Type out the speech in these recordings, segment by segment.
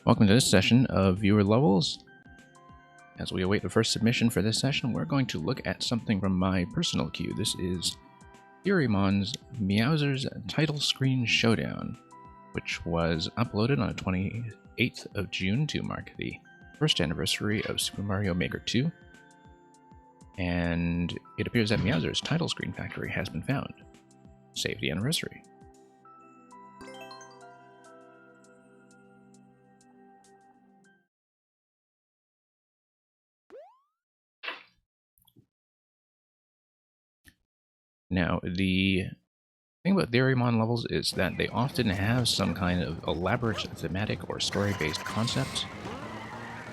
Welcome to this session of Viewer Levels. As we await the first submission for this session, we're going to look at something from my personal queue. This is Theorymon's Meowser's Title Screen Showdown, which was uploaded on the 28th of June to mark the first anniversary of Super Mario Maker 2. And it appears that Meowser's title screen factory has been found. Save the anniversary. Now, the thing about Theorymon levels is that they often have some kind of elaborate thematic or story-based concept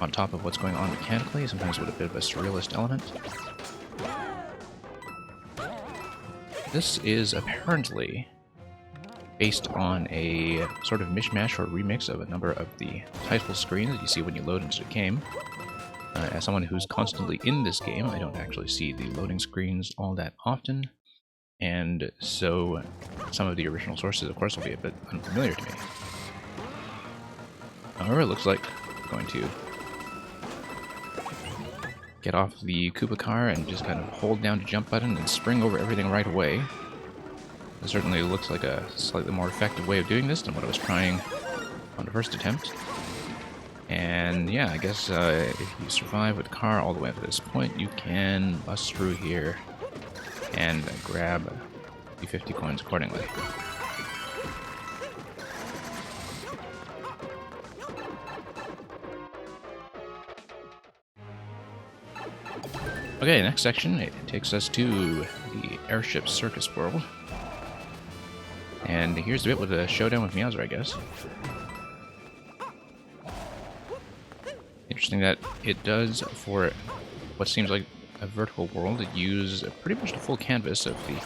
on top of what's going on mechanically, sometimes with a bit of a surrealist element. This is apparently based on a sort of mishmash or remix of a number of the title screens that you see when you load into the game. As someone who's constantly in this game, I don't actually see the loading screens all that often, and so some of the original sources, of course, will be a bit unfamiliar to me. However, it looks like I'm going to get off the Koopa car and just kind of hold down the jump button and spring over everything right away. It certainly looks like a slightly more effective way of doing this than what I was trying on the first attempt. And yeah, I guess if you survive with the car all the way up to this point, you can bust through here and grab the 50 coins accordingly. Okay, next section, it takes us to the Airship Circus World. And here's the bit with the showdown with Meowser, I guess. Interesting that it does, for what seems like a vertical world, use pretty much the full canvas of the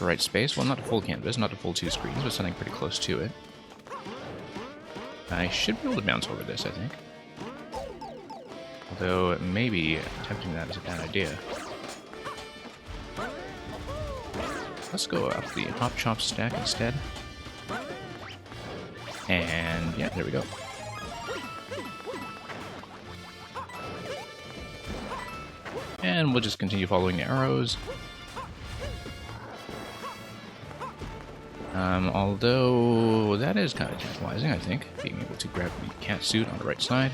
right space. Well, not the full canvas, not the full 2 screens, but something pretty close to it. I should be able to bounce over this, I think. Although, maybe attempting that is a bad idea. Let's go up the Hop Chop stack instead. And yeah, there we go. And we'll just continue following the arrows. Although that is kind of tantalizing, I think, being able to grab the cat suit on the right side.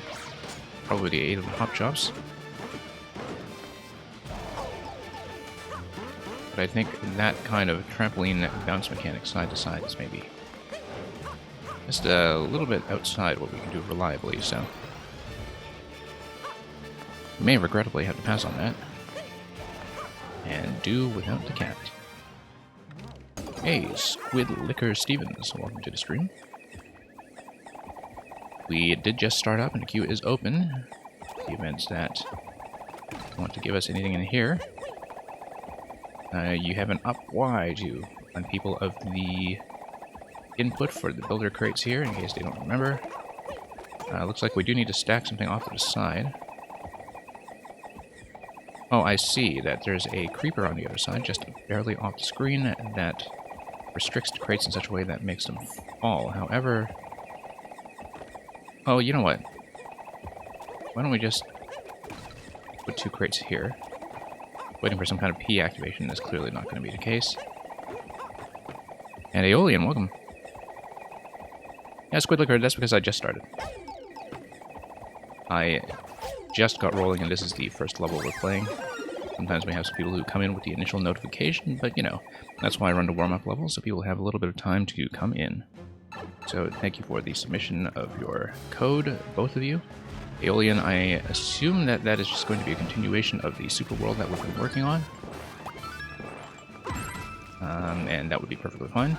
Probably the aid of the Hop Chops. But I think that kind of trampoline bounce mechanic side to side is maybe just a little bit outside what we can do reliably, so we may regrettably have to pass on that and do without the cat. Hey, Squid Liquor Stevens, welcome to the stream. We did just start up and the queue is open. The events that want to give us anything in here. You have an up Y to remind people of the input for the builder crates here, in case they don't remember. Looks like we do need to stack something off to the side. Oh, I see that there's a creeper on the other side, just barely off the screen, that restricts the crates in such a way that makes them fall. However... Oh, you know what? Why don't we just put 2 crates here? Waiting for some kind of P activation is clearly not going to be the case. And Aeolian, welcome. Yeah, Squid Liquor, that's because I just started. I just got rolling and this is the first level we're playing. Sometimes we have some people who come in with the initial notification, but you know, that's why I run the warm-up level, so people have a little bit of time to come in. So thank you for the submission of your code, both of you. Aeolian, I assume that that is just going to be a continuation of the super world that we've been working on. And that would be perfectly fine.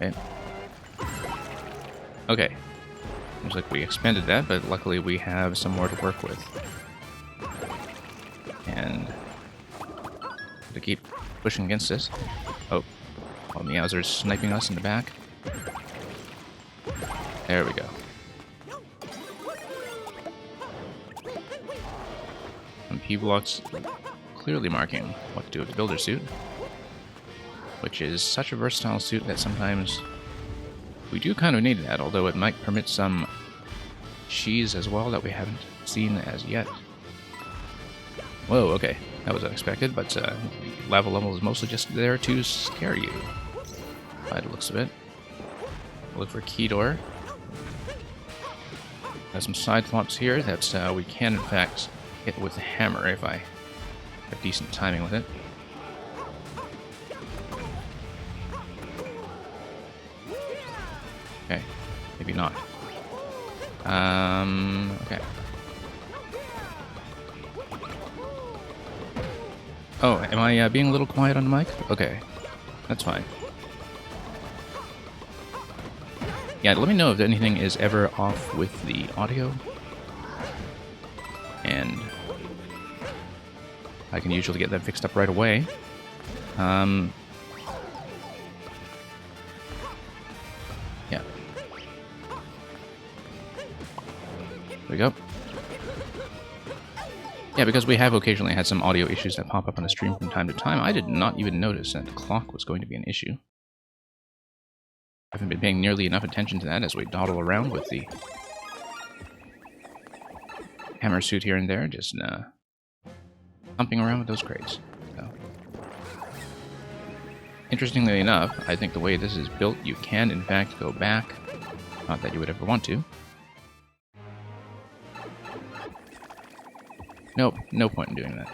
Okay. Okay. Seems like we expanded that, but luckily we have some more to work with. And to keep pushing against this. Oh, while Meowser's sniping us in the back. There we go. And P-blocks clearly marking what to do with the builder suit, which is such a versatile suit that sometimes We do kind of need that, although it might permit some cheese as well that we haven't seen as yet. Whoa, okay. That was unexpected, but the lava level is mostly just there to scare you, by the looks of it. Look for key door. Got some side flops here that we can, in fact, hit with the hammer if I have decent timing with it. Okay, maybe not. Okay. Oh, am I being a little quiet on the mic? Okay, that's fine. Yeah, let me know if anything is ever off with the audio. And I can usually get that fixed up right away. Yeah. There we go. Yeah, because we have occasionally had some audio issues that pop up on the stream from time to time, I did not even notice that the clock was going to be an issue. I haven't been paying nearly enough attention to that as we dawdle around with the hammer suit here and there, just thumping around with those crates. So. Interestingly enough, I think the way this is built, you can in fact go back. Not that you would ever want to. Nope, no point in doing that.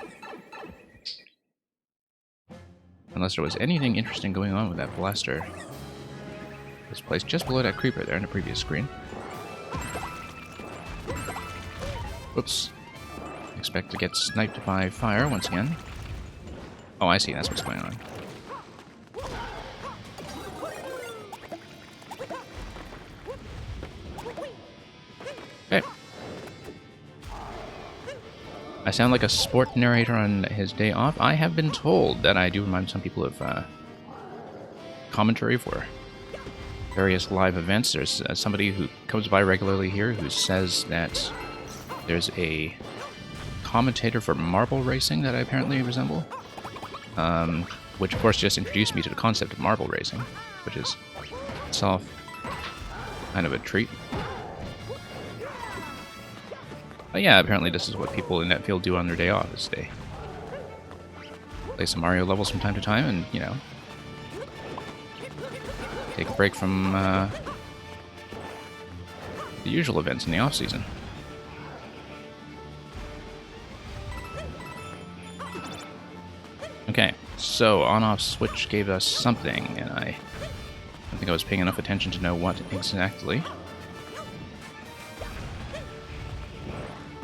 Unless there was anything interesting going on with that blaster. This place just below that creeper there in the previous screen. Whoops. Expect to get sniped by fire once again. Oh, I see, that's what's going on. Okay. I sound like a sport narrator on his day off. I have been told that I do remind some people of commentary for various live events. There's somebody who comes by regularly here who says that there's a commentator for marble racing that I apparently resemble. Which of course just introduced me to the concept of marble racing, which is itself kind of a treat. But yeah, apparently this is what people in that field do on their day off, is they play some Mario levels from time to time and, you know, take a break from the usual events in the off-season. Okay, so on-off switch gave us something, and I don't think I was paying enough attention to know what exactly.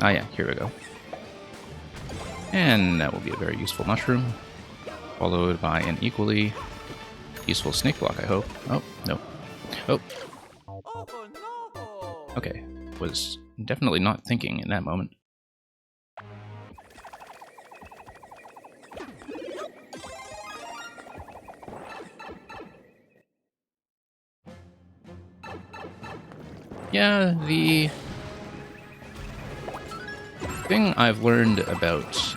Ah yeah, here we go. And that will be a very useful mushroom, followed by an equally useful snake block, I hope. Oh, no. Oh. Okay, was definitely not thinking in that moment. Yeah, the thing I've learned about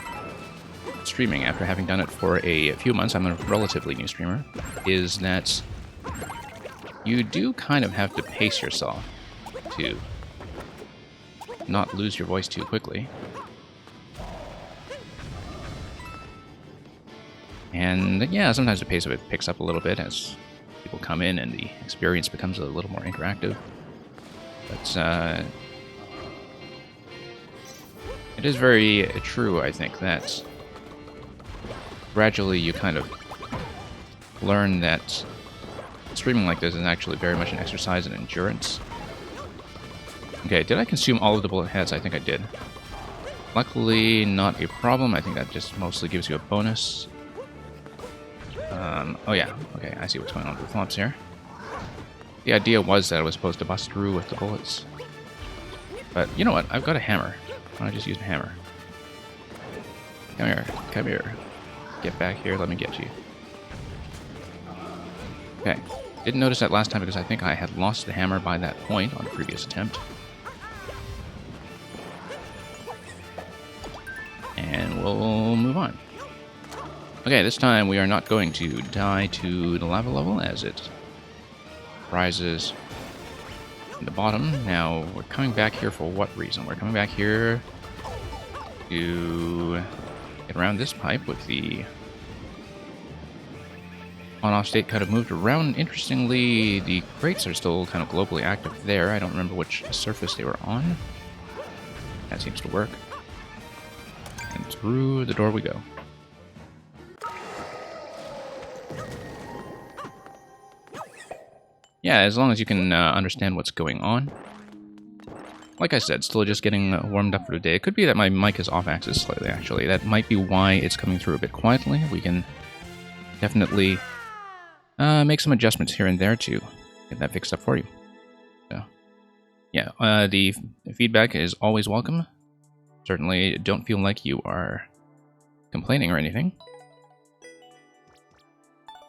streaming after having done it for a few months, I'm a relatively new streamer, is that you do kind of have to pace yourself to not lose your voice too quickly. And yeah, sometimes the pace of it picks up a little bit as people come in and the experience becomes a little more interactive. But it is very true, I think, that gradually you kind of learn that streaming like this is actually very much an exercise in endurance. Okay, did I consume all of the bullet heads? I think I did. Luckily, not a problem. I think that just mostly gives you a bonus. Oh yeah, okay, I see what's going on with the flops here. The idea was that I was supposed to bust through with the bullets. But you know what? I've got a hammer. Why don't I just use a hammer? Come here. Come here. Get back here. Let me get you. Okay. Didn't notice that last time because I think I had lost the hammer by that point on the previous attempt. And we'll move on. Okay, this time we are not going to die to the lava level as it prizes in the bottom. Now, we're coming back here for what reason? We're coming back here to get around this pipe with the on-off state kind of moved around. Interestingly, the crates are still kind of globally active there. I don't remember which surface they were on. That seems to work. And through the door we go. Yeah, as long as you can understand what's going on. Like I said, still just getting warmed up for the day. It could be that my mic is off axis slightly, actually. That might be why it's coming through a bit quietly. We can definitely make some adjustments here and there to get that fixed up for you. So, yeah, the feedback is always welcome. Certainly don't feel like you are complaining or anything.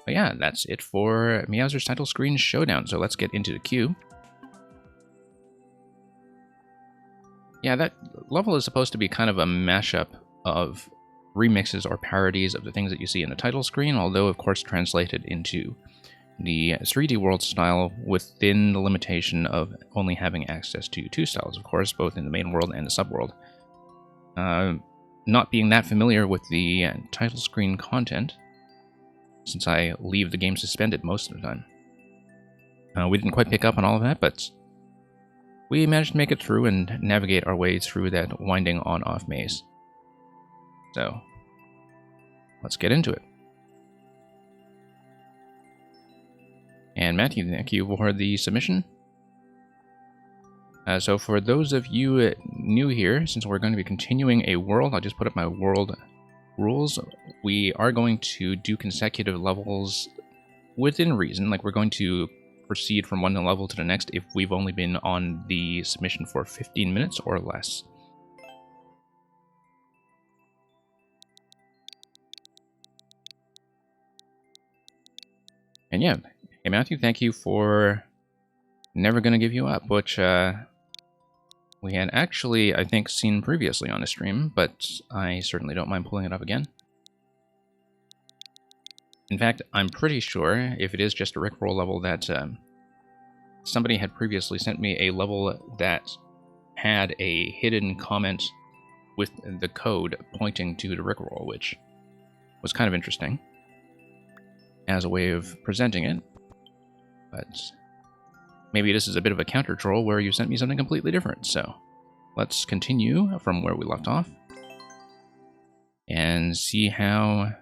But yeah, that's it for Meowser's Title Screen Showdown, so let's get into the queue. Yeah, that level is supposed to be kind of a mashup of remixes or parodies of the things that you see in the title screen, although of course translated into the 3D world style within the limitation of only having access to two styles, of course, both in the main world and the subworld. Not being that familiar with the title screen content, since I leave the game suspended most of the time. We didn't quite pick up on all of that, but we managed to make it through and navigate our way through that winding on-off maze. So, let's get into it. And Matthew, thank you for the submission. So for those of you new here, since we're going to be continuing a world, I'll just put up my world rules. We are going to do consecutive levels within reason. Like, we're going to proceed from one level to the next if we've only been on the submission for 15 minutes or less. And yeah, hey Matthew, thank you for Never Gonna Give You Up, which we had actually, I think, seen previously on a stream, but I certainly don't mind pulling it up again. In fact, I'm pretty sure, if it is just a Rickroll level, that somebody had previously sent me a level that had a hidden comment with the code pointing to the Rickroll, which was kind of interesting as a way of presenting it. But maybe this is a bit of a counter troll where you sent me something completely different. So let's continue from where we left off and see how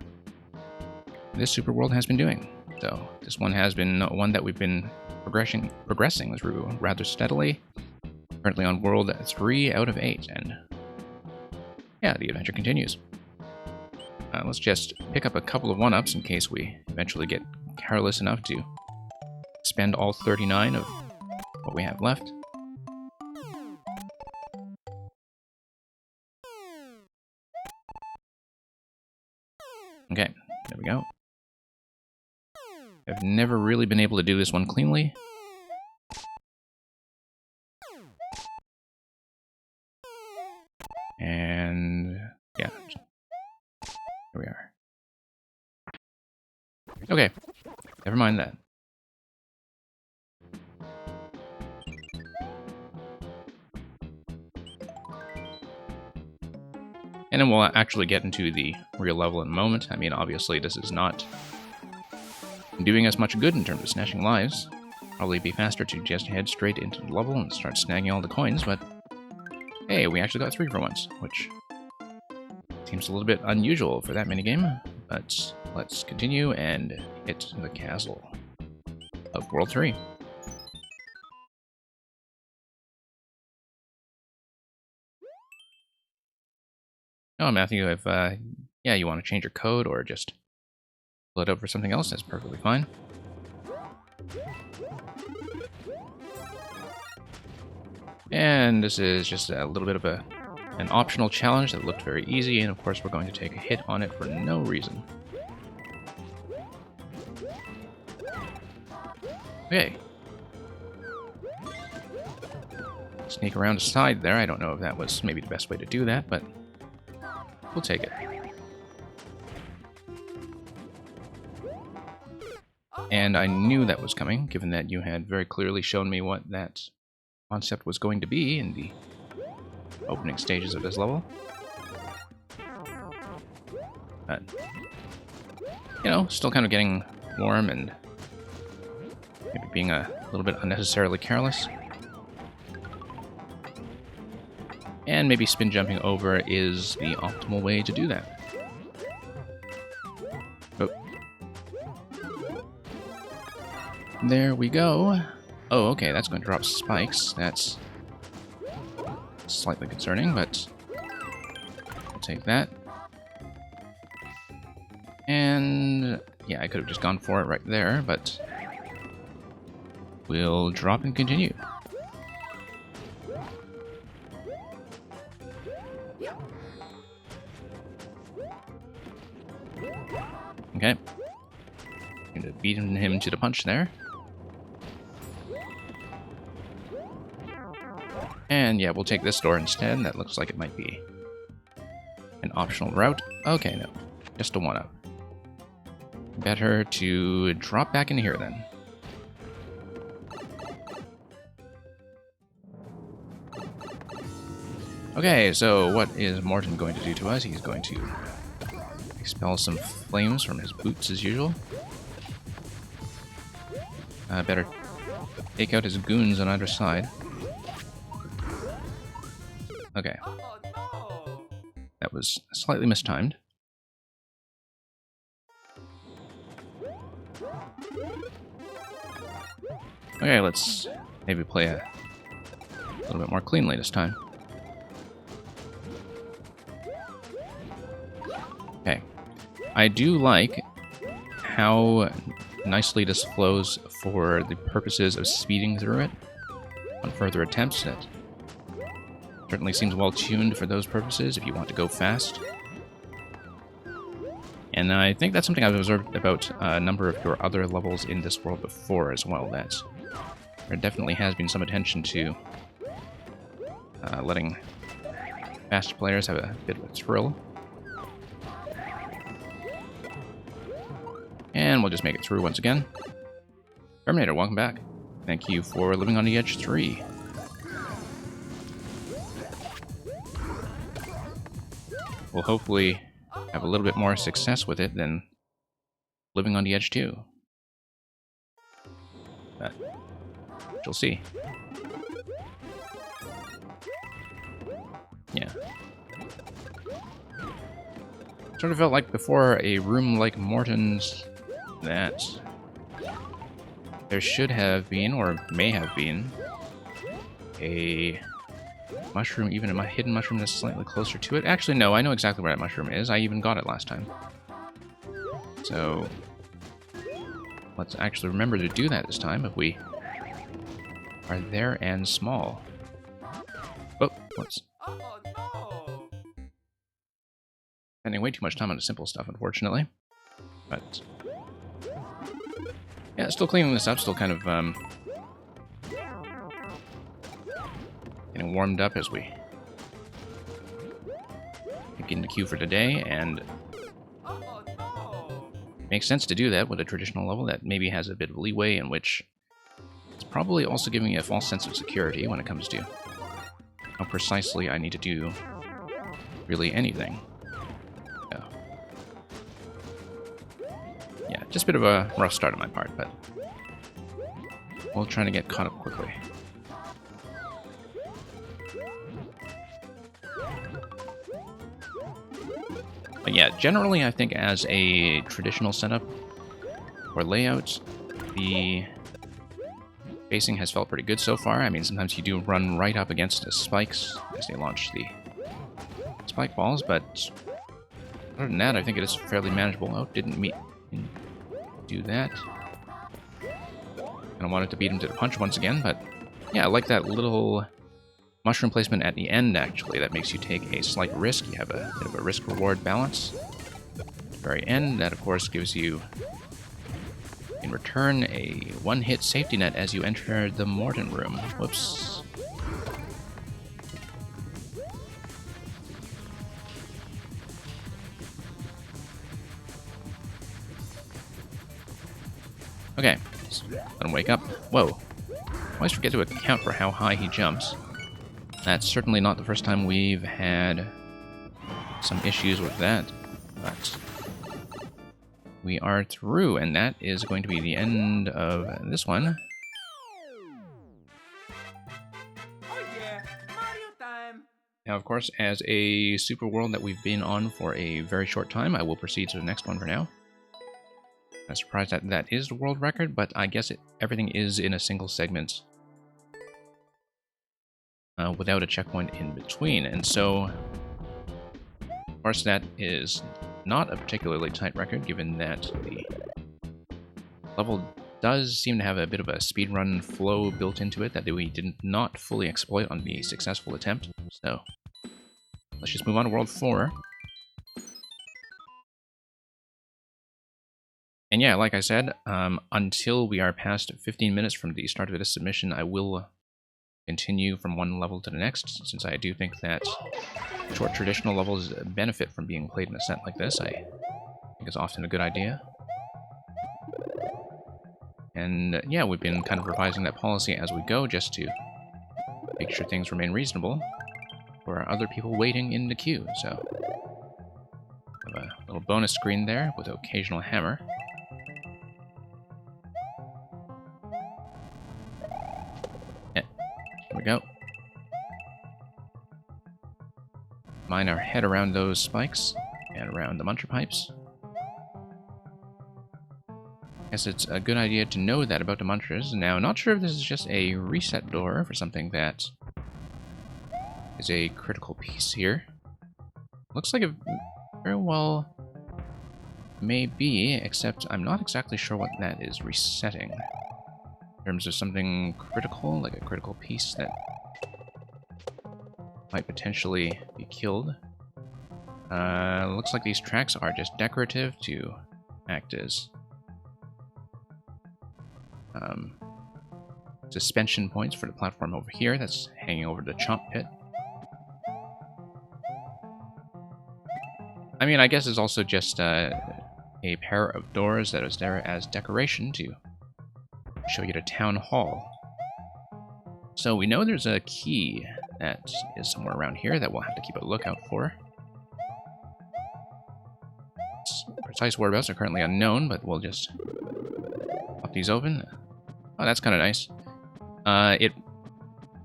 this super world has been doing. So this one has been one that we've been progressing through rather steadily. Currently on world 3 out of 8, and yeah, the adventure continues. Let's just pick up a couple of 1-ups in case we eventually get careless enough to spend all 39 of what we have left. Okay, there we go. I've never really been able to do this one cleanly. And yeah, here we are. Okay, never mind that. And then we'll actually get into the real level in a moment. I mean, obviously this is not doing us much good in terms of snatching lives. Probably be faster to just head straight into the level and start snagging all the coins, but hey, we actually got 3 for once, which seems a little bit unusual for that minigame, but let's continue and hit the castle of World 3. Oh, Matthew, if yeah, you want to change your code or just pull it up for something else, that's perfectly fine. And this is just a little bit of an optional challenge that looked very easy, and of course we're going to take a hit on it for no reason. Okay. Sneak around the side there. I don't know if that was maybe the best way to do that, but we'll take it. And I knew that was coming, given that you had very clearly shown me what that concept was going to be in the opening stages of this level. But, you know, still kind of getting warm and maybe being a little bit unnecessarily careless. And maybe spin jumping over is the optimal way to do that. Oh. There we go. Oh, okay, that's going to drop spikes. That's slightly concerning, but I'll take that. And yeah, I could have just gone for it right there, but we'll drop and continue. Okay. Going to beat him to the punch there. And yeah, we'll take this door instead. That looks like it might be an optional route. Okay, no. Just a one-up. Better to drop back in here then. Okay, so what is Morton going to do to us? He's going to expel some flames from his boots as usual. Better take out his goons on either side. Okay. That was slightly mistimed. Okay, let's maybe play a little bit more cleanly this time. Okay. I do like how nicely this flows for the purposes of speeding through it on further attempts. It certainly seems well tuned for those purposes if you want to go fast. And I think that's something I've observed about a number of your other levels in this world before as well. That there definitely has been some attention to letting fast players have a bit of a thrill. And we'll just make it through once again. Terminator, welcome back. Thank you for living on the Edge 3. We'll hopefully have a little bit more success with it than living on the Edge 2. But you'll see. Yeah. Sort of felt like before a room like Morton's that there should have been, or may have been, a mushroom, even a hidden mushroom that's slightly closer to it. Actually, no, I know exactly where that mushroom is. I even got it last time. So let's actually remember to do that this time if we are there and small. Oh, whoops. Spending way too much time on the simple stuff, unfortunately. But yeah, still cleaning this up, still kind of getting warmed up as we get in the queue for today, and it makes sense to do that with a traditional level that maybe has a bit of leeway, in which it's probably also giving me a false sense of security when it comes to how precisely I need to do really anything. Yeah, just a bit of a rough start on my part, but we'll try to get caught up quickly. But yeah, generally I think as a traditional setup or layout, the spacing has felt pretty good so far. I mean, sometimes you do run right up against the spikes as they launch the spike balls, but other than that, I think it is fairly manageable. Oh, didn't do that. And I wanted to beat him to the punch once again, but yeah, I like that little mushroom placement at the end, actually. That makes you take a slight risk. You have a bit of a risk-reward balance. At the very end, that of course gives you, in return, a one-hit safety net as you enter the Morton room. Whoops. Okay, let's let him wake up. Whoa. I always forget to account for how high he jumps. That's certainly not the first time we've had some issues with that, but we are through, and that is going to be the end of this one. Now, of course, as a super world that we've been on for a very short time, I will proceed to the next one for now. I'm surprised that that is the world record, but I guess everything is in a single segment without a checkpoint in between. And so, of course, that is not a particularly tight record, given that the level does seem to have a bit of a speedrun flow built into it that we did not fully exploit on the successful attempt. So, let's just move on to World 4. And yeah, like I said, until we are past 15 minutes from the start of this submission, I will continue from one level to the next, since I do think that short traditional levels benefit from being played in a set like this. I think it's often a good idea. And yeah, we've been kind of revising that policy as we go, just to make sure things remain reasonable for other people waiting in the queue. So, have a little bonus screen there with occasional hammer. Yeah, here we go. Mine our head around those spikes and around the muncher pipes. Guess it's a good idea to know that about the munchers. Now, not sure if this is just a reset door for something that is a critical piece here. Looks like it very well may be, except I'm not exactly sure what that is resetting. In terms of something critical, like a critical piece that might potentially be killed. Looks like these tracks are just decorative to act as suspension points for the platform over here that's hanging over the chomp pit. I mean, I guess it's also just a pair of doors that is there as decoration to show you the town hall. So we know there's a key that is somewhere around here that we'll have to keep a lookout for. Its precise whereabouts are currently unknown, but we'll just pop these open. Oh, that's kind of nice. It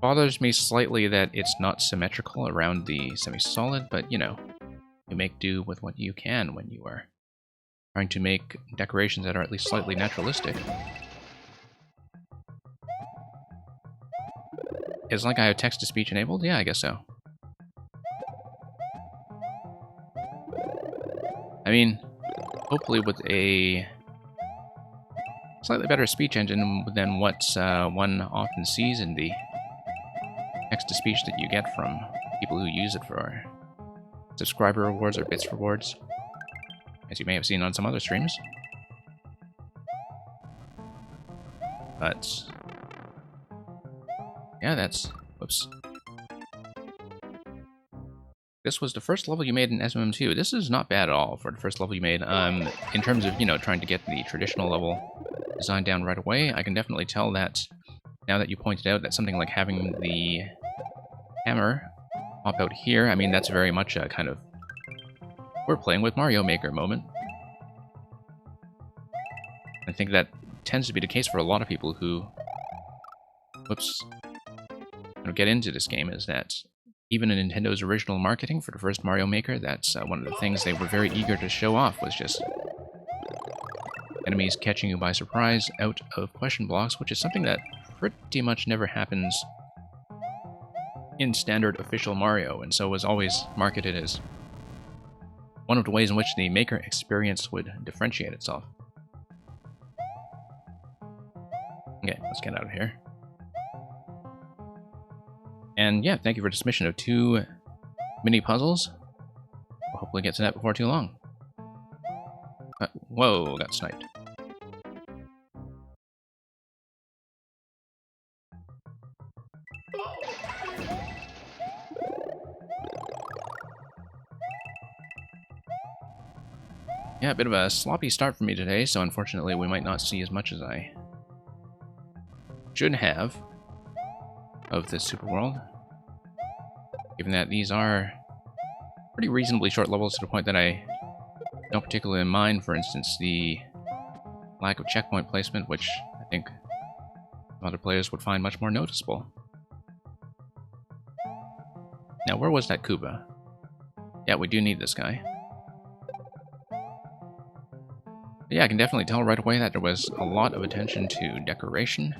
bothers me slightly that it's not symmetrical around the semi-solid, but, you know, you make do with what you can when you are trying to make decorations that are at least slightly naturalistic. It's like I have text-to-speech enabled? Yeah, I guess so. I mean, hopefully with a slightly better speech engine than what one often sees in the text-to-speech that you get from people who use it for subscriber rewards or bits rewards, as you may have seen on some other streams. But yeah, that's... whoops. This was the first level you made in SMM2. This is not bad at all for the first level you made. In terms of, you know, trying to get the traditional level design down right away, I can definitely tell that, now that you pointed out, that something like having the hammer pop out here, I mean, that's very much a kind of we're playing with Mario Maker moment. I think that tends to be the case for a lot of people who, whoops, get into this game, is that even in Nintendo's original marketing for the first Mario Maker, that's one of the things they were very eager to show off, was just enemies catching you by surprise out of question blocks, which is something that pretty much never happens in standard official Mario, and so was always marketed as one of the ways in which the Maker experience would differentiate itself. Okay, let's get out of here. And yeah, thank you for the submission of 2 mini puzzles. We'll hopefully get to that before too long. Whoa, got sniped. Yeah, a bit of a sloppy start for me today, so unfortunately we might not see as much as I should have of this super world. Given that these are pretty reasonably short levels to the point that I don't particularly mind, for instance, the lack of checkpoint placement, which I think other players would find much more noticeable. Now, where was that Koopa? Yeah, we do need this guy. But yeah, I can definitely tell right away that there was a lot of attention to decoration.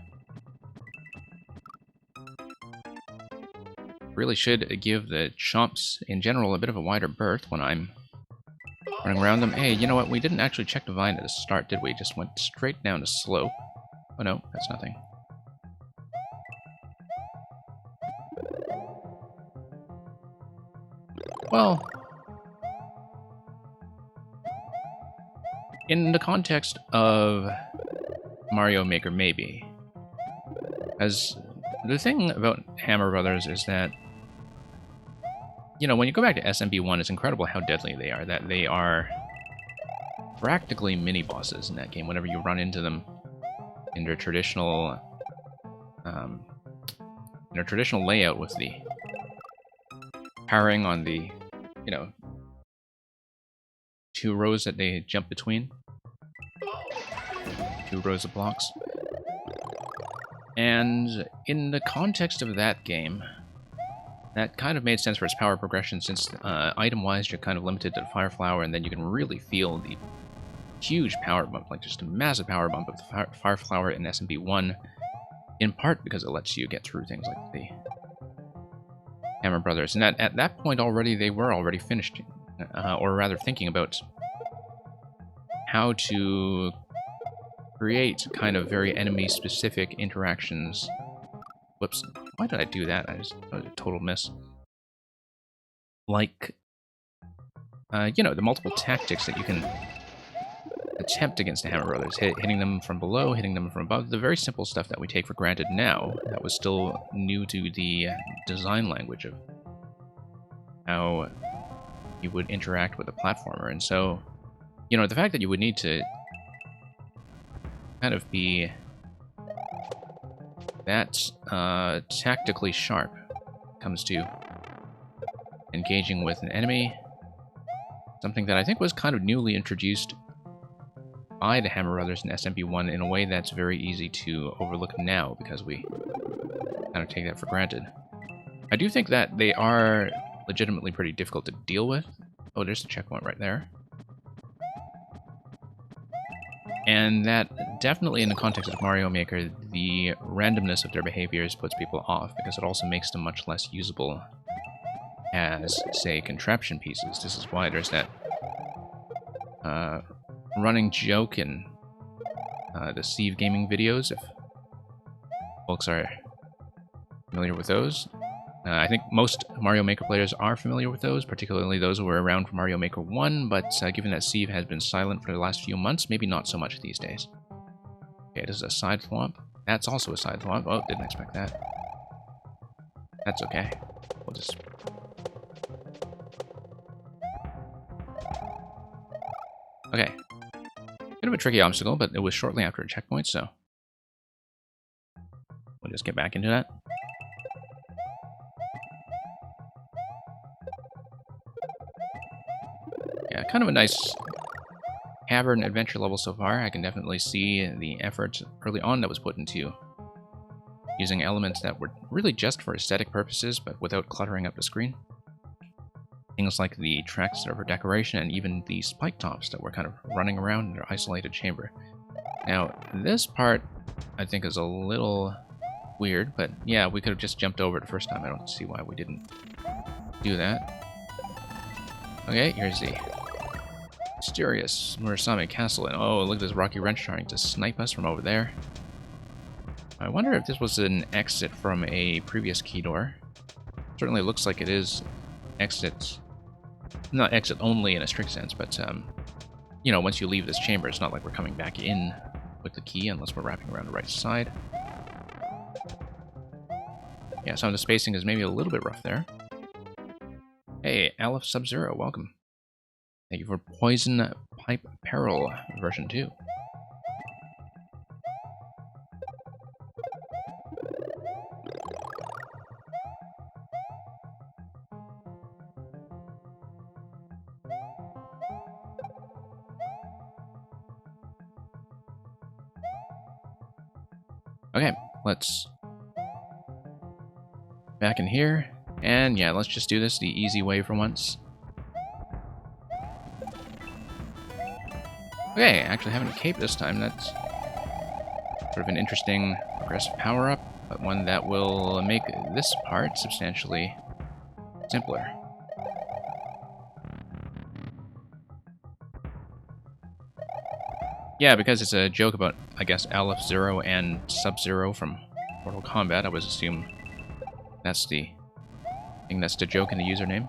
Really should give the chomps in general a bit of a wider berth when I'm running around them. Hey, you know what? We didn't actually check the vine at the start, did we? Just went straight down the slope. Oh no, that's nothing. Well, in the context of Mario Maker, maybe. As the thing about Hammer Brothers is that, you know, when you go back to SMB1, it's incredible how deadly they are. That they are practically mini-bosses in that game whenever you run into them in their traditional, layout with the powering on the, you know, 2 rows that they jump between. 2 rows of blocks. And in the context of that game, that kind of made sense for its power progression, since item-wise you're kind of limited to the Fire Flower, and then you can really feel the huge power bump, like just a massive power bump of the Fire Flower in SMB1, in part because it lets you get through things like the Hammer Brothers. And at that point already, they were already finished, or rather thinking about how to create kind of very enemy-specific interactions. Whoops. Why did I do that? That was a total miss. Like, you know, the multiple tactics that you can attempt against the Hammer Brothers. Hitting them from below, hitting them from above. The very simple stuff that we take for granted now, that was still new to the design language of how you would interact with a platformer. And so, you know, the fact that you would need to kind of be that tactically sharp comes to engaging with an enemy, something that I think was kind of newly introduced by the Hammer Brothers in SMB1 in a way that's very easy to overlook now, because we kind of take that for granted. I do think that they are legitimately pretty difficult to deal with. Oh, there's the checkpoint right there. And that definitely, in the context of Mario Maker, the randomness of their behaviors puts people off, because it also makes them much less usable as, say, contraption pieces. This is why there's that running joke in the Steve Gaming videos, if folks are familiar with those. I think most Mario Maker players are familiar with those, particularly those who were around for Mario Maker 1, but given that Steve has been silent for the last few months, maybe not so much these days. Okay, this is a side thwomp. That's also a side thwomp. Oh, didn't expect that. That's okay. We'll just... Okay. Bit of a tricky obstacle, but it was shortly after a checkpoint, so... We'll just get back into that. Yeah, kind of a nice cavern adventure level so far. I can definitely see the effort early on that was put into using elements that were really just for aesthetic purposes, but without cluttering up the screen. Things like the tracks that are for decoration, and even the spike tops that were kind of running around in their isolated chamber. Now, this part, I think, is a little weird, but yeah, we could have just jumped over it the first time. I don't see why we didn't do that. Okay, here's the mysterious Murasame Castle, and oh, look at this Rocky Wrench trying to snipe us from over there. I wonder if this was an exit from a previous key door. Certainly looks like it is exit, not exit only in a strict sense, but you know, once you leave this chamber, it's not like we're coming back in with the key unless we're wrapping around the right side. Yeah, some of the spacing is maybe a little bit rough there. Hey, Aleph Sub-Zero, welcome. Thank you for Poison Pipe Peril version 2. Okay, let's back in here, and yeah, let's just do this the easy way for once. Okay, actually having a cape this time, that's sort of an interesting progressive power-up, but one that will make this part substantially simpler. Yeah, because it's a joke about, I guess, Aleph-Zero and Sub-Zero from Mortal Kombat, I would assume that's the thing that's the joke in the username.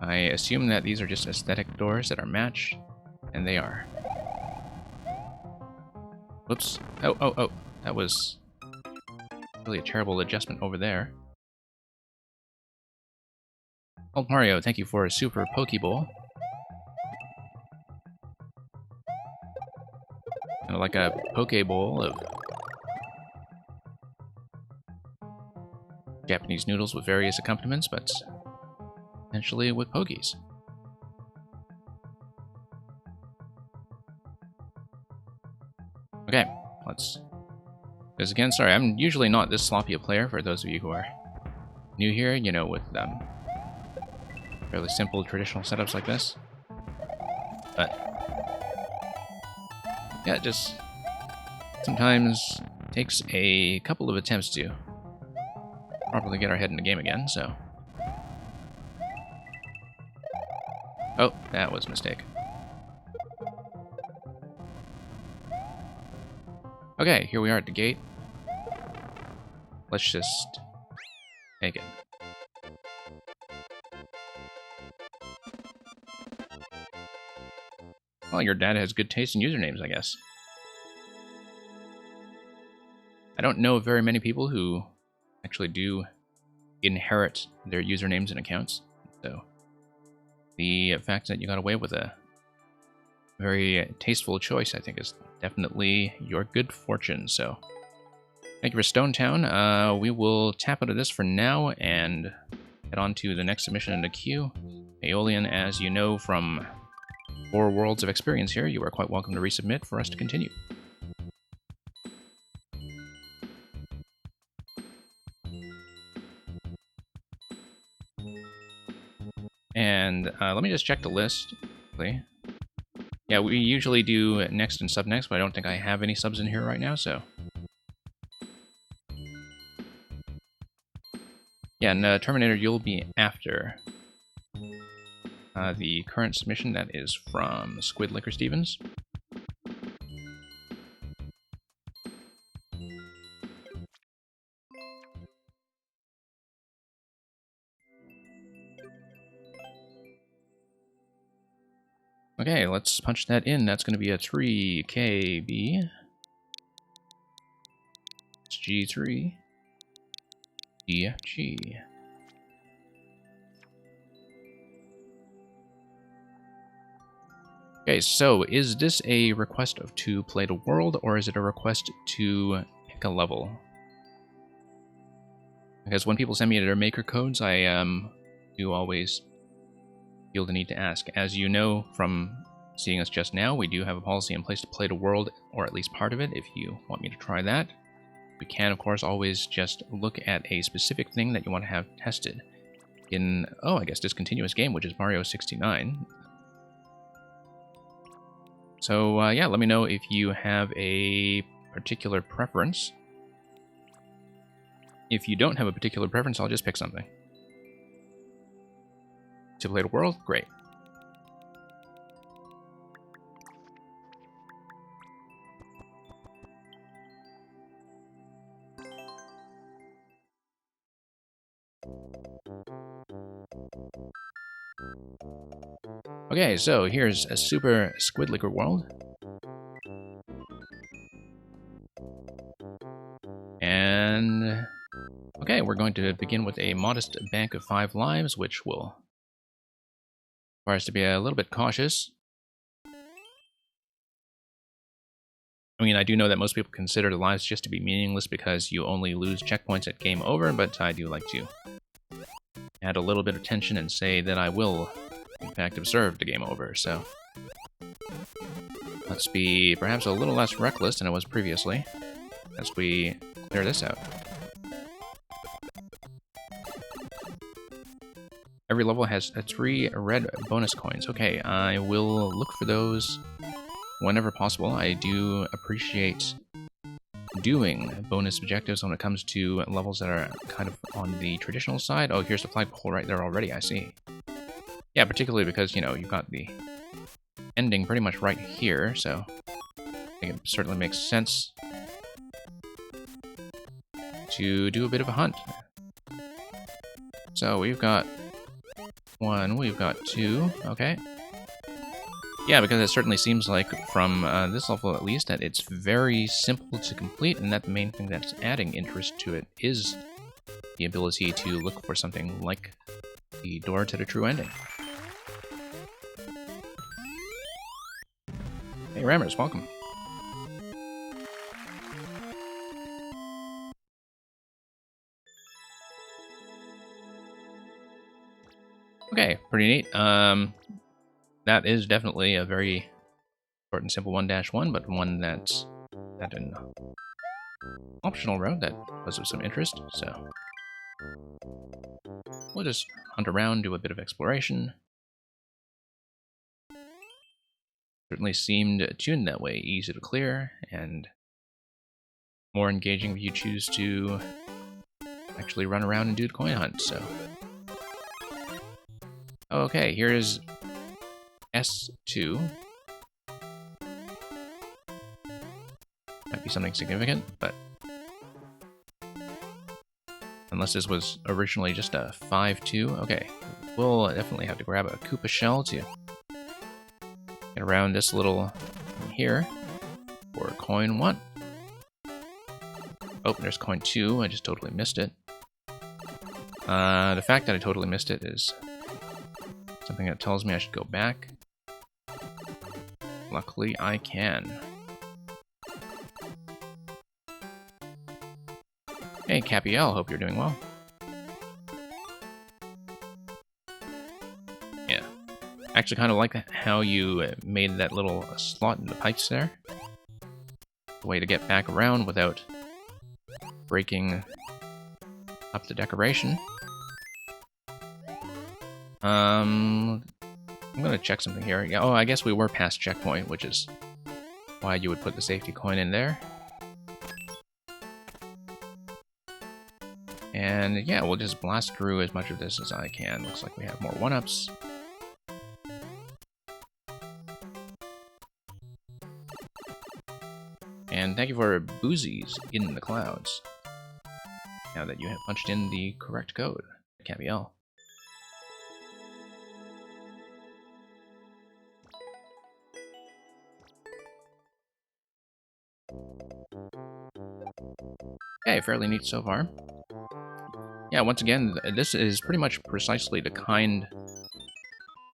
I assume that these are just aesthetic doors that are matched, and they are. Whoops. Oh. That was really a terrible adjustment over there. Old Mario, thank you for a super Pokeball. Kind of like a Pokeball of Japanese noodles with various accompaniments, but essentially with Pokies. Okay, let's... Because again, sorry, I'm usually not this sloppy a player, for those of you who are new here, you know, with fairly simple traditional setups like this. But yeah, it just sometimes takes a couple of attempts to properly get our head in the game again, so... Oh, that was a mistake. Okay, here we are at the gate. Let's just take it. Well, your dad has good taste in usernames, I guess. I don't know of very many people who actually do inherit their usernames and accounts, so the fact that you got away with a very tasteful choice, I think, is definitely your good fortune, so... Thank you for Stone Town. We will tap out of this for now and head on to the next submission in the queue. Aeolian, as you know from 4 worlds of experience here, you are quite welcome to resubmit for us to continue. And let me just check the list quickly. Yeah, we usually do next and sub next, but I don't think I have any subs in here right now, so... Yeah, and Terminator, you'll be after the current submission that is from Squid Liquor Stevens. Okay, let's punch that in. That's going to be a 3KB. It's G3. DFG. Okay, so is this a request to play the world, or is it a request to pick a level? Because when people send me their maker codes, I do always feel the need to ask. As you know from seeing us just now, we do have a policy in place to play the world, or at least part of it, if you want me to try that. We can, of course, always just look at a specific thing that you want to have tested in, oh, I guess this continuous game, which is Mario 69. So, yeah, let me know if you have a particular preference. If you don't have a particular preference, I'll just pick something. To play the world? Great. Okay, so here's a Super Squid Liquor World. And... okay, we're going to begin with a modest bank of 5 lives, which will require us to be a little bit cautious. I mean, I do know that most people consider the lives just to be meaningless because you only lose checkpoints at game over, but I do like to add a little bit of tension and say that I will, in fact, observe the game over, so let's be perhaps a little less reckless than I was previously as we clear this out. Every level has 3 red bonus coins. Okay, I will look for those whenever possible. I do appreciate doing bonus objectives when it comes to levels that are kind of on the traditional side. Oh, here's the flagpole right there already, I see. Yeah, particularly because, you know, you've got the ending pretty much right here, so I think it certainly makes sense to do a bit of a hunt. So we've got 1, we've got 2, okay. Yeah, because it certainly seems like, from this level at least, that it's very simple to complete, and that the main thing that's adding interest to it is the ability to look for something like the door to the true ending. Hey Rammers, welcome. Okay, pretty neat. That is definitely a very short and simple 1-1, but one that's at an optional route that was of some interest, so we'll just hunt around, do a bit of exploration. Certainly seemed tuned that way, easy to clear, and more engaging if you choose to actually run around and do the coin hunt, so. Okay, here is S2. Might be something significant, but unless this was originally just a 5-2, okay. We'll definitely have to grab a Koopa shell to get around this little thing here for coin 1. Oh, there's coin 2, I just totally missed it. The fact that I totally missed it is something that tells me I should go back. Luckily, I can. Hey, Capiel, hope you're doing well. Yeah. Actually kind of like how you made that little slot in the pipes there. A way to get back around without breaking up the decoration. I'm gonna check something here. Yeah, oh, I guess we were past checkpoint, which is why you would put the safety coin in there. And yeah, we'll just blast through as much of this as I can. Looks like we have more 1-ups. And thank you for Boozies in the clouds. Now that you have punched in the correct code, Caviel. Okay, fairly neat so far. Yeah, once again, this is pretty much precisely the kind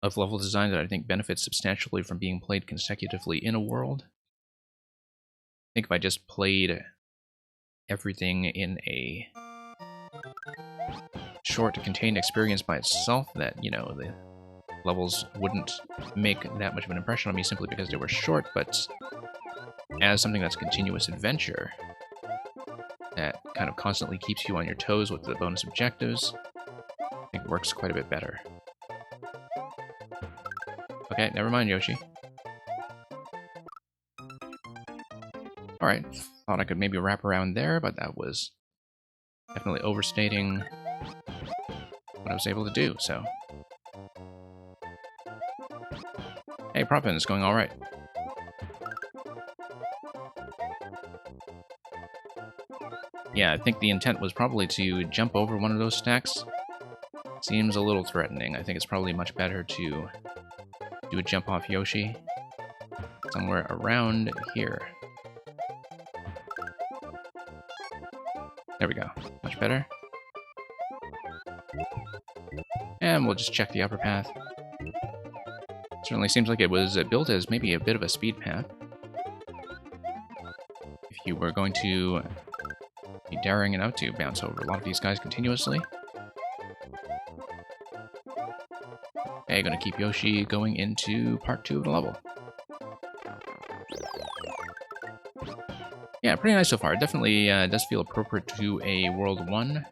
of level design that I think benefits substantially from being played consecutively in a world. I think if I just played everything in a short, contained experience by itself, that, you know, the levels wouldn't make that much of an impression on me simply because they were short, but as something that's continuous adventure, that kind of constantly keeps you on your toes with the bonus objectives, I think it works quite a bit better. Okay, never mind, Yoshi. Alright, thought I could maybe wrap around there, but that was definitely overstating what I was able to do, so. Hey, Propin, it's going alright. Yeah, I think the intent was probably to jump over one of those stacks. Seems a little threatening. I think it's probably much better to do a jump off Yoshi somewhere around here. There we go. Much better. And we'll just check the upper path. Certainly seems like it was built as maybe a bit of a speed path. you were going to be daring enough to bounce over a lot of these guys continuously. Okay, gonna keep Yoshi going into part 2 of the level. Yeah, pretty nice so far. It definitely does feel appropriate to a World 1.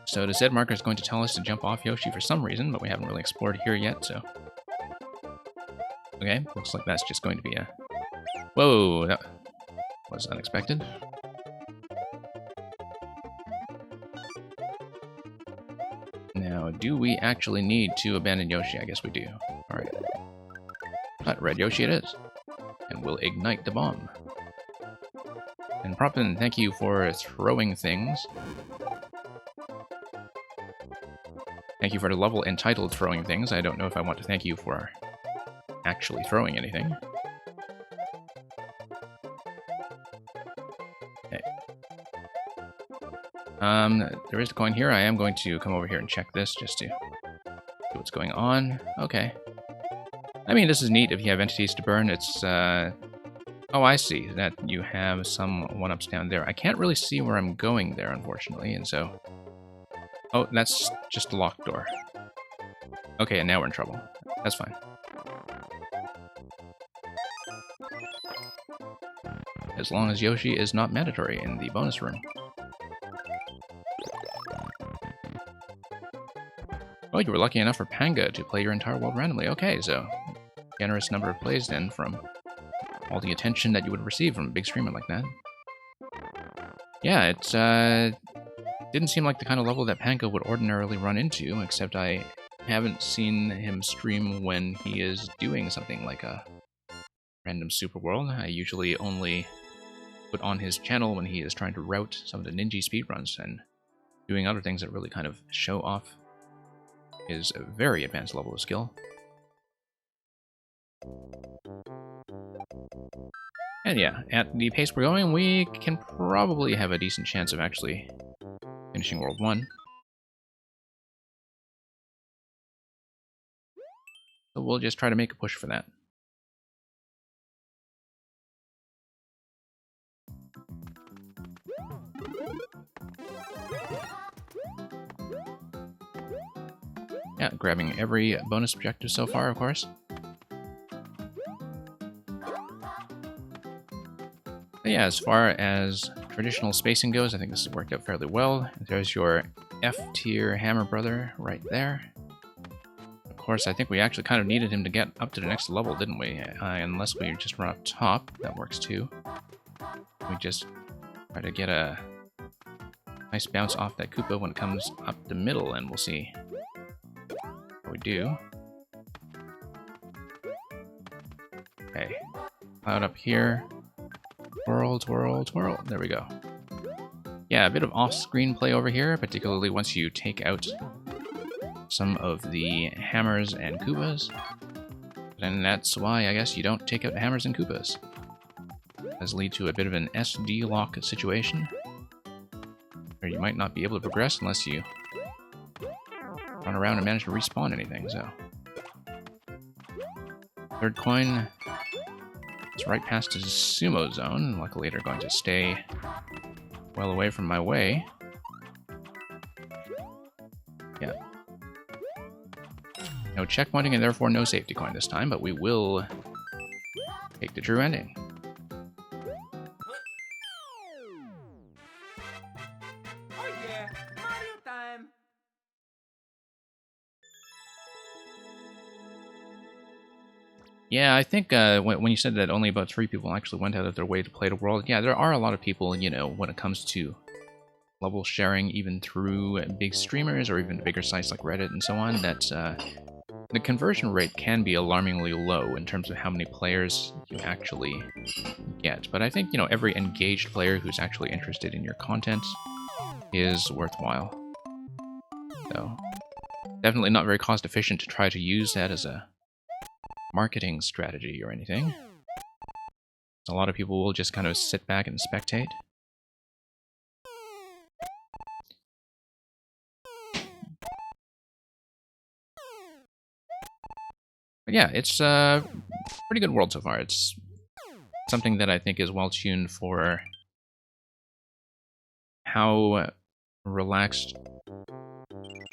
So the Z marker is going to tell us to jump off Yoshi for some reason, but we haven't really explored here yet, so... Okay, looks like that's just going to be a... Whoa, that was unexpected. Now, do we actually need to abandon Yoshi? I guess we do. Alright. But Red Yoshi it is. And we'll ignite the bomb. And Propin, thank you for throwing things. Thank you for the level entitled Throwing Things. I don't know if I want to thank you for actually throwing anything. Okay. There is a coin here. I am going to come over here and check this just to see what's going on. Okay. I mean, this is neat if you have entities to burn. It's, oh, I see that you have some one-ups down there. I can't really see where I'm going there, unfortunately, and so... Oh, that's just a locked door. Okay, and now we're in trouble. That's fine. As long as Yoshi is not mandatory in the bonus room. Oh, you were lucky enough for Panga to play your entire world randomly. Okay, so generous number of plays then from all the attention that you would receive from a big streamer like that. Yeah, it's didn't seem like the kind of level that Panga would ordinarily run into, except I haven't seen him stream when he is doing something like a random super world. I usually only put on his channel when he is trying to route some of the ninja speedruns and doing other things that really kind of show off his very advanced level of skill. And yeah, at the pace we're going, we can probably have a decent chance of actually finishing World 1. So we'll just try to make a push for that. Yeah, grabbing every bonus objective so far, of course. But yeah, as far as traditional spacing goes, I think this has worked out fairly well. There's your F-tier Hammer Brother right there. Of course, I think we actually kind of needed him to get up to the next level, didn't we? Unless we just run up top, that works too. We just try to get a nice bounce off that Koopa when it comes up the middle, and we'll see what we do. Okay, Cloud up here. Twirl, twirl, twirl. There we go. Yeah, a bit of off-screen play over here, particularly once you take out some of the hammers and Koopas. And that's why I guess you don't take out the hammers and Koopas. It does lead to a bit of an SD lock situation, where you might not be able to progress unless you run around and manage to respawn anything, so. Third coin. It's right past his sumo zone. Luckily, they're going to stay well away from my way. Yeah. No checkpointing and therefore no safety coin this time, but we will take the true ending. Oh yeah, Mario time! Yeah, I think when you said that only about 3 people actually went out of their way to play the world, yeah, there are a lot of people, you know, when it comes to level sharing, even through big streamers or even bigger sites like Reddit and so on, that the conversion rate can be alarmingly low in terms of how many players you actually get. But I think, you know, every engaged player who's actually interested in your content is worthwhile. So, definitely not very cost efficient to try to use that as a marketing strategy or anything. A lot of people will just kind of sit back and spectate. But yeah, it's a pretty good world so far. It's something that I think is well tuned for how relaxed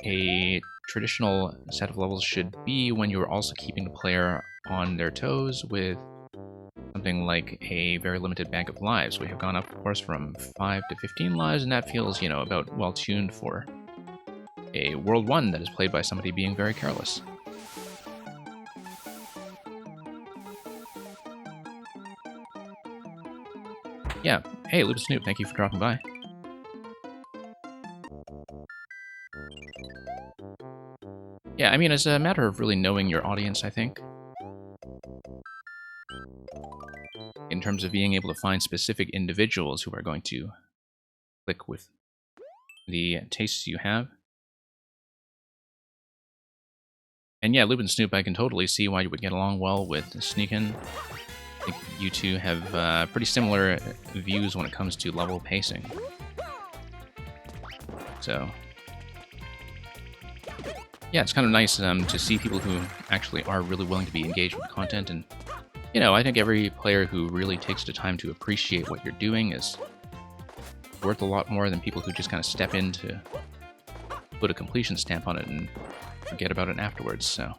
a traditional set of levels should be when you're also keeping the player on their toes with something like a very limited bank of lives. We have gone up, of course, from 5 to 15 lives, and that feels, about well tuned for a World 1 that is played by somebody being very careless. Yeah, hey, Lupus Snoop, thank you for dropping by. Yeah, I mean, it's a matter of really knowing your audience, I think. In terms of being able to find specific individuals who are going to click with the tastes you have. And yeah, Lupin Snoop, I can totally see why you would get along well with Sneakin'. I think you two have pretty similar views when it comes to level pacing. So, yeah, it's kind of nice to see people who actually are really willing to be engaged with content. And, I think every player who really takes the time to appreciate what you're doing is worth a lot more than people who just kind of step in to put a completion stamp on it and forget about it afterwards, so.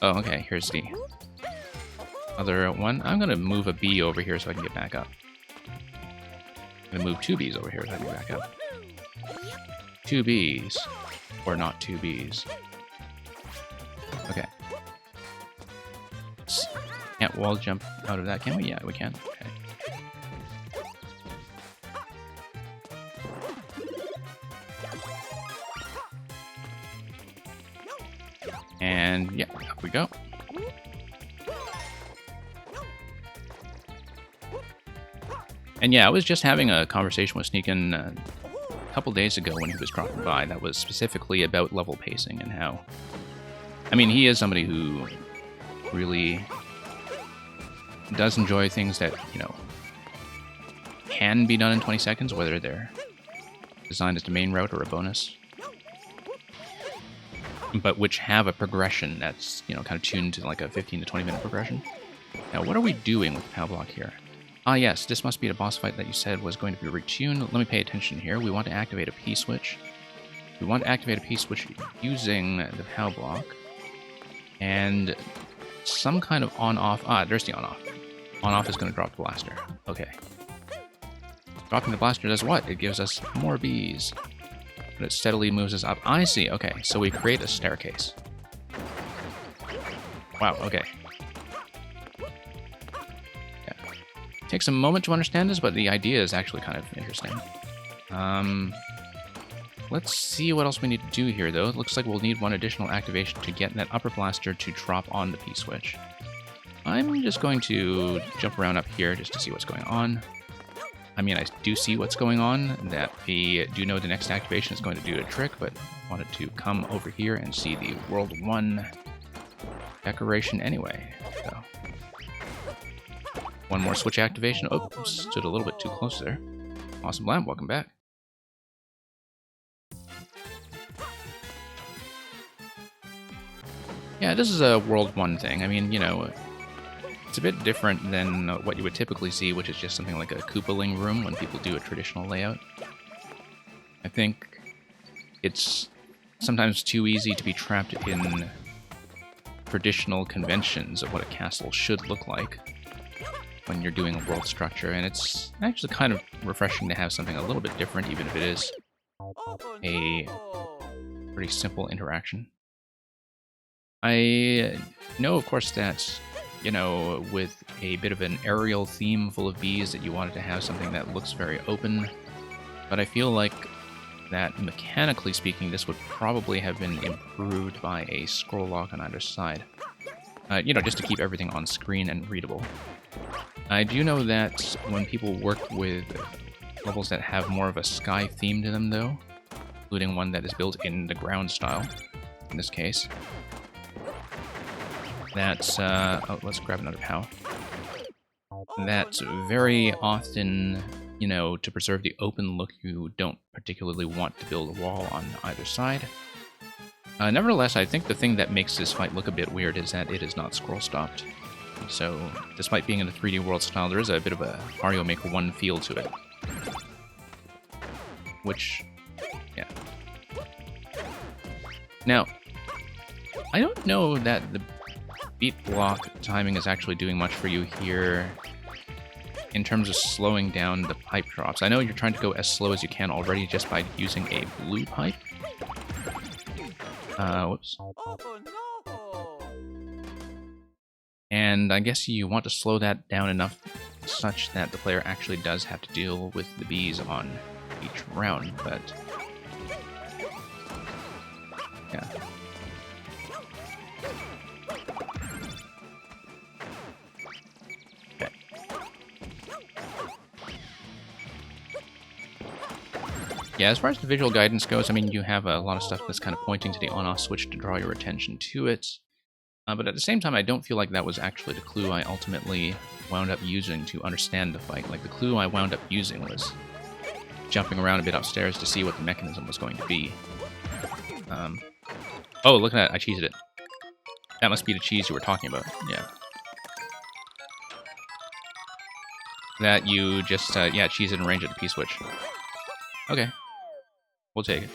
Oh, okay, here's the other one. I'm gonna move a B over here so I can get back up. I'm gonna move 2 Bs over here so I can get back up. 2 Bs. Or not 2 Bs. Okay. Can't wall jump out of that, can we? Yeah, we can. Okay. And yeah, up we go. And yeah, I was just having a conversation with Sneakin' a couple days ago when he was dropping by that was specifically about level pacing and how... I mean, he is somebody who really does enjoy things that, can be done in 20 seconds, whether they're designed as the main route or a bonus. But which have a progression that's, kind of tuned to like a 15 to 20 minute progression. Now, what are we doing with the POW block here? Ah, yes, this must be the boss fight that you said was going to be retuned. Let me pay attention here. We want to activate a P-switch. We want to activate a P-switch using the POW block. And some kind of on-off... Ah, there's the on-off. On-off is going to drop the blaster. Okay. Dropping the blaster does what? It gives us more Bs. But it steadily moves us up. I see, okay. So we create a staircase. Wow, okay. Yeah. Takes a moment to understand this, but the idea is actually kind of interesting. Let's see what else we need to do here, though. It looks like we'll need one additional activation to get that upper blaster to drop on the P-switch. I'm just going to jump around up here just to see what's going on. I mean, I do see what's going on, that I do know the next activation is going to do a trick, but I wanted to come over here and see the World 1 decoration anyway. So, one more switch activation. Oh, stood a little bit too close there. Awesome Lamb, welcome back. Yeah, this is a World 1 thing. I mean, it's a bit different than what you would typically see, which is just something like a Koopaling room when people do a traditional layout. I think it's sometimes too easy to be trapped in traditional conventions of what a castle should look like when you're doing a world structure, and it's actually kind of refreshing to have something a little bit different, even if it is a pretty simple interaction. I know, of course, that with a bit of an aerial theme full of bees that you wanted to have something that looks very open. But I feel like that, mechanically speaking, this would probably have been improved by a scroll lock on either side. Just to keep everything on screen and readable. I do know that when people work with levels that have more of a sky theme to them, though, including one that is built in the ground style, in this case, that's, oh, let's grab another POW. That's very often, to preserve the open look, you don't particularly want to build a wall on either side. Nevertheless, I think the thing that makes this fight look a bit weird is that it is not scroll stopped. So, despite being in the 3D world style, there is a bit of a Mario Maker 1 feel to it. Which, yeah. Now, I don't know that the beat block timing is actually doing much for you here in terms of slowing down the pipe drops. I know you're trying to go as slow as you can already just by using a blue pipe. Whoops. Oh no! And I guess you want to slow that down enough such that the player actually does have to deal with the bees on each round, but yeah. Okay. Yeah, as far as the visual guidance goes, I mean, you have a lot of stuff that's kind of pointing to the on-off switch to draw your attention to it. But at the same time, I don't feel like that was actually the clue I ultimately wound up using to understand the fight. Like, the clue I wound up using was jumping around a bit upstairs to see what the mechanism was going to be. Oh, look at that, I cheesed it. That must be the cheese you were talking about, yeah. That you just, yeah, cheese it and range it to P-switch. Okay. We'll take it.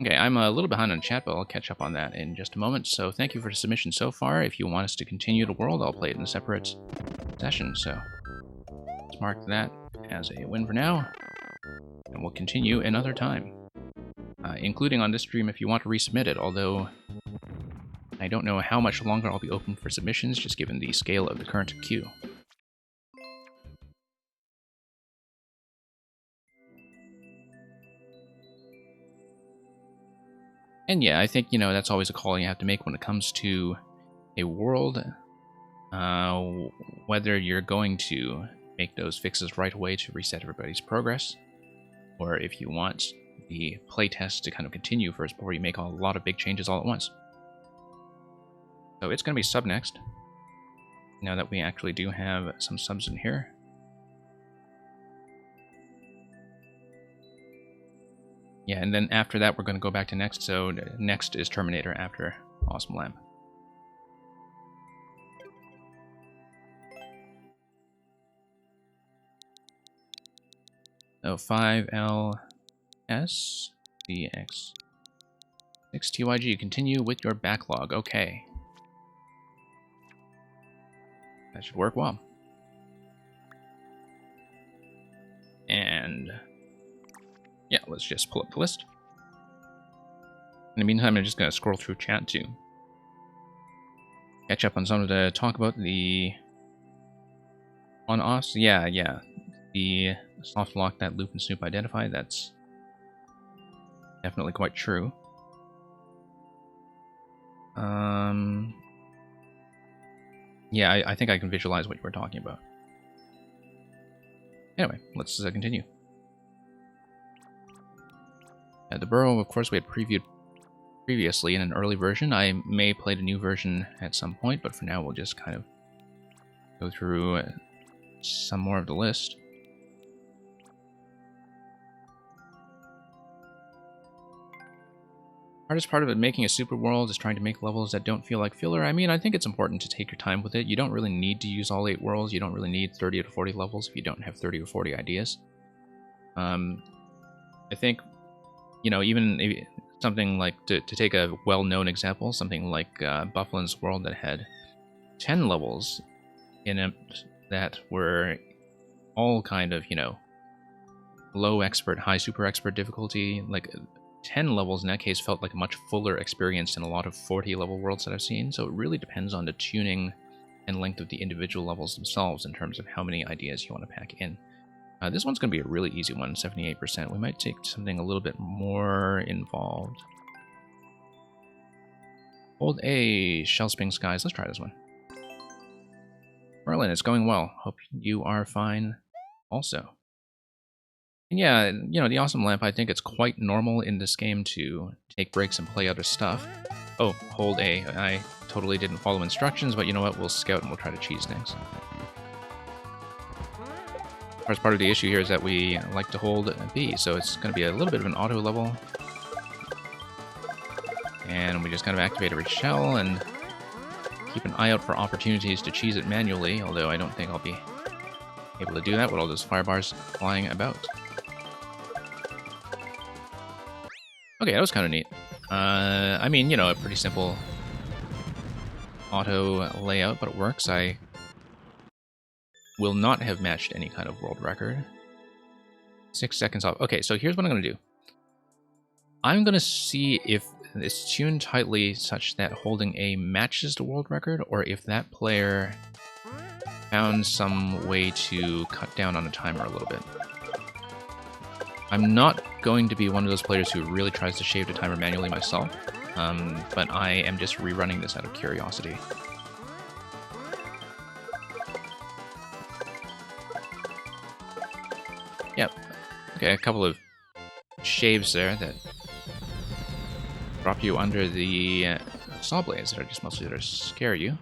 Okay, I'm a little behind on chat, but I'll catch up on that in just a moment. So thank you for the submission so far. If you want us to continue the world, I'll play it in a separate session. So let's mark that as a win for now. And we'll continue another time. Including on this stream if you want to resubmit it, although I don't know how much longer I'll be open for submissions, just given the scale of the current queue. And yeah, I think, you know, that's always a call you have to make when it comes to a world. Whether you're going to make those fixes right away to reset everybody's progress, or if you want the playtest to kind of continue first before you make a lot of big changes all at once. So it's going to be sub next, now that we actually do have some subs in here. Yeah, and then after that, we're going to go back to next. So next is Terminator after Awesome Lamp. So 5LS DX 6TYG. Continue with your backlog. Okay. That should work well. And yeah, let's just pull up the list. In the meantime, I'm just going to scroll through chat to catch up on some of the talk about the on-offs. Yeah. The soft lock that Loop and Snoop identified, that's definitely quite true. Yeah, I think I can visualize what you were talking about. Anyway, let's continue. The Burrow, of course, we had previewed previously in an early version. I may play the new version at some point, but for now we'll just kind of go through some more of the list. Hardest part of it, making a super world, is trying to make levels that don't feel like filler. I mean, I think it's important to take your time with it. You don't really need to use all 8 worlds. You don't really need 30 to 40 levels if you don't have 30 or 40 ideas. I think, you know, even something like, to take a well-known example, something like Bufflin's World that had 10 levels in it that were all kind of, you know, low expert, high super expert difficulty. Like 10 levels in that case felt like a much fuller experience than a lot of 40 level worlds that I've seen. So it really depends on the tuning and length of the individual levels themselves in terms of how many ideas you want to pack in. This one's going to be a really easy one, 78%. We might take something a little bit more involved. Hold A, Shellsping Skies. Let's try this one. Merlin, it's going well. Hope you are fine also. And yeah, you know, the Awesome Lamp, I think it's quite normal in this game to take breaks and play other stuff. Oh, hold A. I totally didn't follow instructions, but you know what? We'll scout and we'll try to cheese things. course, part of the issue here is that we like to hold B, so it's going to be a little bit of an auto level. And we just kind of activate every shell and keep an eye out for opportunities to cheese it manually, although I don't think I'll be able to do that with all those fire bars flying about. Okay, that was kind of neat. I mean, you know, a pretty simple auto layout, but it works. I will not have matched any kind of world record. 6 seconds off. Okay, so here's what I'm going to do. I'm going to see if it's tuned tightly such that holding A matches the world record, or if that player found some way to cut down on the timer a little bit. I'm not going to be one of those players who really tries to shave the timer manually myself, but I am just rerunning this out of curiosity. Yep. Okay, a couple of shaves there that drop you under the saw blades that are just mostly there to scare you.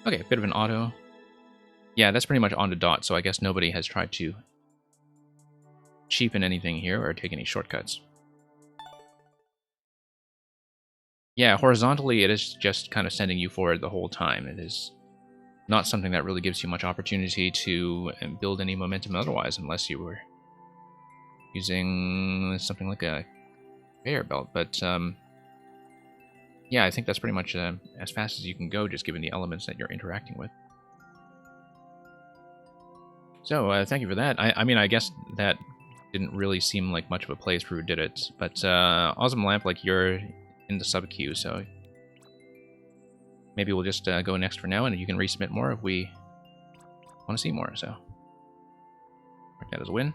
Okay, bit of an auto. Yeah, that's pretty much on the dot, so I guess nobody has tried to cheapen anything here or take any shortcuts. Yeah, horizontally it is just kind of sending you forward the whole time. It is not something that really gives you much opportunity to build any momentum otherwise, unless you were using something like a conveyor belt. But yeah, I think that's pretty much as fast as you can go, just given the elements that you're interacting with. So thank you for that. I mean, I guess that didn't really seem like much of a playthrough, did it? But Awesome Lamp, like, you're in the sub queue, so maybe we'll just go next for now, and you can resubmit more if we want to see more. So mark that as a win.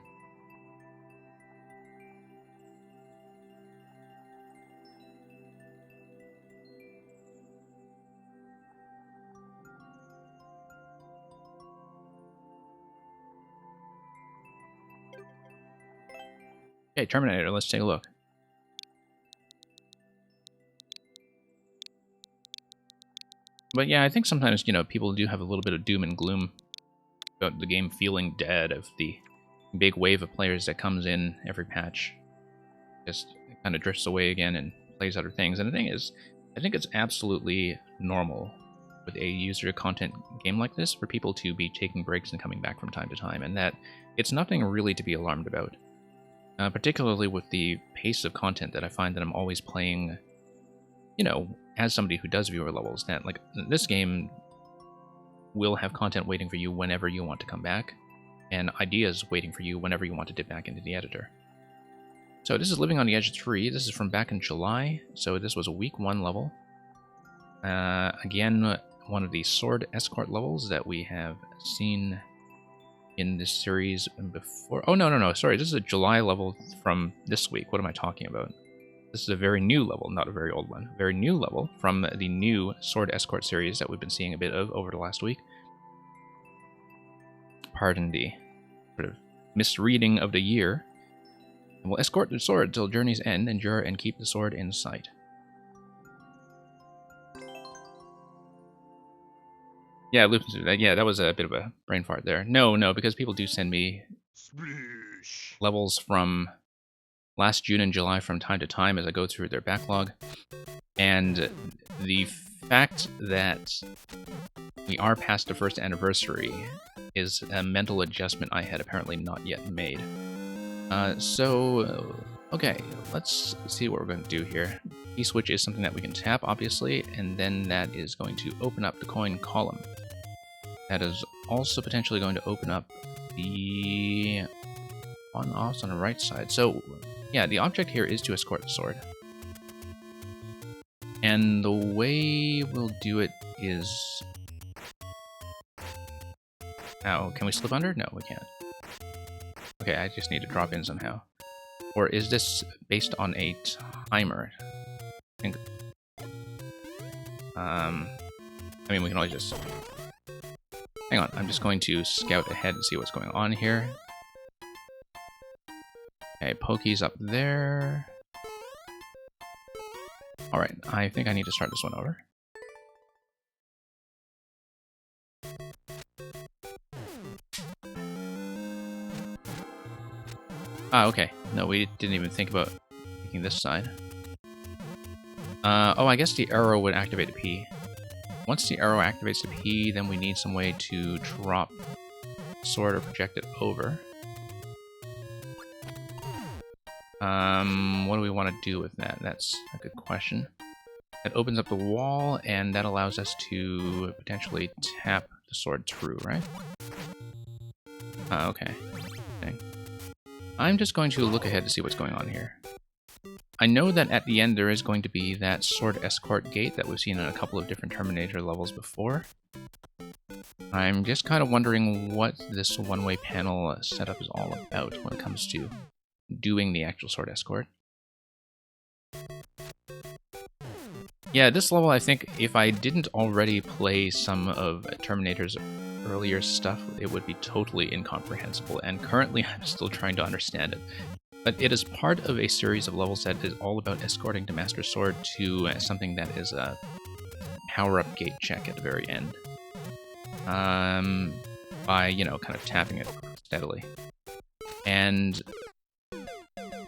Okay, Terminator, let's take a look. But yeah, I think sometimes, you know, people do have a little bit of doom and gloom about the game feeling dead, of the big wave of players that comes in every patch. Just kind of drifts away again and plays other things. And the thing is, I think it's absolutely normal with a user content game like this for people to be taking breaks and coming back from time to time, and that it's nothing really to be alarmed about. Particularly with the pace of content that I find that I'm always playing, you know, as somebody who does viewer levels, that, like, this game will have content waiting for you whenever you want to come back, and ideas waiting for you whenever you want to dip back into the editor. So this is Living on the Edge 3. This is from back in July, so this was a week 1 level. Again, one of the sword escort levels that we have seen in this series before. Oh, no, sorry, this is a July level from this week. What am I talking about? This is a very new level, not a very old one. Very new level from the new Sword Escort series that we've been seeing a bit of over the last week. Pardon the sort of misreading of the year. And will escort the sword till journey's end, endure, and keep the sword in sight. Yeah, yeah, that was a bit of a brain fart there. No, because people do send me levels from last June and July from time to time as I go through their backlog. And the fact that we are past the first anniversary is a mental adjustment I had apparently not yet made. Okay, let's see what we're going to do here. P-switch is something that we can tap, obviously, and then that is going to open up the coin column. That is also potentially going to open up the on-offs on the right side. So, yeah, the object here is to escort the sword. And the way we'll do it is... Oh, can we slip under? No, we can't. Okay, I just need to drop in somehow. Or is this based on a timer? I think... I mean, we can always just... Hang on, I'm just going to scout ahead and see what's going on here. Okay, Pokey's up there. Alright, I think I need to start this one over. Ah, okay. No, we didn't even think about making this side. Oh, I guess the arrow would activate the P. Once the arrow activates the P, then we need some way to drop the sword or project it over. What do we want to do with that? That's a good question. That opens up the wall, and that allows us to potentially tap the sword through, right? Okay. I'm just going to look ahead to see what's going on here. I know that at the end there is going to be that sword escort gate that we've seen in a couple of different Terminator levels before. I'm just kind of wondering what this one-way panel setup is all about when it comes to doing the actual sword escort. Yeah, this level, I think, if I didn't already play some of Terminator's earlier stuff, it would be totally incomprehensible, and currently I'm still trying to understand it. But it is part of a series of levels that is all about escorting the Master Sword to something that is a power-up gate check at the very end. By, you know, kind of tapping it steadily. And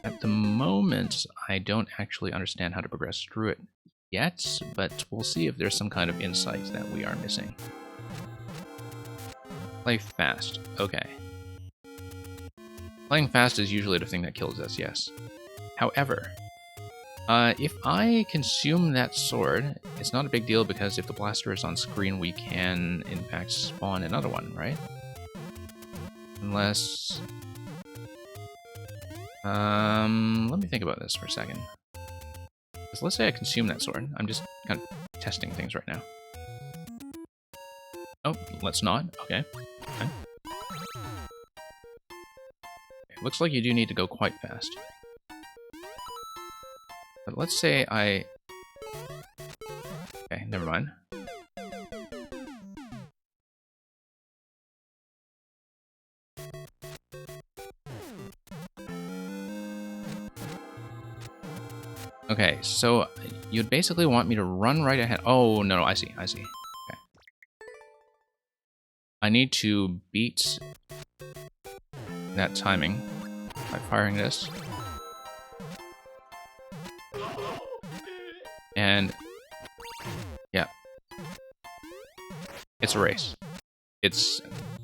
at the moment, I don't actually understand how to progress through it yet, but we'll see if there's some kind of insight that we are missing. Play fast. Okay. Playing fast is usually the thing that kills us, yes. However, if I consume that sword, it's not a big deal because if the blaster is on screen, we can, in fact, spawn another one, right? Unless... let me think about this for a second. So let's say I consume that sword. I'm just kind of testing things right now. Oh, let's not. Okay. Okay. It looks like you do need to go quite fast. But let's say I... Okay, never mind. Okay, so you'd basically want me to run right ahead. Oh, no, I see, I see. Okay. I need to beat that timing by firing this. And yeah, it's a race. It's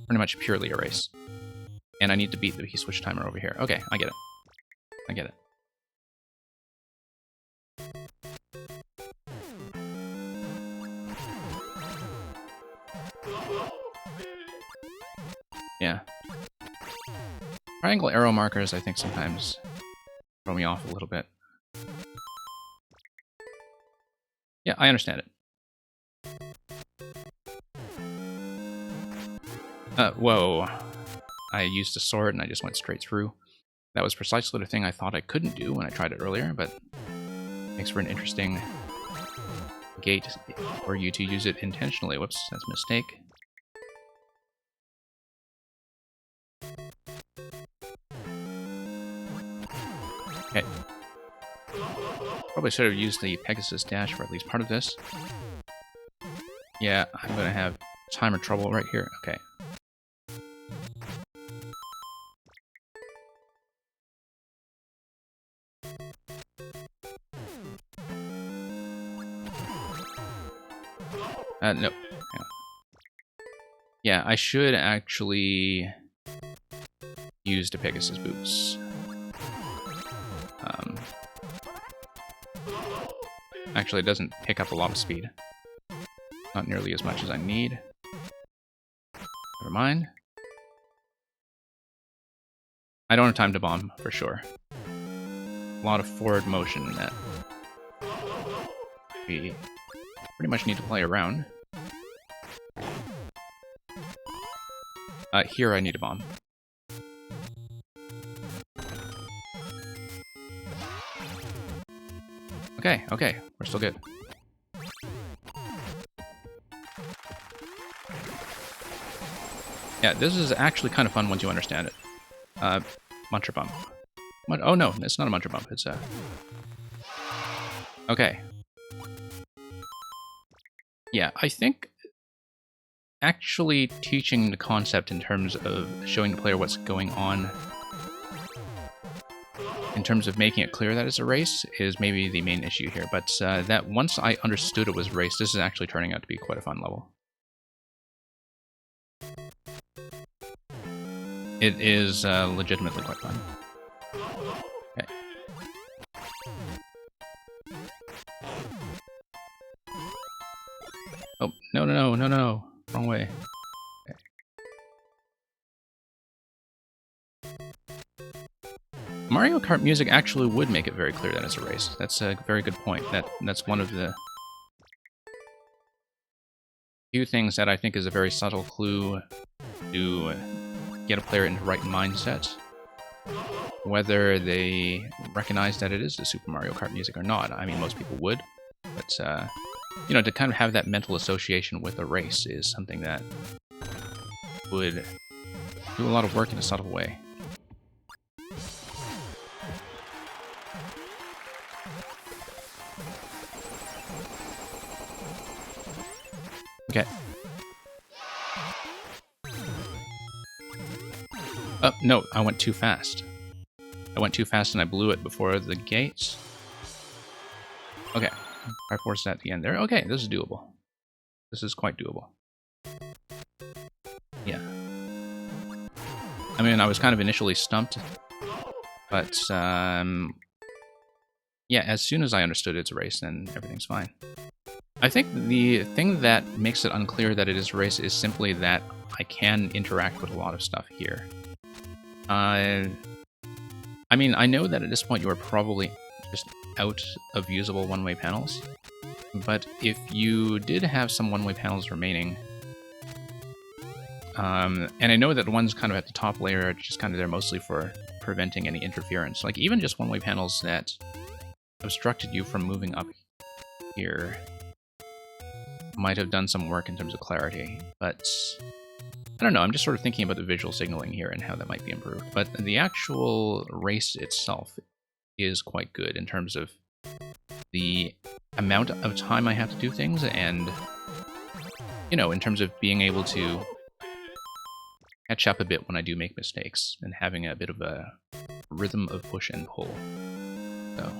pretty much purely a race. And I need to beat the key switch timer over here. Okay, I get it. I get it. Yeah. Triangle arrow markers, I think, sometimes throw me off a little bit. Yeah, I understand it. Whoa. I used a sword and I just went straight through. That was precisely the thing I thought I couldn't do when I tried it earlier, but makes for an interesting gate for you to use it intentionally. Whoops, that's a mistake. Okay. Probably should have used the Pegasus Dash for at least part of this. Yeah, I'm gonna have timer trouble right here. Okay. No. Yeah, I should actually use the Pegasus boots. Actually, it doesn't pick up a lot of speed. Not nearly as much as I need. Never mind. I don't have time to bomb, for sure. A lot of forward motion that we pretty much need to play around. Here I need a bomb. Okay, okay, we're still good. Yeah, this is actually kind of fun once you understand it. Muncher Bump. Oh no, it's not a Muncher Bump, it's a... Okay. Yeah, I think actually teaching the concept in terms of showing the player what's going on in terms of making it clear that it's a race is maybe the main issue here. But that once I understood it was a race, this is actually turning out to be quite a fun level. It is legitimately quite fun. Okay. Oh, no, no, no, no, no. Wrong way. Okay. Mario Kart music actually would make it very clear that it's a race. That's a very good point. That's one of the few things that I think is a very subtle clue to get a player into the right mindset, whether they recognize that it is the Super Mario Kart music or not. I mean, most people would, but you know, to kind of have that mental association with a race is something that would do a lot of work in a subtle way. Okay. Oh, no, I went too fast. I went too fast and I blew it before the gates. Okay. I forced that at the end there. Okay, this is doable. This is quite doable. Yeah. I mean, I was kind of initially stumped, but yeah, as soon as I understood it's a race, then everything's fine. I think the thing that makes it unclear that it is a race is simply that I can interact with a lot of stuff here. I mean, I know that at this point you are probably just out of usable one-way panels, but if you did have some one-way panels remaining, and I know that the ones kind of at the top layer are just kind of there mostly for preventing any interference, like even just one-way panels that obstructed you from moving up here might have done some work in terms of clarity, but I don't know, I'm just sort of thinking about the visual signaling here and how that might be improved. But the actual race itself is quite good in terms of the amount of time I have to do things and, you know, in terms of being able to catch up a bit when I do make mistakes and having a bit of a rhythm of push and pull. So,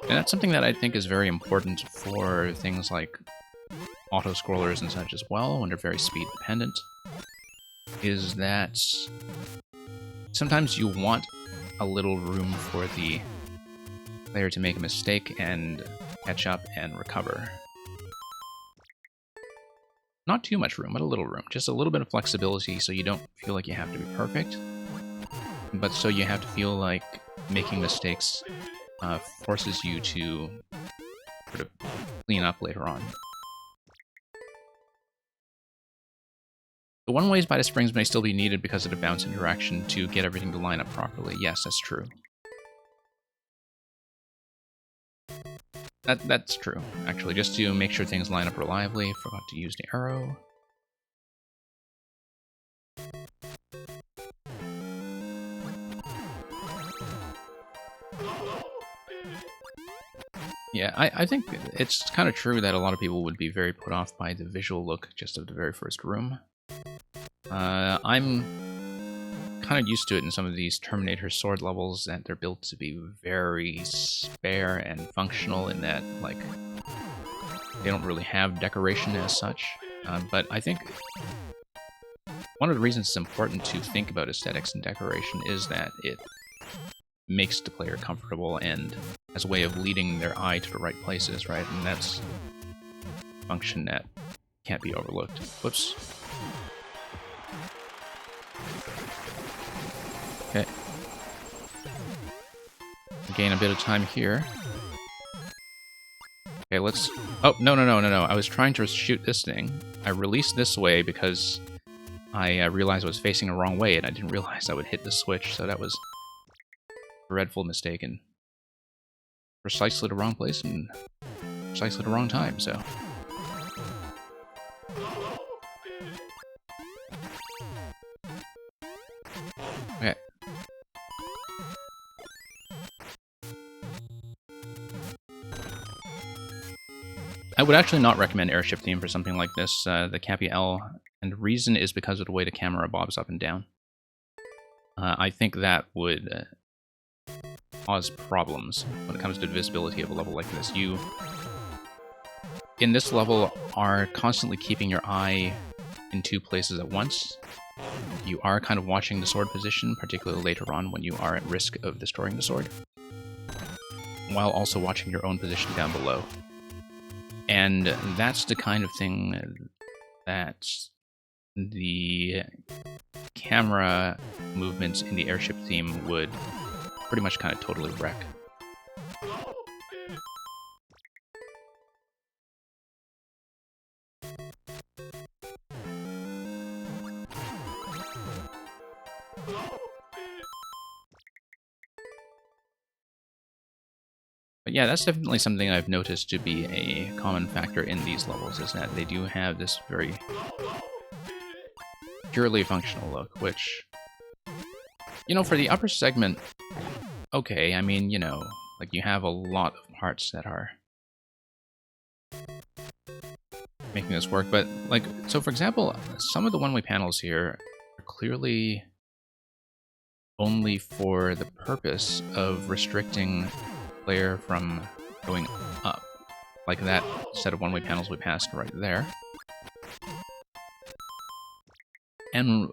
and that's something that I think is very important for things like auto-scrollers and such as well, when they're very speed-dependent, is that sometimes you want a little room for the player to make a mistake and catch up and recover. Not too much room, but a little room. Just a little bit of flexibility so you don't feel like you have to be perfect, but so you have to feel like making mistakes forces you to sort of clean up later on. The one-ways by the springs may still be needed because of the bounce interaction to get everything to line up properly. Yes, that's true. That's true, actually. Just to make sure things line up reliably, forgot to use the arrow. Yeah, I think it's kind of true that a lot of people would be very put off by the visual look just of the very first room. I'm kind of used to it in some of these Terminator sword levels, that they're built to be very spare and functional in that, like, they don't really have decoration as such. But I think one of the reasons it's important to think about aesthetics and decoration is that it makes the player comfortable and as a way of leading their eye to the right places, right? And that's a function that can't be overlooked. Whoops. Okay. Gain a bit of time here. Okay, let's... Oh, no. I was trying to shoot this thing. I released this way because I realized I was facing the wrong way, and I didn't realize I would hit the switch, so that was a dreadful mistake in precisely the wrong place and precisely the wrong time, so... Okay. I would actually not recommend Airship Theme for something like this, the Cappy L, and the reason is because of the way the camera bobs up and down. I think that would cause problems when it comes to visibility of a level like this. You, in this level, are constantly keeping your eye in two places at once. You are kind of watching the sword position, particularly later on when you are at risk of destroying the sword, while also watching your own position down below. And that's the kind of thing that the camera movements in the airship theme would pretty much kind of totally wreck. But yeah, that's definitely something I've noticed to be a common factor in these levels, is that they do have this very purely functional look, which, you know, for the upper segment, okay, I mean, you know, like you have a lot of parts that are making this work, but like, so for example, some of the one-way panels here are clearly only for the purpose of restricting player from going up, like that set of one-way panels we passed right there. And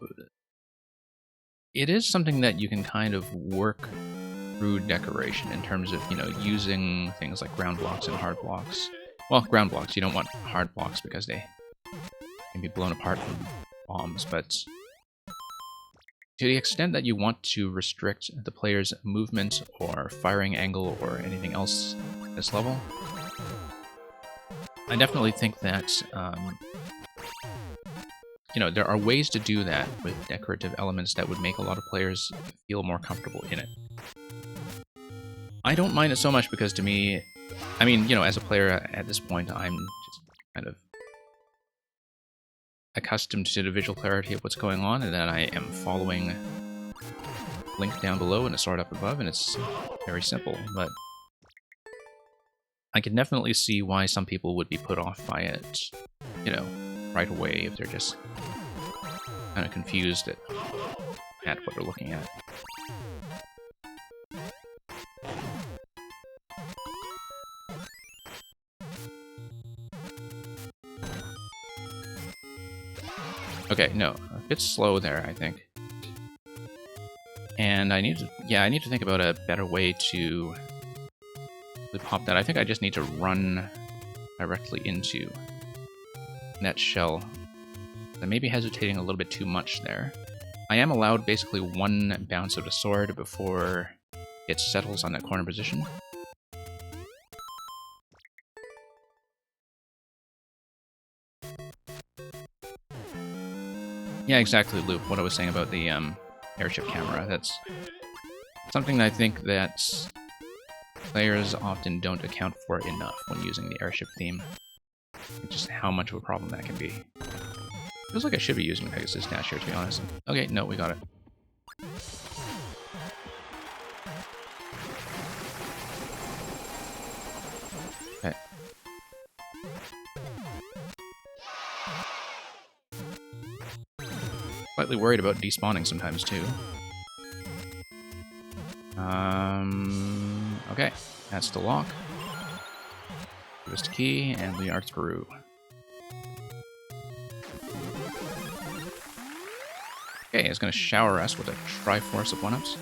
it is something that you can kind of work through decoration in terms of, you know, using things like ground blocks and hard blocks. Well, ground blocks, you don't want hard blocks because they can be blown apart from bombs, but to the extent that you want to restrict the player's movement or firing angle or anything else at this level, I definitely think that, you know, there are ways to do that with decorative elements that would make a lot of players feel more comfortable in it. I don't mind it so much because to me, I mean, you know, as a player at this point, I'm just kind of accustomed to the visual clarity of what's going on, and then I am following Link down below and a sword up above, and it's very simple, but I can definitely see why some people would be put off by it, you know, right away if they're just kind of confused at what they're looking at. Okay, no, a bit slow there, I think. And I need to think about a better way to pop that. I think I just need to run directly into that shell. I may be hesitating a little bit too much there. I am allowed basically one bounce of the sword before it settles on that corner position. Yeah, exactly, Loop. What I was saying about the airship camera. That's something that I think that players often don't account for enough when using the airship theme. Just how much of a problem that can be. Feels like I should be using Pegasus Dash here, to be honest. Okay, no, we got it. Okay. Slightly worried about despawning sometimes, too. Okay. That's the lock. Give us the key, and Leonard's Peru. Okay, it's going to shower us with a Triforce of 1-ups.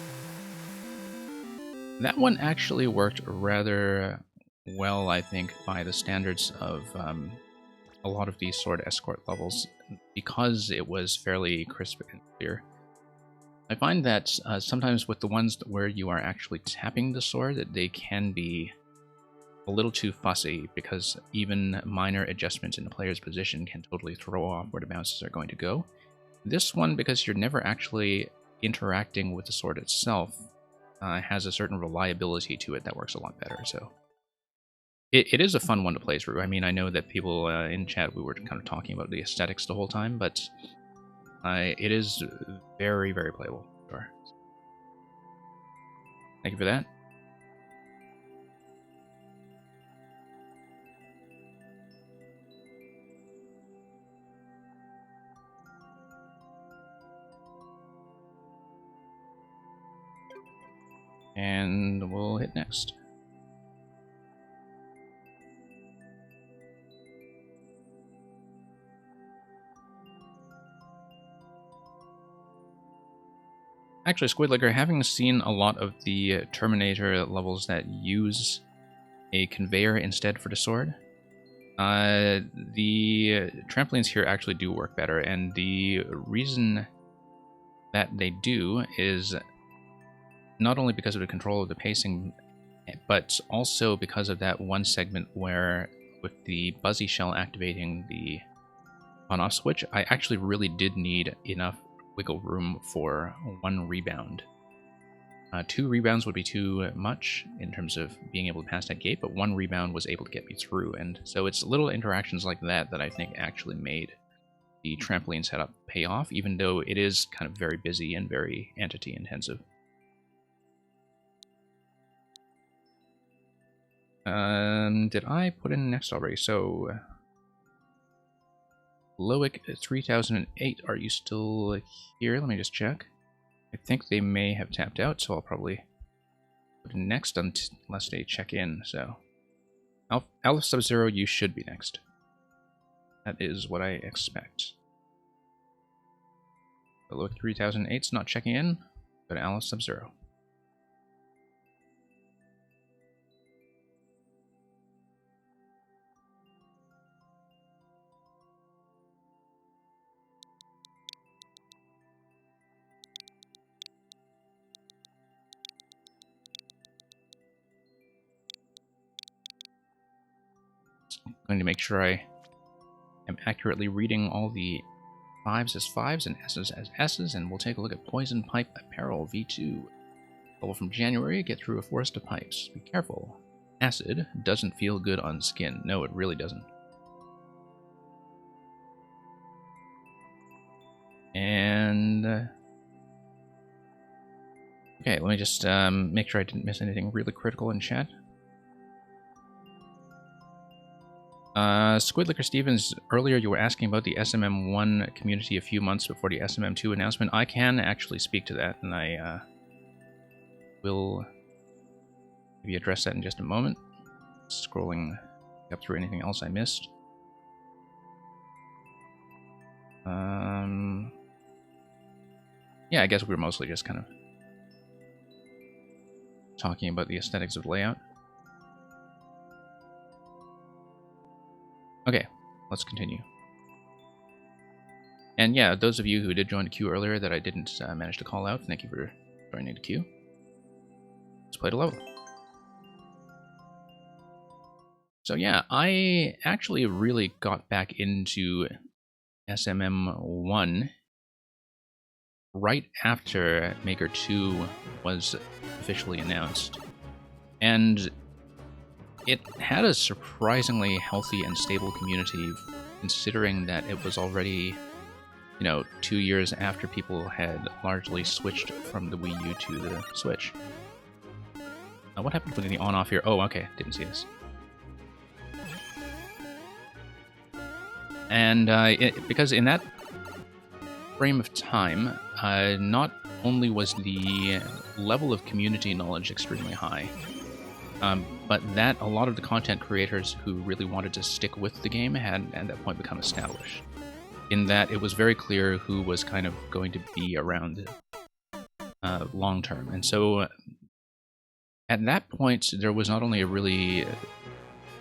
That one actually worked rather well, I think, by the standards of a lot of these sword escort levels, because it was fairly crisp and clear. I find that sometimes with the ones where you are actually tapping the sword, that they can be a little too fussy, because even minor adjustments in the player's position can totally throw off where the bounces are going to go. This one, because you're never actually interacting with the sword itself, has a certain reliability to it that works a lot better, so it is a fun one to play through. I mean, I know that people in chat, we were kind of talking about the aesthetics the whole time, but it is very, very playable. Sure. Thank you for that. And we'll hit next. Actually, Squidlicker, having seen a lot of the Terminator levels that use a conveyor instead for the sword, the trampolines here actually do work better, and the reason that they do is not only because of the control of the pacing, but also because of that one segment where, with the Buzzy Shell activating the on-off switch, I actually really did need enough wiggle room for 1 rebound. 2 rebounds would be too much in terms of being able to pass that gate, but 1 rebound was able to get me through, and so it's little interactions like that that I think actually made the trampoline setup pay off, even though it is kind of very busy and very entity intensive. Did I put in next already? So, Loic 3008, are you still here? Let me just check. I think they may have tapped out, so I'll probably put in next unless they check in. So, Alpha Sub-Zero, you should be next. That is what I expect. Loic 3008's not checking in. Go to Alice Sub-Zero. Going to make sure I am accurately reading all the 5s as 5s and S's as S's, and we'll take a look at Poison Pipe Apparel V2. Level from January, get through a forest of pipes. Be careful. Acid doesn't feel good on skin. No, it really doesn't. And... okay, let me just make sure I didn't miss anything really critical in chat. Squidlicker Stevens, earlier you were asking about the SMM1 community a few months before the SMM2 announcement. I can actually speak to that, and I will maybe address that in just a moment. Scrolling up through anything else I missed. Yeah, I guess we were mostly just kind of talking about the aesthetics of layout. Okay, let's continue. And yeah, those of you who did join the queue earlier that I didn't manage to call out, thank you for joining the queue. Let's play the level. So yeah, I actually really got back into SMM1 right after Maker 2 was officially announced. And it had a surprisingly healthy and stable community, considering that it was already, 2 years after people had largely switched from the Wii U to the Switch. What happened with the on-off here? Oh, okay, didn't see this. And because in that frame of time, not only was the level of community knowledge extremely high, but that a lot of the content creators who really wanted to stick with the game had at that point become established. In that it was very clear who was kind of going to be around long term. And so at that point, there was not only a really,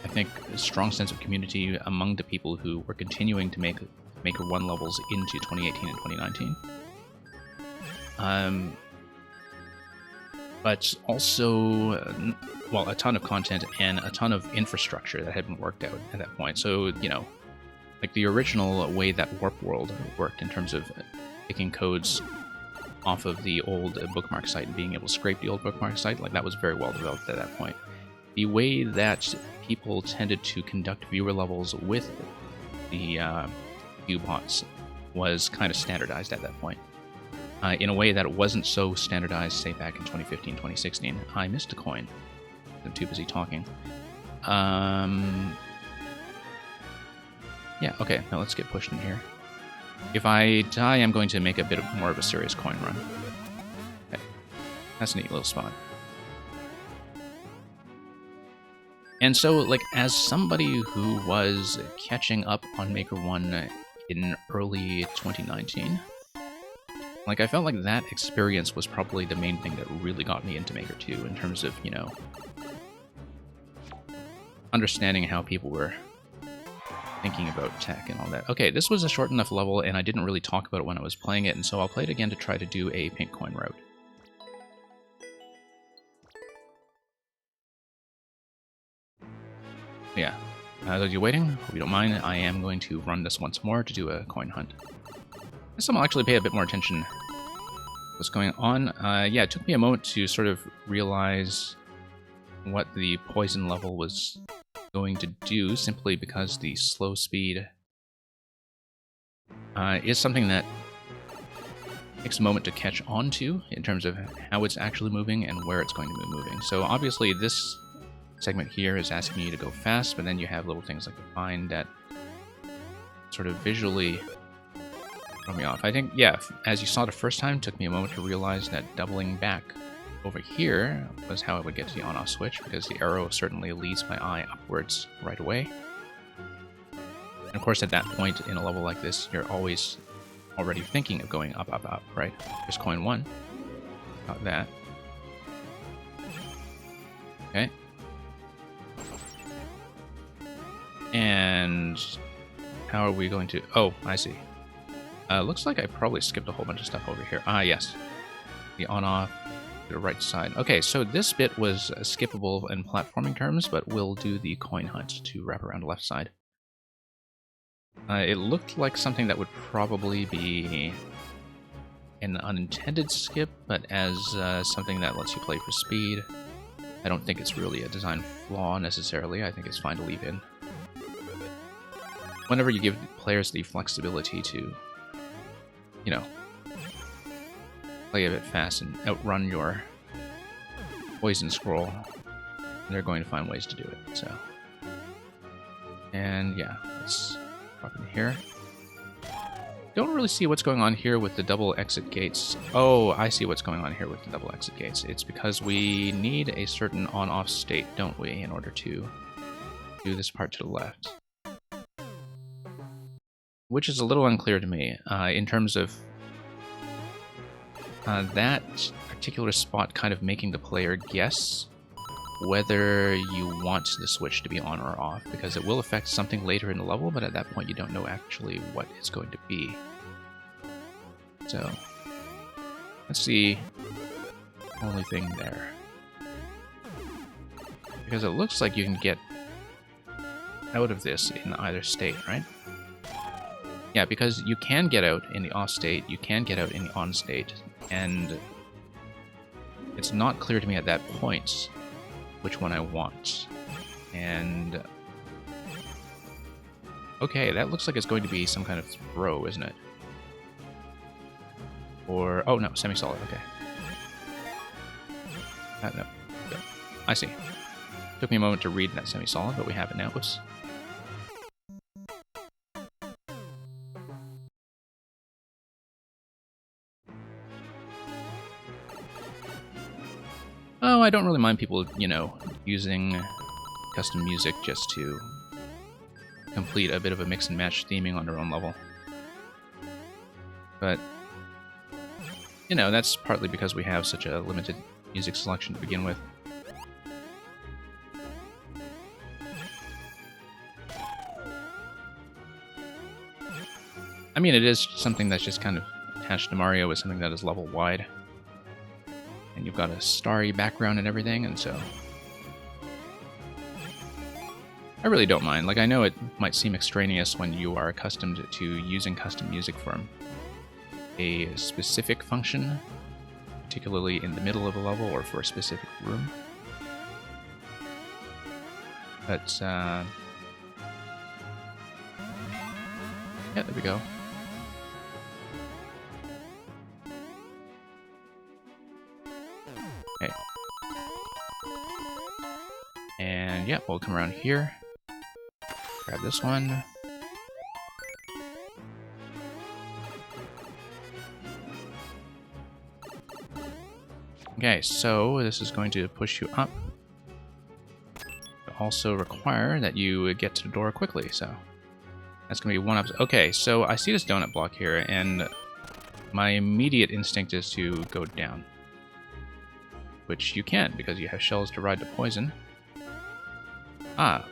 I think, a strong sense of community among the people who were continuing to make Maker 1 levels into 2018 and 2019. But also, well, a ton of content and a ton of infrastructure that had been worked out at that point. So, like the original way that Warp World worked in terms of picking codes off of the old bookmark site and being able to scrape the old bookmark site, like that was very well developed at that point. The way that people tended to conduct viewer levels with the viewbots was kind of standardized at that point. In a way that it wasn't so standardized, say, back in 2015, 2016. I missed a coin. I'm too busy talking. Yeah, okay, now let's get pushed in here. If I die, I'm going to make a bit more of a serious coin run. Okay, that's a neat little spot. And so, like, as somebody who was catching up on Maker 1 in early 2019, like, I felt like that experience was probably the main thing that really got me into Maker 2 in terms of, you know, understanding how people were thinking about tech and all that. Okay, this was a short enough level, and I didn't really talk about it when I was playing it, and so I'll play it again to try to do a pink coin route. Yeah. Are you waiting? Hope you don't mind. I am going to run this once more to do a coin hunt. This time I'll actually pay a bit more attention what's going on. Yeah, it took me a moment to sort of realize what the poison level was going to do, simply because the slow speed is something that takes a moment to catch on to in terms of how it's actually moving and where it's going to be moving. So obviously this segment here is asking you to go fast, but then you have little things like the vine that sort of visually throw me off. I think, yeah, as you saw the first time, it took me a moment to realize that doubling back over here was how I would get to the on-off switch, because the arrow certainly leads my eye upwards right away. And of course, at that point in a level like this, you're always already thinking of going up, up, up, right? Here's coin 1. Got that. Okay. And how are we going to... Oh, I see. Looks like I probably skipped a whole bunch of stuff over here. Ah, yes. The on-off, the right side. Okay, so this bit was skippable in platforming terms, but we'll do the coin hunt to wrap around the left side. It looked like something that would probably be an unintended skip, but as something that lets you play for speed, I don't think it's really a design flaw necessarily. I think it's fine to leave in. Whenever you give players the flexibility to, you know, play a bit fast and outrun your poison scroll, they're going to find ways to do it, so. And yeah, let's drop in here. Don't really see what's going on here with the double exit gates. Oh, I see what's going on here with the double exit gates. It's because we need a certain on-off state, don't we, in order to do this part to the left. Which is a little unclear to me, in terms of that particular spot kind of making the player guess whether you want the switch to be on or off, because it will affect something later in the level, but at that point you don't know actually what it's going to be. So, that's the only thing there. Because it looks like you can get out of this in either state, right? Yeah, because you can get out in the off state, you can get out in the on state, and it's not clear to me at that point which one I want. And okay, that looks like it's going to be some kind of throw, isn't it? Or, oh no, semi-solid, okay. No, I see. Took me a moment to read that semi-solid, but we have it now. Whoops. Oh, I don't really mind people, you know, using custom music just to complete a bit of a mix and match theming on their own level. But, you know, that's partly because we have such a limited music selection to begin with. I mean, it is something that's just kind of attached to Mario with something that is level wide. And you've got a starry background and everything, and so I really don't mind. Like, I know it might seem extraneous when you are accustomed to using custom music from a specific function, particularly in the middle of a level or for a specific room. But, yeah, there we go. Okay. And yeah, we'll come around here. Grab this one. Okay, so this is going to push you up. Go also require that you get to the door quickly, so that's going to be one up. Okay, so I see this donut block here, and my immediate instinct is to go down. Which you can't, because you have shells to ride the poison. Ah,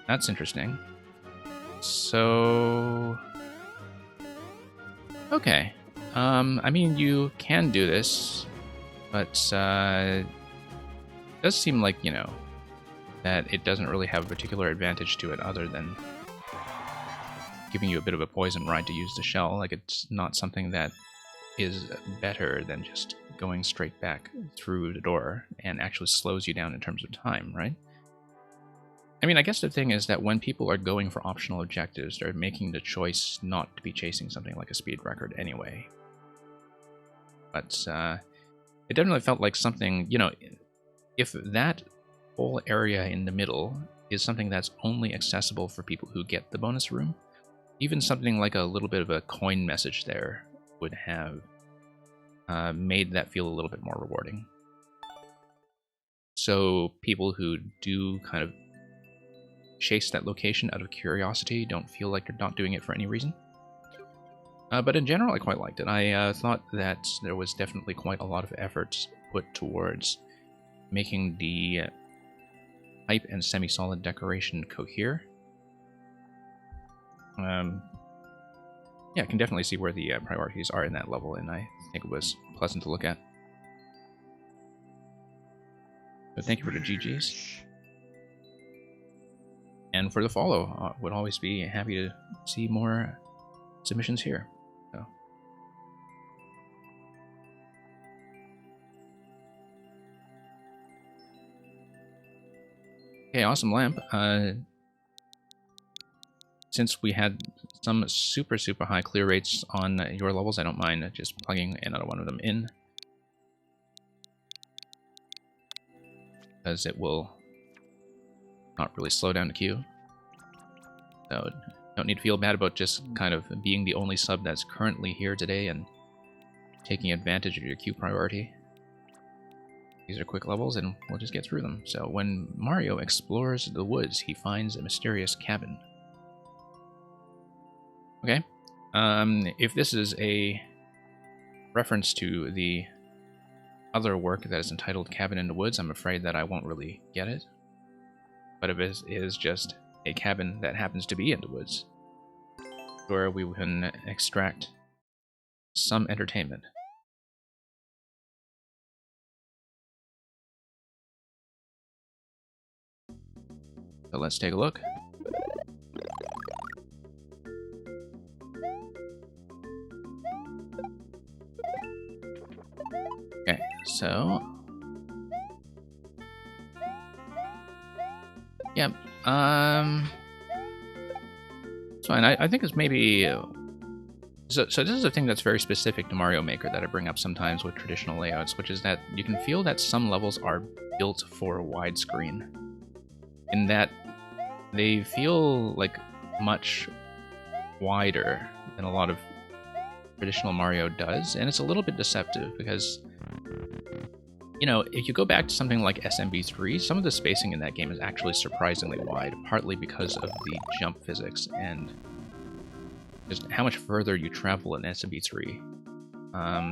that's interesting. So... okay. I mean, you can do this, but it does seem like, you know, that it doesn't really have a particular advantage to it other than giving you a bit of a poison ride to use the shell. Like, it's not something that is better than just going straight back through the door and actually slows you down in terms of time, right? I mean, I guess the thing is that when people are going for optional objectives, they're making the choice not to be chasing something like a speed record anyway. But it definitely felt like something, you know, if that whole area in the middle is something that's only accessible for people who get the bonus room, even something like a little bit of a coin message there would have made that feel a little bit more rewarding. So people who do kind of chase that location out of curiosity don't feel like they're not doing it for any reason. But in general, I quite liked it. I thought that there was definitely quite a lot of effort put towards making the pipe and semi-solid decoration cohere. Yeah, I can definitely see where the priorities are in that level, and I think it was pleasant to look at. So thank you for the GGs. And for the follow, would always be happy to see more submissions here. So. Okay, awesome lamp. Since we had some super high clear rates on your levels, I don't mind just plugging another one of them in, because it will not really slow down the queue. So don't need to feel bad about just kind of being the only sub that's currently here today and taking advantage of your queue priority. These are quick levels and we'll just get through them. So when Mario explores the woods, he finds a mysterious cabin. Okay. If this is a reference to the other work that is entitled Cabin in the Woods, I'm afraid that I won't really get it. But if it is just a cabin that happens to be in the woods, where we can extract some entertainment. So let's take a look. Okay, so... yeah, it's fine. I think it's maybe... So this is a thing that's very specific to Mario Maker that I bring up sometimes with traditional layouts, which is that you can feel that some levels are built for widescreen, in that they feel like much wider than a lot of traditional Mario does, and it's a little bit deceptive because, you know, if you go back to something like SMB3, some of the spacing in that game is actually surprisingly wide, partly because of the jump physics and just how much further you travel in SMB3.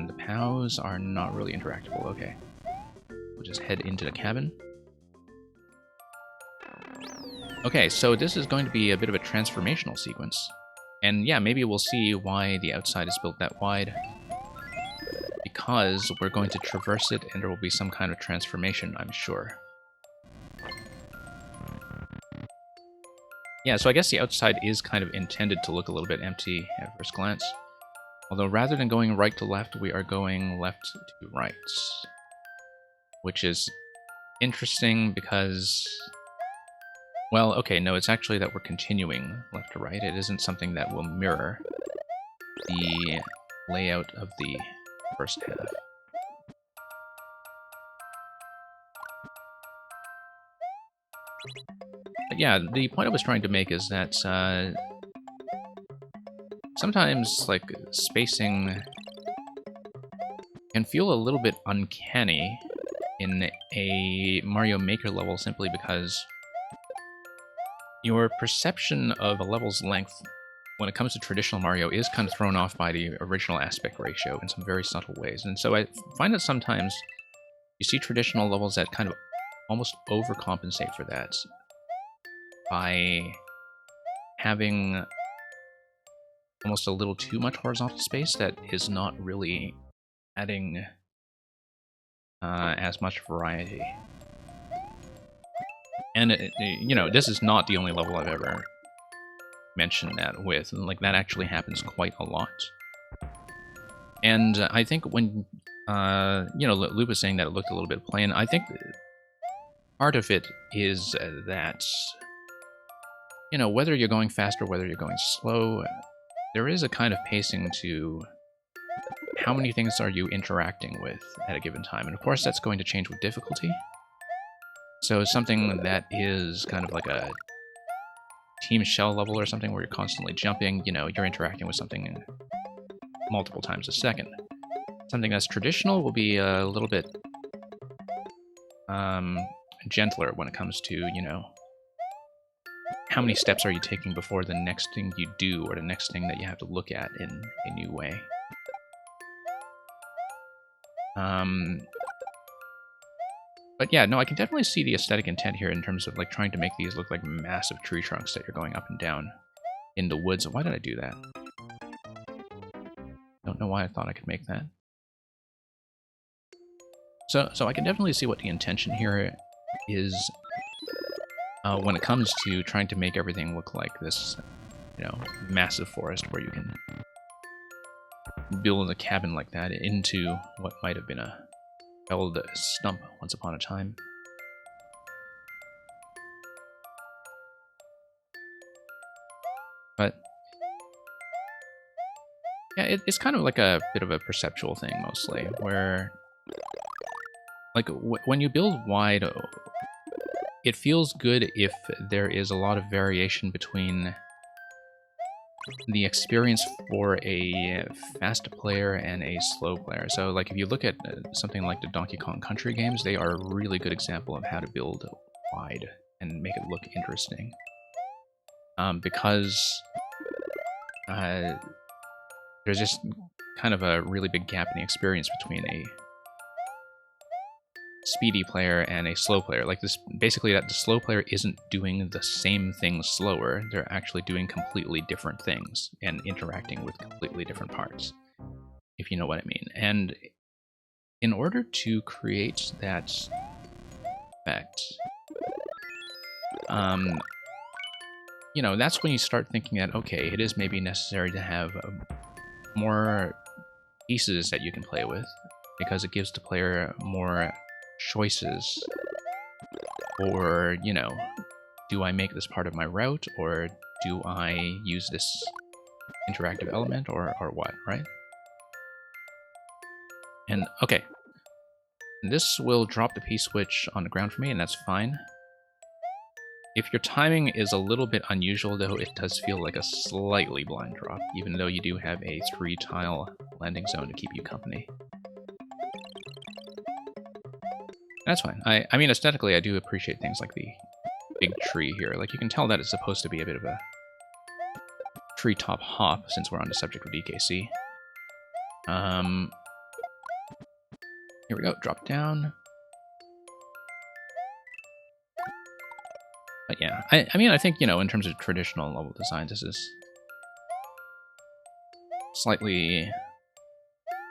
The POWs are not really interactable. Okay. We'll just head into the cabin. Okay, so this is going to be a bit of a transformational sequence. And yeah, maybe we'll see why the outside is built that wide. Because we're going to traverse it and there will be some kind of transformation, I'm sure. Yeah, so I guess the outside is kind of intended to look a little bit empty at first glance. Although rather than going right to left, we are going left to right. Which is interesting because... well, okay, no, it's actually that we're continuing left to right. It isn't something that will mirror the layout of the first half. But yeah, the point I was trying to make is that sometimes, like, spacing can feel a little bit uncanny in a Mario Maker level simply because your perception of a level's length when it comes to traditional Mario is kind of thrown off by the original aspect ratio in some very subtle ways. And so I find that sometimes you see traditional levels that kind of almost overcompensate for that by having almost a little too much horizontal space that is not really adding as much variety. And, you know, this is not the only level I've ever mentioned that with. Like, that actually happens quite a lot. And I think when, you know, Luke was saying that it looked a little bit plain, I think part of it is that, you know, whether you're going fast or whether you're going slow, there is a kind of pacing to how many things are you interacting with at a given time. And of course, that's going to change with difficulty. So something that is kind of like a team shell level or something where you're constantly jumping, you know, you're interacting with something multiple times a second. Something that's traditional will be a little bit gentler when it comes to, you know, how many steps are you taking before the next thing you do or the next thing that you have to look at in a new way. But yeah, no, I can definitely see the aesthetic intent here in terms of like trying to make these look like massive tree trunks that you're going up and down in the woods. Why did I do that? Don't know why I thought I could make that. So I can definitely see what the intention here is when it comes to trying to make everything look like this, you know, massive forest where you can build a cabin like that into what might have been a held stump once upon a time. But yeah, it's kind of like a bit of a perceptual thing mostly, where like when you build wide, it feels good if there is a lot of variation between the experience for a fast player and a slow player. So like if you look at something like the Donkey Kong Country games, they are a really good example of how to build wide and make it look interesting. Because there's just kind of a really big gap in the experience between a speedy player and a slow player. Like this, basically that the slow player isn't doing the same thing slower, they're actually doing completely different things and interacting with completely different parts, if you know what I mean. And in order to create that effect, you know, that's when you start thinking that, okay, it is maybe necessary to have more pieces that you can play with, because it gives the player more choices. Or, you know, do I make this part of my route, or do I use this interactive element, or what, right? And, okay. This will drop the P-switch on the ground for me, and that's fine. If your timing is a little bit unusual, though, it does feel like a slightly blind drop, even though you do have a 3-tile landing zone to keep you company. That's fine. I mean, aesthetically, I do appreciate things like the big tree here. Like, you can tell that it's supposed to be a bit of a treetop hop, since we're on the subject of DKC. Here we go. Drop down. But yeah, I mean, I think, you know, in terms of traditional level design, this is slightly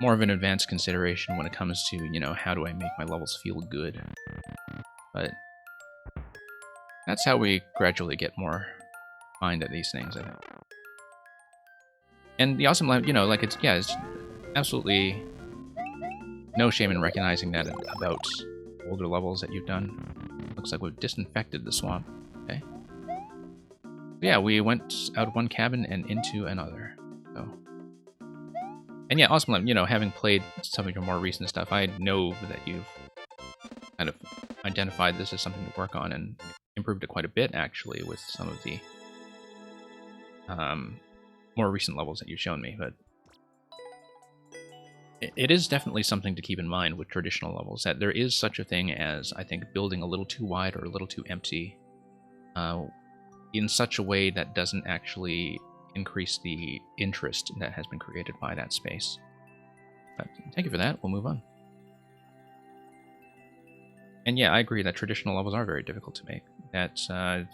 more of an advanced consideration when it comes to, you know, how do I make my levels feel good. But that's how we gradually get more refined at these things, I think. And the awesome, you know, like, it's absolutely no shame in recognizing that about older levels that you've done. Looks like we've disinfected the swamp. Okay. Yeah, we went out of one cabin and into another. So. And yeah, Awesome, you know, having played some of your more recent stuff, I know that you've kind of identified this as something to work on and improved it quite a bit, actually, with some of the more recent levels that you've shown me. But it is definitely something to keep in mind with traditional levels, that there is such a thing as, I think, building a little too wide or a little too empty in such a way that doesn't actually increase the interest that has been created by that space. But thank you for that. We'll move on. And yeah, I agree that traditional levels are very difficult to make. That,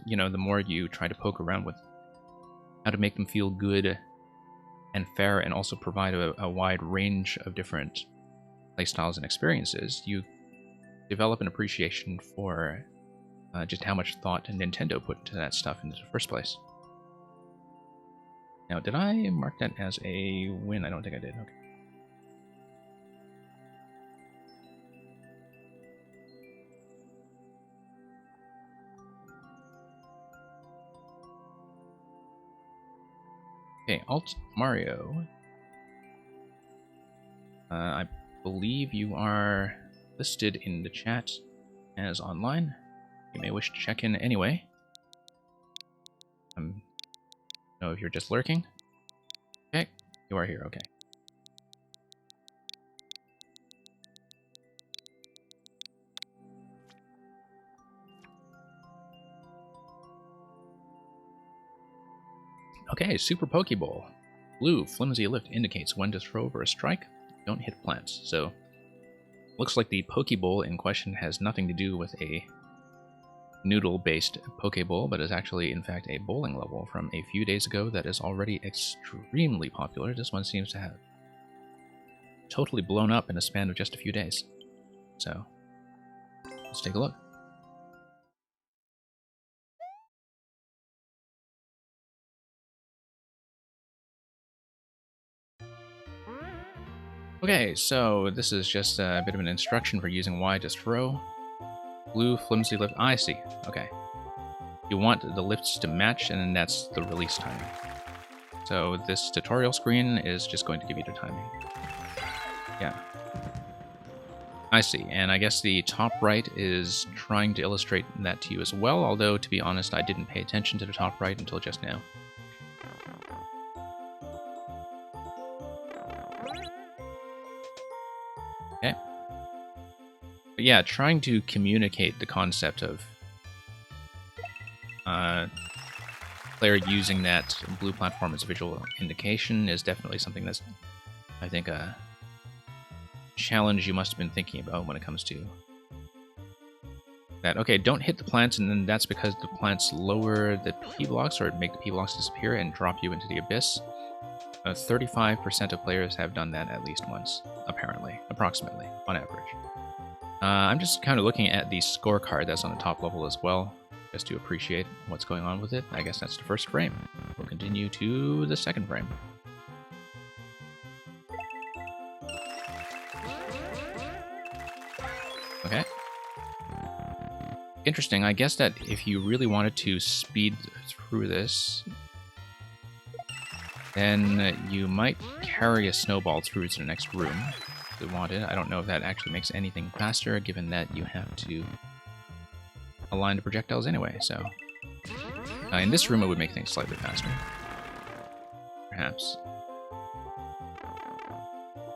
you know, the more you try to poke around with how to make them feel good and fair and also provide a wide range of different playstyles and experiences, you develop an appreciation for just how much thought Nintendo put into that stuff in the first place. Now, did I mark that as a win? I don't think I did. Okay. Okay, Alt Mario. I believe you are listed in the chat as online. You may wish to check in anyway. Know if you're just lurking. Okay, you are here, okay. Okay, Super Pokeball. Blue, flimsy lift indicates when to throw over a strike. Don't hit plants. So, looks like the Pokeball in question has nothing to do with a noodle-based Pokeball, but is actually, in fact, a bowling level from a few days ago that is already extremely popular. This one seems to have totally blown up in a span of just a few days. So, let's take a look. Okay, so this is just a bit of an instruction for using Y to throw. Blue, flimsy lift. I see. Okay. You want the lifts to match, and then that's the release timing. So this tutorial screen is just going to give you the timing. Yeah. I see, and I guess the top right is trying to illustrate that to you as well, although, to be honest, I didn't pay attention to the top right until just now. Okay. But yeah, trying to communicate the concept of player using that blue platform as a visual indication is definitely something that's, I think, a challenge you must have been thinking about when it comes to that. Okay, don't hit the plants, and then that's because the plants lower the P-blocks or make the P-blocks disappear and drop you into the abyss. 35% of players have done that at least once, apparently, approximately, on average. I'm just kind of looking at the scorecard that's on the top level as well, just to appreciate what's going on with it. I guess that's the first frame. We'll continue to the second frame. Okay. Interesting. I guess that if you really wanted to speed through this, then you might carry a snowball through to the next room if you wanted. I don't know if that actually makes anything faster, given that you have to align the projectiles anyway, so... in this room it would make things slightly faster. Perhaps.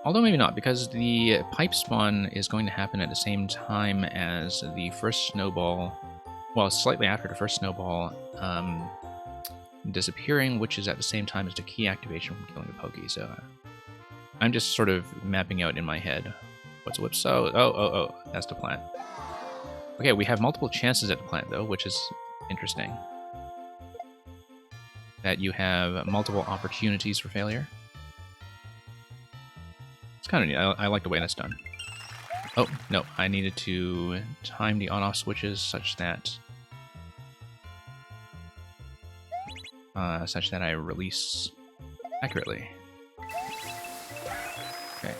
Although maybe not, because the pipe spawn is going to happen at the same time as the first snowball... Well, slightly after the first snowball disappearing, which is at the same time as the key activation from killing the Pokey, so... I'm just sort of mapping out in my head what's whoops. Oh, that's the plant. Okay, we have multiple chances at the plant, though, which is interesting. That you have multiple opportunities for failure. It's kind of neat. I like the way that's done. Oh, no, I needed to time the on-off switches such that I release accurately. Okay.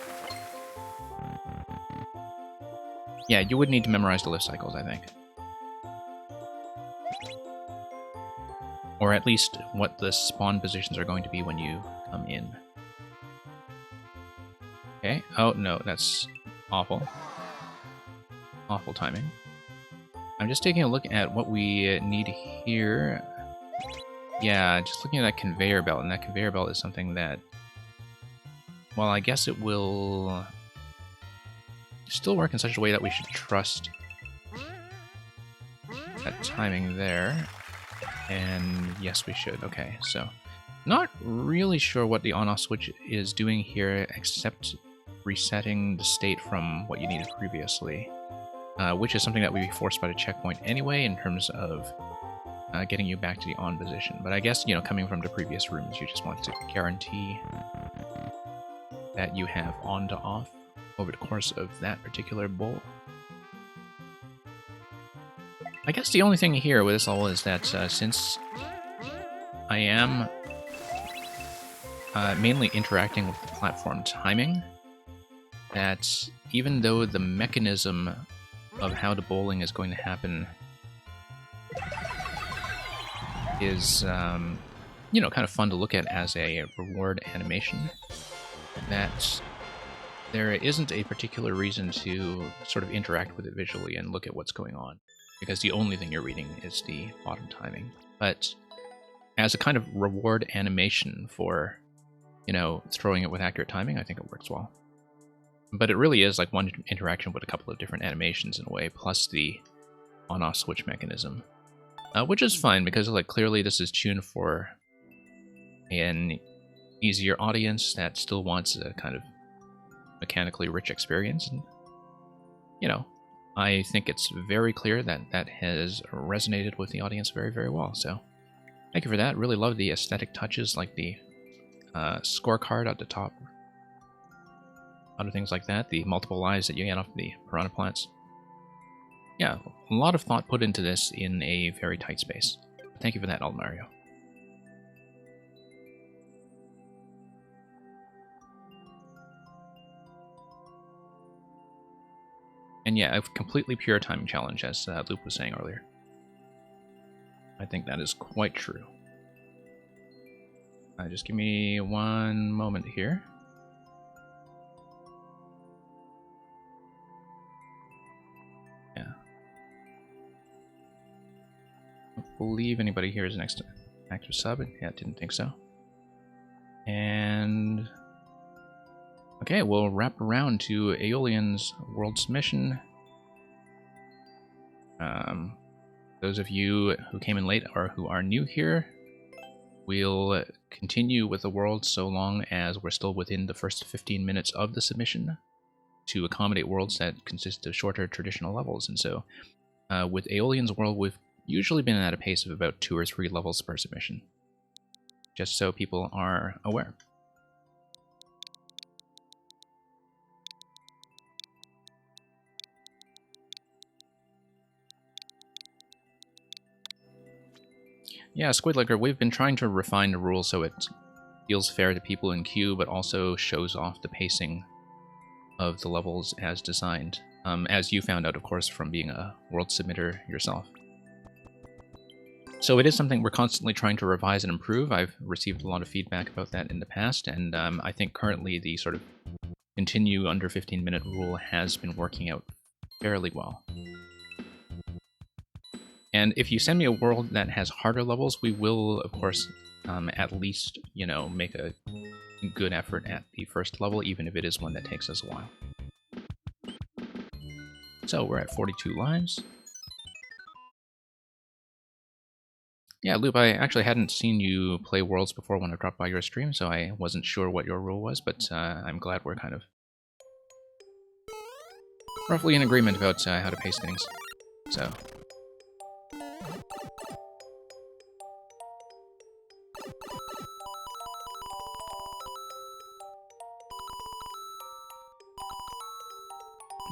Yeah, you would need to memorize the lift cycles, I think. Or at least what the spawn positions are going to be when you come in. Okay. Oh, no, that's awful. Awful timing. I'm just taking a look at what we need here. Yeah, just looking at that conveyor belt, and that conveyor belt is something that... Well, I guess it will still work in such a way that we should trust that timing there. And yes, we should. Okay, so not really sure what the on-off switch is doing here, except resetting the state from what you needed previously, which is something that would be forced by the checkpoint anyway in terms of getting you back to the on position. But I guess, you know, coming from the previous rooms, you just want to guarantee that you have on to off over the course of that particular bowl. I guess the only thing here with this level is that since I am mainly interacting with the platform timing, that even though the mechanism of how the bowling is going to happen is, you know, kind of fun to look at as a reward animation, that there isn't a particular reason to sort of interact with it visually and look at what's going on, because the only thing you're reading is the bottom timing. But as a kind of reward animation for, you know, throwing it with accurate timing, I think it works well. But it really is like one interaction with a couple of different animations in a way, plus the on-off switch mechanism. Which is fine, because like clearly this is tuned for an easier audience that still wants a kind of mechanically rich experience. And, you know, I think it's very clear that that has resonated with the audience very, very well. So thank you for that. Really love the aesthetic touches, like the scorecard at the top. Other things like that, the multiple lives that you get off the piranha plants. Yeah, a lot of thought put into this in a very tight space. Thank you for that, Almario. And yeah, a completely pure timing challenge, as Loop was saying earlier. I think that is quite true. Just give me one moment here. Yeah. I don't believe anybody here is next to active sub. Yeah, didn't think so. And okay, we'll wrap around to Aeolian's World Submission. Those of you who came in late or who are new here, we'll continue with the world so long as we're still within the first 15 minutes of the submission to accommodate worlds that consist of shorter traditional levels. And so with Aeolian's World, we've usually been at a pace of about 2 or 3 levels per submission, just so people are aware. Yeah, Squidlicker, we've been trying to refine the rules so it feels fair to people in queue, but also shows off the pacing of the levels as designed, as you found out, of course, from being a world submitter yourself. So it is something we're constantly trying to revise and improve. I've received a lot of feedback about that in the past, and I think currently the sort of continue under 15-minute rule has been working out fairly well. And if you send me a world that has harder levels, we will, of course, at least, you know, make a good effort at the first level, even if it is one that takes us a while. So we're at 42 lives. Yeah, Loop, I actually hadn't seen you play Worlds before when I dropped by your stream, so I wasn't sure what your rule was, but I'm glad we're kind of roughly in agreement about how to pace things. So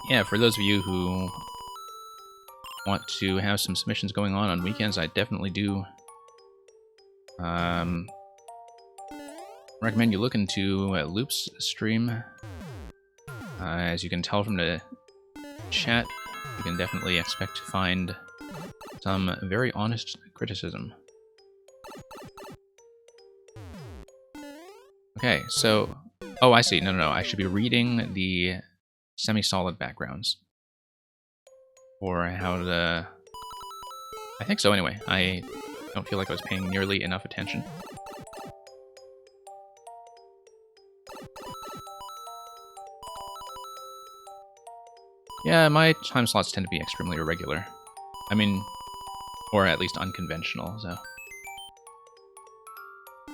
yeah, for those of you who want to have some submissions going on weekends, I definitely do recommend you look into Loop's stream. As you can tell from the chat, you can definitely expect to find some very honest criticism. Okay, so... oh, I see. No. I should be reading the semi-solid backgrounds for how the... I think so, anyway. I don't feel like I was paying nearly enough attention. Yeah, my time slots tend to be extremely irregular. I mean, or at least unconventional, so...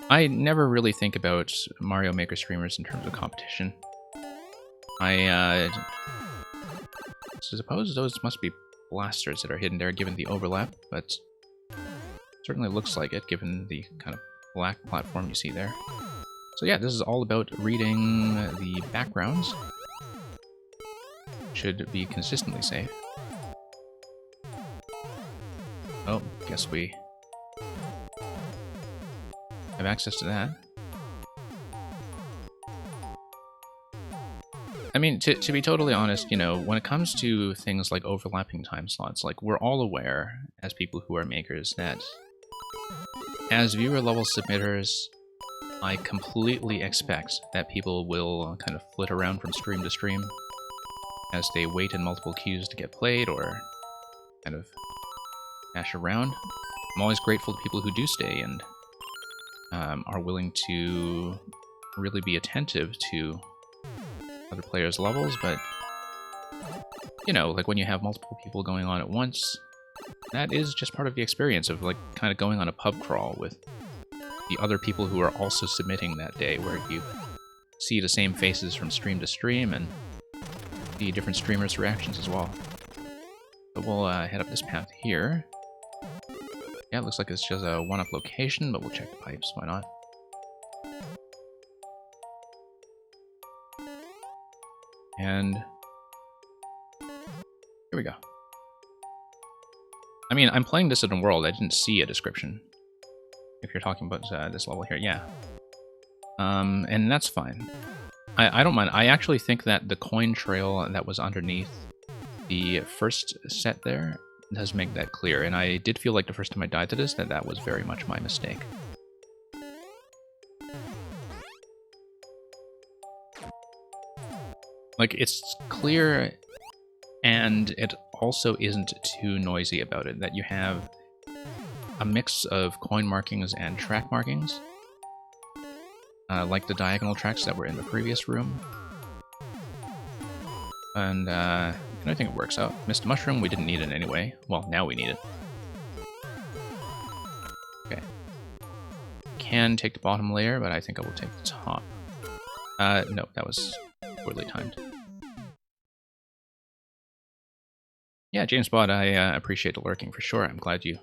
I never really think about Mario Maker streamers in terms of competition. I suppose those must be blasters that are hidden there given the overlap, but certainly looks like it given the kind of black platform you see there. So yeah, this is all about reading the backgrounds. Should be consistently safe. Oh, guess we have access to that. I mean, to be totally honest, you know, when it comes to things like overlapping time slots, like, we're all aware, as people who are makers, that as viewer level submitters, I completely expect that people will kind of flit around from stream to stream as they wait in multiple queues to get played or kind of dash around. I'm always grateful to people who do stay and are willing to really be attentive to other players' levels, but, you know, like when you have multiple people going on at once, that is just part of the experience of, like, kind of going on a pub crawl with the other people who are also submitting that day, where you see the same faces from stream to stream and see different streamers' reactions as well. But we'll head up this path here. Yeah, it looks like it's just a one-up location, but we'll check the pipes, why not? And here we go. I mean, I'm playing this in a world, I didn't see a description. If you're talking about this level here, yeah. And that's fine. I don't mind. I actually think that the coin trail that was underneath the first set there does make that clear, and I did feel like the first time I died to this that was very much my mistake. Like, it's clear, and it also isn't too noisy about it, that you have a mix of coin markings and track markings, like the diagonal tracks that were in the previous room. And I think it works out. Missed Mushroom, we didn't need it anyway. Well, now we need it. Okay. Can take the bottom layer, but I think I will take the top. No, that was poorly timed. Yeah, James Bond, I appreciate the lurking for sure. I'm glad you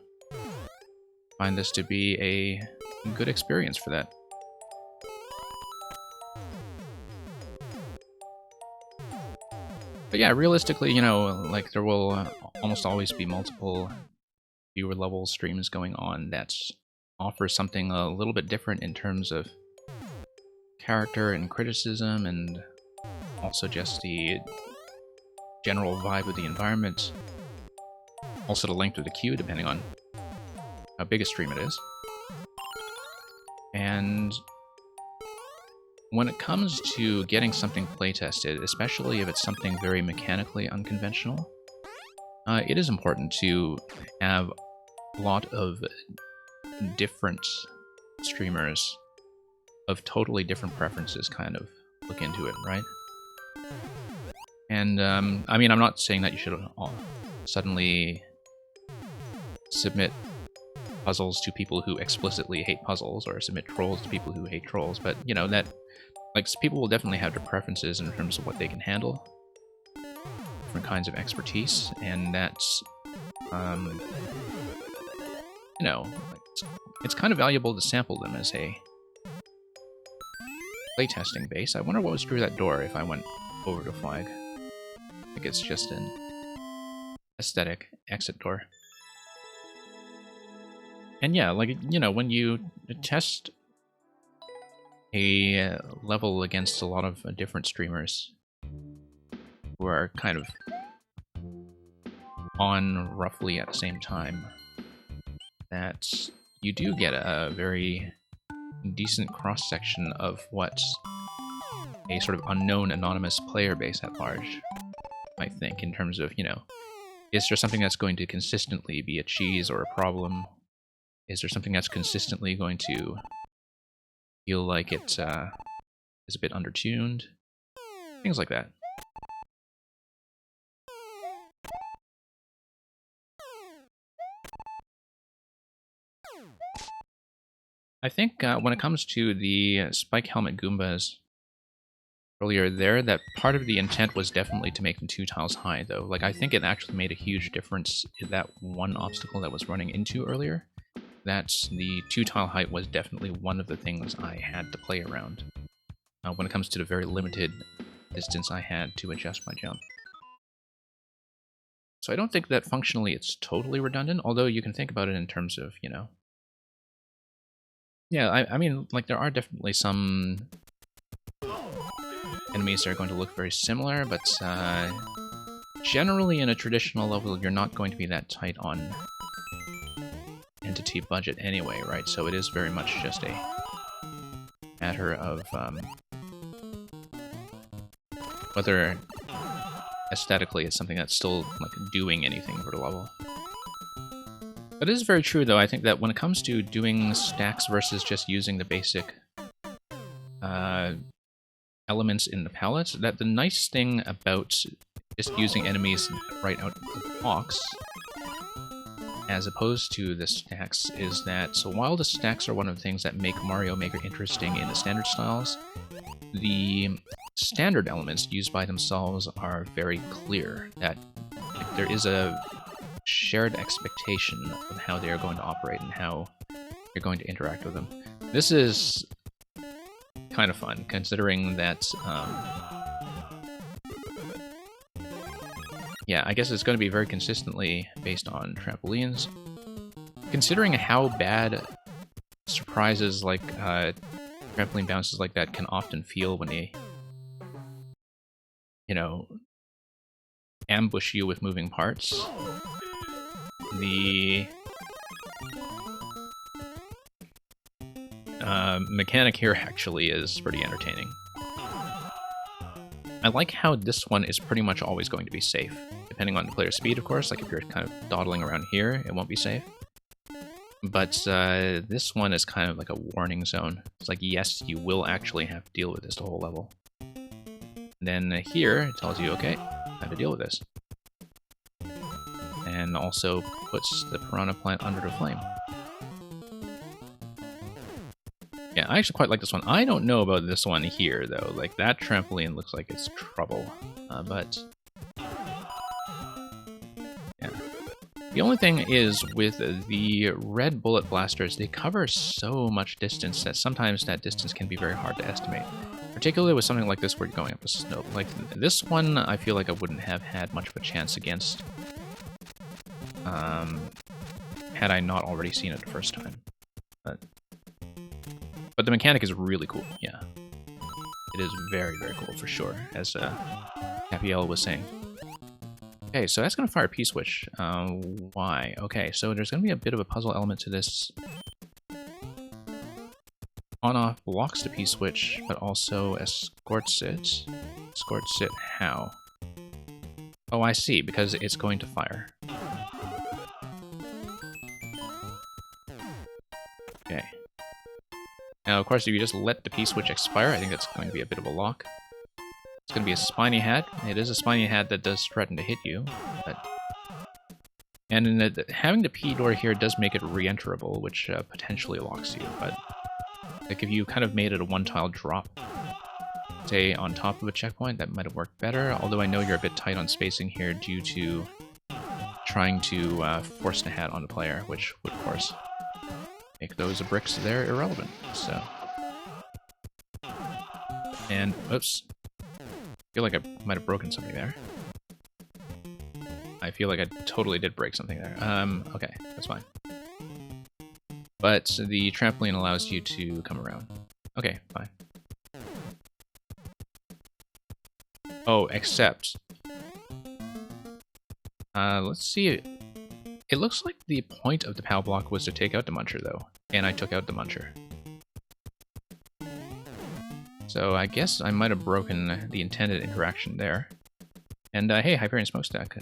find this to be a good experience for that. But yeah, realistically, you know, like, there will almost always be multiple viewer level streams going on that offer something a little bit different in terms of character and criticism, and also just the general vibe of the environment. Also the length of the queue, depending on how big a stream it is. And when it comes to getting something playtested, especially if it's something very mechanically unconventional, it is important to have a lot of different streamers of totally different preferences kind of look into it, right? And, I mean, I'm not saying that you should suddenly submit puzzles to people who explicitly hate puzzles, or submit trolls to people who hate trolls, but, you know, that, like, people will definitely have their preferences in terms of what they can handle, different kinds of expertise, and that's, you know, it's kind of valuable to sample them as a playtesting base. I wonder what was through that door if I went over to Flag. I think it's just an aesthetic exit door. And yeah, like, you know, when you test a level against a lot of different streamers who are kind of on roughly at the same time, that you do get a very decent cross-section of what a sort of unknown anonymous player base at large might think, in terms of, you know, is there something that's going to consistently be a cheese or a problem? Is there something that's consistently going to feel like it is a bit undertuned? Things like that. I think when it comes to the Spike Helmet Goombas earlier there, that part of the intent was definitely to make them 2 tiles high, though. Like, I think it actually made a huge difference in that one obstacle that was running into earlier. That's the 2 tile height was definitely one of the things I had to play around when it comes to the very limited distance I had to adjust my jump. So I don't think that functionally it's totally redundant, although you can think about it in terms of, you know... Yeah, I mean, like, there are definitely some enemies that are going to look very similar, but generally in a traditional level, you're not going to be that tight on entity budget anyway, right? So it is very much just a matter of whether aesthetically it's something that's still like doing anything for the level. But it is very true, though. I think that when it comes to doing stacks versus just using the basic elements in the palette, that the nice thing about just using enemies right out of the box, as opposed to the stacks, is that, so while the stacks are one of the things that make Mario Maker interesting in the standard styles, the standard elements used by themselves are very clear, that like, there is a shared expectation of how they are going to operate and how you're going to interact with them. This is kind of fun, considering that, yeah, I guess it's going to be very consistently based on trampolines. Considering how bad surprises like trampoline bounces like that can often feel when they, you know, ambush you with moving parts, the mechanic here actually is pretty entertaining. I like how this one is pretty much always going to be safe, depending on the player's speed, of course. Like, if you're kind of dawdling around here, it won't be safe. But this one is kind of like a warning zone. It's like, yes, you will actually have to deal with this the whole level. And then here, it tells you, okay, time to deal with this. And also puts the Piranha Plant under the flame. Yeah, I actually quite like this one. I don't know about this one here, though. Like, that trampoline looks like it's trouble. But yeah. The only thing is, with the red bullet blasters, they cover so much distance that sometimes that distance can be very hard to estimate. Particularly with something like this where you're going up a slope. Like, this one, I feel like I wouldn't have had much of a chance against had I not already seen it the first time. But the mechanic is really cool, yeah. It is very, very cool, for sure, as Capiel was saying. Okay, so that's going to fire P-Switch. Why? Okay, so there's going to be a bit of a puzzle element to this. On-off blocks the P-Switch, but also escorts it. Escorts it how? Oh, I see, because it's going to fire. Okay. Now, of course, if you just let the P-Switch expire, I think that's going to be a bit of a lock. It's going to be a Spiny Hat. It is a Spiny Hat that does threaten to hit you. But... And in having the P-Door here does make it re-enterable, which potentially locks you. But like, if you kind of made it a one-tile drop, say, on top of a checkpoint, that might have worked better. Although I know you're a bit tight on spacing here due to trying to force the hat on the player, which would, of course, make those bricks there irrelevant. So, and oops, I feel like I might have broken something there. I feel like I totally did break something there. Okay, that's fine. But the trampoline allows you to come around. Okay, fine. Oh, except, let's see. It looks like the point of the POW block was to take out the Muncher, though. And I took out the Muncher. So I guess I might have broken the intended interaction there. And hey, Hyperion Smokestack,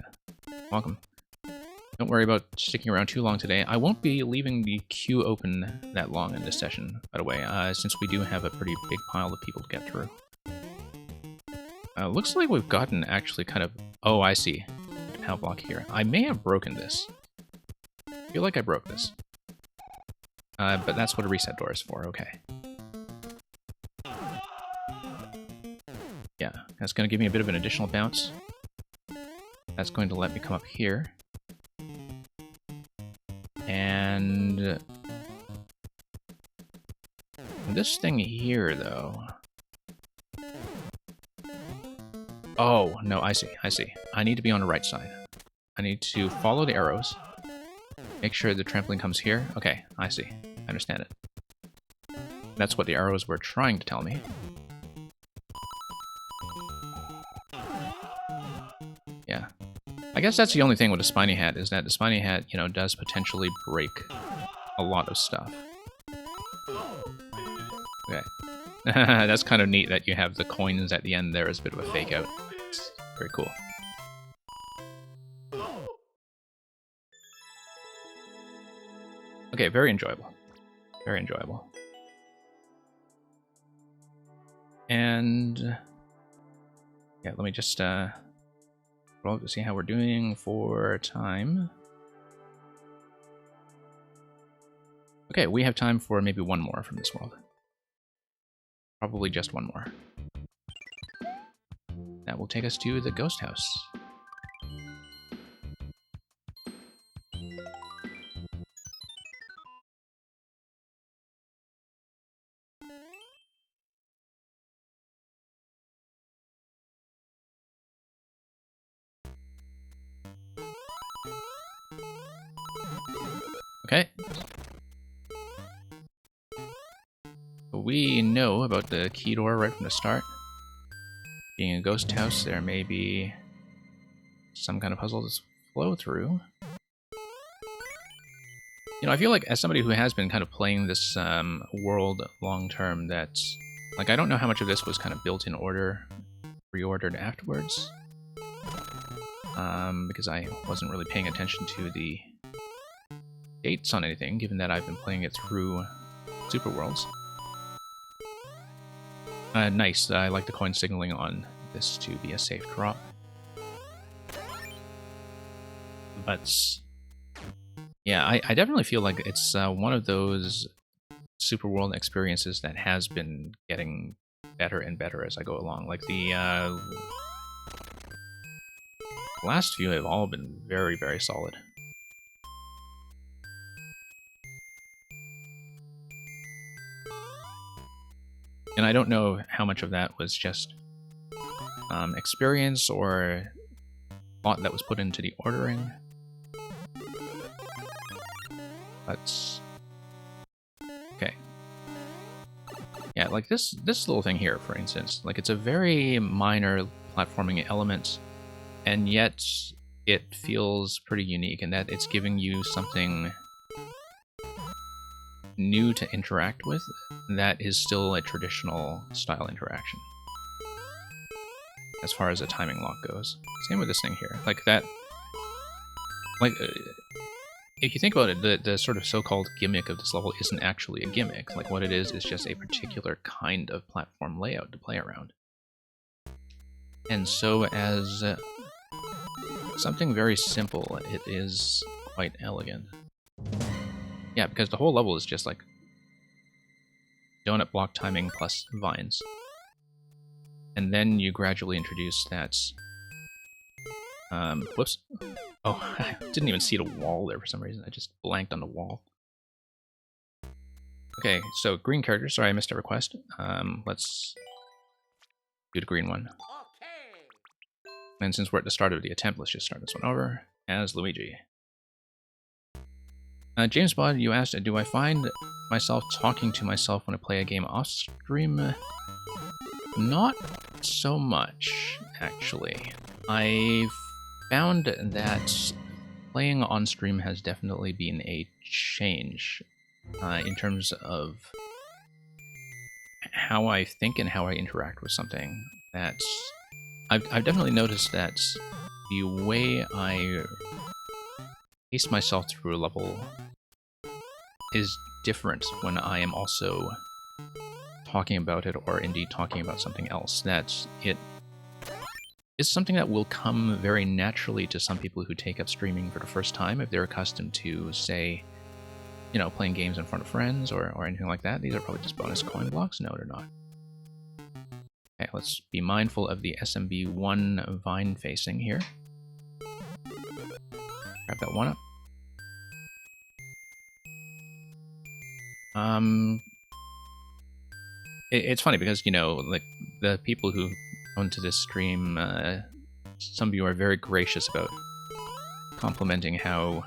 welcome. Don't worry about sticking around too long today. I won't be leaving the queue open that long in this session, by the way, since we do have a pretty big pile of people to get through. Looks like we've gotten actually kind of... Oh, I see. The POW block here. I may have broken this. I feel like I broke this. But that's what a reset door is for, okay. Yeah, that's going to give me a bit of an additional bounce. That's going to let me come up here. And this thing here, though... Oh, no, I see. I need to be on the right side. I need to follow the arrows. Make sure the trampoline comes here. Okay, I see. I understand it. That's what the arrows were trying to tell me. Yeah. I guess that's the only thing with the Spiny Hat, is that the Spiny Hat, you know, does potentially break a lot of stuff. Okay. That's kind of neat that you have the coins at the end there as a bit of a fake out. It's very cool. Okay, very enjoyable. Very enjoyable. And... yeah, let me just roll to see how we're doing for time. Okay, we have time for maybe one more from this world. Probably just one more. That will take us to the ghost house. Okay. We know about the key door right from the start. Being a ghost house, there may be some kind of puzzle to flow through. You know, I feel like as somebody who has been kind of playing this world long term, that's like, I don't know how much of this was kind of built in order, reordered afterwards, because I wasn't really paying attention to the dates on anything, given that I've been playing it through Super Worlds. Nice. I like the coin signaling on this to be a safe drop. But yeah, I definitely feel like it's one of those Super World experiences that has been getting better and better as I go along. Like the last few have all been very, very solid. And I don't know how much of that was just experience or thought that was put into the ordering. But okay. Yeah, like this little thing here, for instance, like it's a very minor platforming element, and yet it feels pretty unique in that it's giving you something new to interact with that is still a traditional style interaction as far as a timing lock goes. Same with this thing here. Like that, like if you think about it, the sort of so-called gimmick of this level isn't actually a gimmick. Like what it is just a particular kind of platform layout to play around. And so as something very simple, it is quite elegant. Yeah, because the whole level is just like donut block timing plus vines. And then you gradually introduce that... whoops. Oh, I didn't even see the wall there for some reason. I just blanked on the wall. Okay, so green character. Sorry, I missed a request. Let's do the green one. And since we're at the start of the attempt, let's just start this one over as Luigi. James Bond, you asked, do I find myself talking to myself when I play a game off stream? Not so much, actually. I've found that playing on stream has definitely been a change in terms of how I think and how I interact with something. I've definitely noticed that the way I pace myself through a level is different when I am also talking about it, or indeed talking about something else. That it is something that will come very naturally to some people who take up streaming for the first time if they're accustomed to, say, you know, playing games in front of friends or anything like that. These are probably just bonus coin blocks. No, they're not. Okay, let's be mindful of the SMB1 vine facing here. Grab that one up. It's funny because, you know, like the people who come to this stream, some of you are very gracious about complimenting how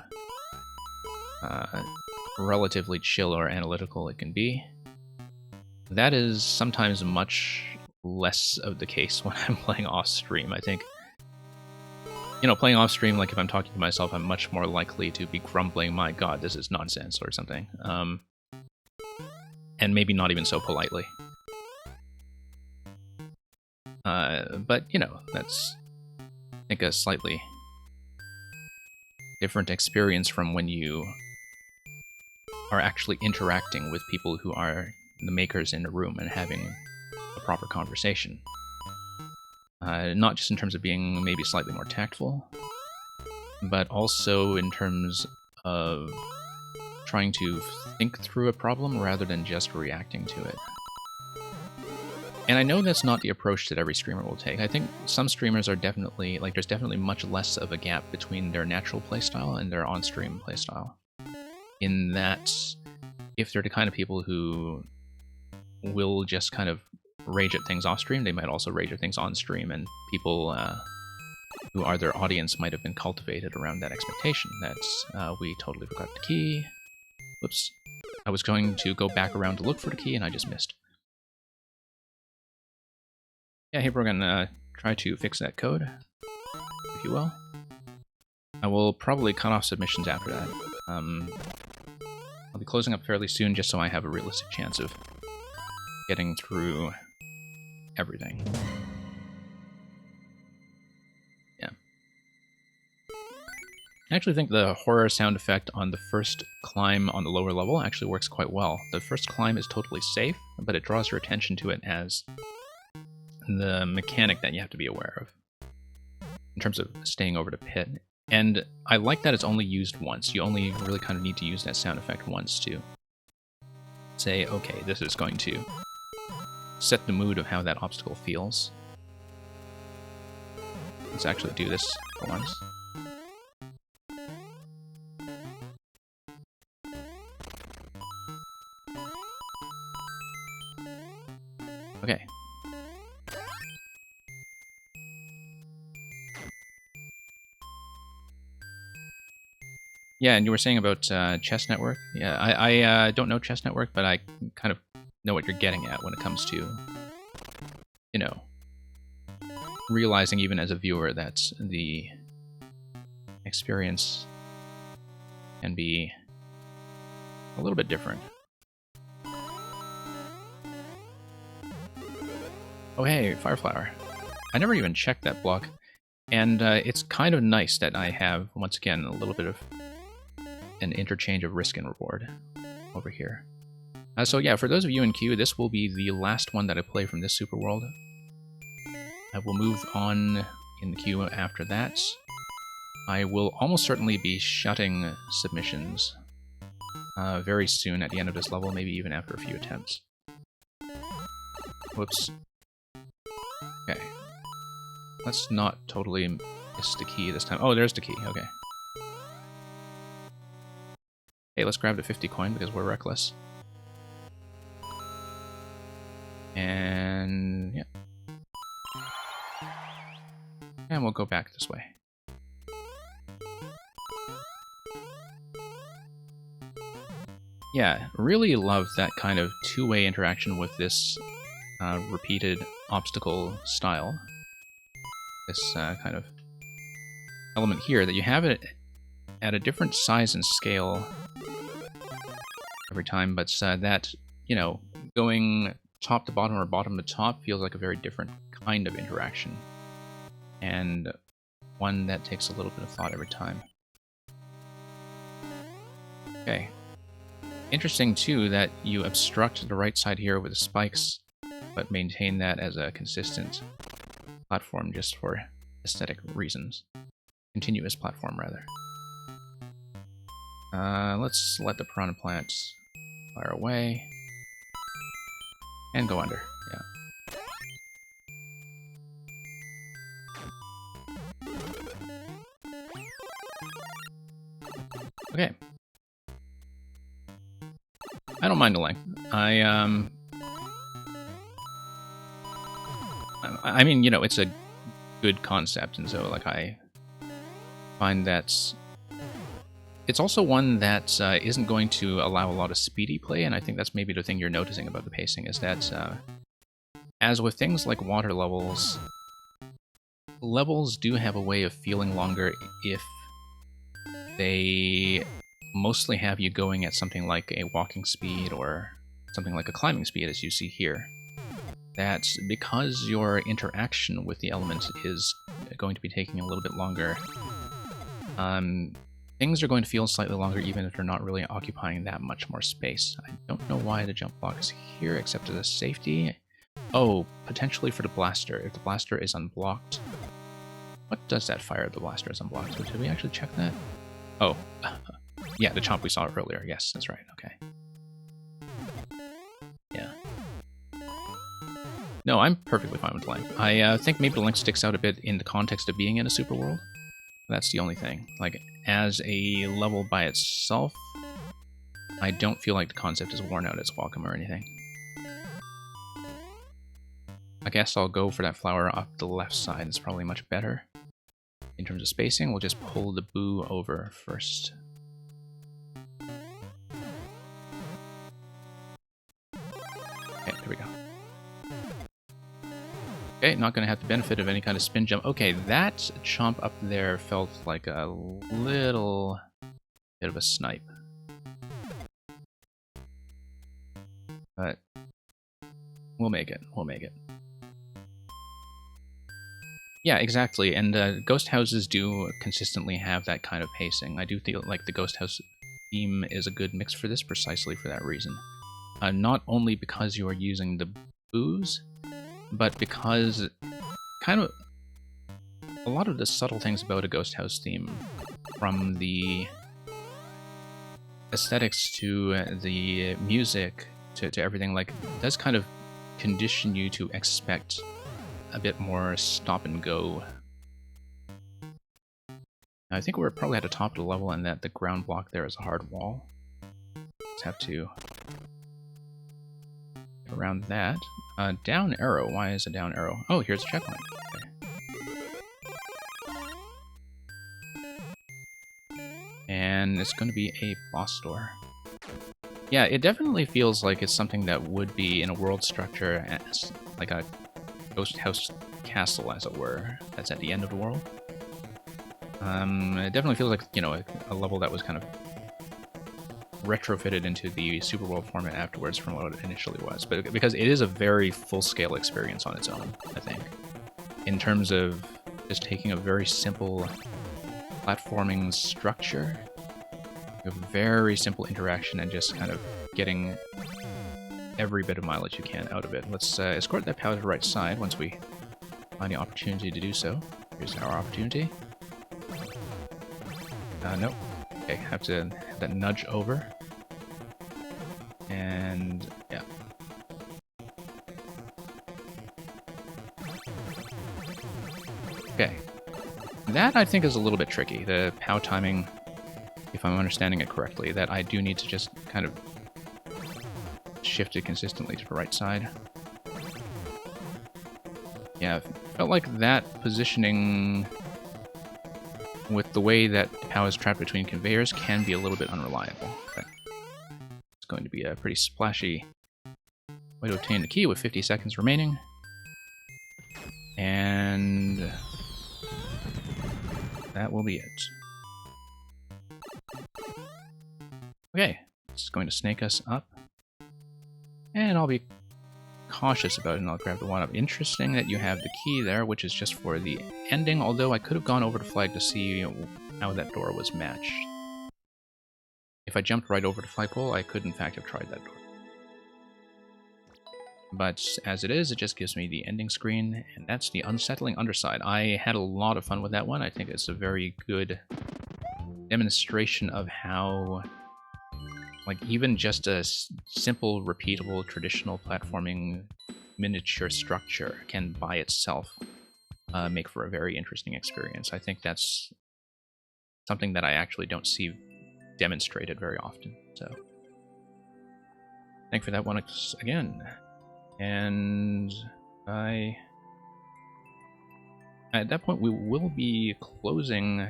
relatively chill or analytical it can be. That is sometimes much less of the case when I'm playing off stream. I think, you know, playing off stream, like if I'm talking to myself, I'm much more likely to be grumbling, my god, this is nonsense, or something. And maybe not even so politely. But, you know, that's, I think, a slightly different experience from when you are actually interacting with people who are the makers in a room and having a proper conversation. Not just in terms of being maybe slightly more tactful, but also in terms of trying to think through a problem rather than just reacting to it. And I know that's not the approach that every streamer will take. I think some streamers are definitely, like, there's definitely much less of a gap between their natural playstyle and their on-stream playstyle. In that, if they're the kind of people who will just kind of rage at things off-stream, they might also rage at things on-stream, and people who are their audience might have been cultivated around that expectation. That's, we totally forgot the key. Whoops. I was going to go back around to look for the key, and I just missed. Yeah, hey Brogan, try to fix that code, if you will. I will probably cut off submissions after that. I'll be closing up fairly soon just so I have a realistic chance of getting through everything. Yeah. I actually think the horror sound effect on the first climb on the lower level actually works quite well. The first climb is totally safe, but it draws your attention to it as the mechanic that you have to be aware of in terms of staying over the pit. And I like that it's only used once. You only really kind of need to use that sound effect once to say, okay, this is going to set the mood of how that obstacle feels. Let's actually do this for once. Okay. Yeah, and you were saying about Chess Network. Yeah, I don't know Chess Network, but I kind of know what you're getting at when it comes to, you know, realizing even as a viewer that the experience can be a little bit different. Oh hey, Fireflower. I never even checked that block, and it's kind of nice that I have, once again, a little bit of an interchange of risk and reward over here. So yeah, for those of you in queue, this will be the last one that I play from this Super World. I will move on in the queue after that. I will almost certainly be shutting submissions very soon at the end of this level, maybe even after a few attempts. Whoops. Okay. Let's not totally miss the key this time. Oh, there's the key, okay. Hey, let's grab the 50 coin because we're reckless. And yeah. And we'll go back this way. Yeah, really love that kind of two-way interaction with this repeated obstacle style. This kind of element here, that you have it at a different size and scale every time, but that, you know, going top to bottom or bottom to top feels like a very different kind of interaction. And one that takes a little bit of thought every time. Okay. Interesting, too, that you obstruct the right side here with the spikes, but maintain that as a consistent platform just for aesthetic reasons. Continuous platform, rather. Let's let the piranha plants fire away. And go under, yeah. Okay. I don't mind the length. I mean, you know, it's a good concept, and so, like, I find that it's also one that isn't going to allow a lot of speedy play, and I think that's maybe the thing you're noticing about the pacing, is that, as with things like water levels, levels do have a way of feeling longer if they mostly have you going at something like a walking speed or something like a climbing speed, as you see here. That because your interaction with the elements is going to be taking a little bit longer, things are going to feel slightly longer even if they're not really occupying that much more space. I don't know why the jump block is here except as a safety. Oh, potentially for the blaster. If the blaster is unblocked. What does that fire if the blaster is unblocked? Did we actually check that? Oh, yeah, the chomp we saw earlier. Yes, that's right. Okay. Yeah. No, I'm perfectly fine with length. I think maybe the length sticks out a bit in the context of being in a super world. That's the only thing. Like, as a level by itself, I don't feel like the concept is worn out its welcome or anything. I guess I'll go for that flower off the left side. It's probably much better. In terms of spacing, we'll just pull the boo over first. Okay, there we go. Okay, not going to have the benefit of any kind of spin jump. Okay, that chomp up there felt like a little bit of a snipe. But we'll make it. We'll make it. Yeah, exactly. And ghost houses do consistently have that kind of pacing. I do feel like the ghost house theme is a good mix for this precisely for that reason. Not only because you are using the boos, but because kind of a lot of the subtle things about a ghost house theme, from the aesthetics to the music to everything, like, does kind of condition you to expect a bit more stop and go. I think we're probably at the top of the level and that the ground block there is a hard wall. Just have to get around that. Down arrow. Why is a down arrow? Oh, here's a checkpoint. Okay. And it's going to be a boss door. Yeah, it definitely feels like it's something that would be in a world structure as like a ghost house castle, as it were, that's at the end of the world. It definitely feels like, you know, a level that was kind of retrofitted into the Super World format afterwards from what it initially was, but because it is a very full-scale experience on its own, I think, in terms of just taking a very simple platforming structure, a very simple interaction, and just kind of getting every bit of mileage you can out of it. Let's escort that power to the right side once we find the opportunity to do so. Here's our opportunity. Nope. Okay, have to have that nudge over. And yeah. Okay. That, I think, is a little bit tricky. The POW timing, if I'm understanding it correctly, that I do need to just kind of shift it consistently to the right side. Yeah, felt like that positioning with the way that POW is trapped between conveyors can be a little bit unreliable. But it's going to be a pretty splashy way to obtain the key with 50 seconds remaining. And that will be it. Okay, it's going to snake us up. And I'll be cautious about it, and I'll grab the one-up. Interesting that you have the key there, which is just for the ending, although I could have gone over the flag to see how that door was matched. If I jumped right over the flagpole, I could in fact have tried that door. But as it is, it just gives me the ending screen, and that's the unsettling underside. I had a lot of fun with that one. I think it's a very good demonstration of how, like, even just a simple, repeatable, traditional platforming miniature structure can by itself make for a very interesting experience. I think that's something that I actually don't see demonstrated very often. So, thank you for that one again. And at that point, we will be closing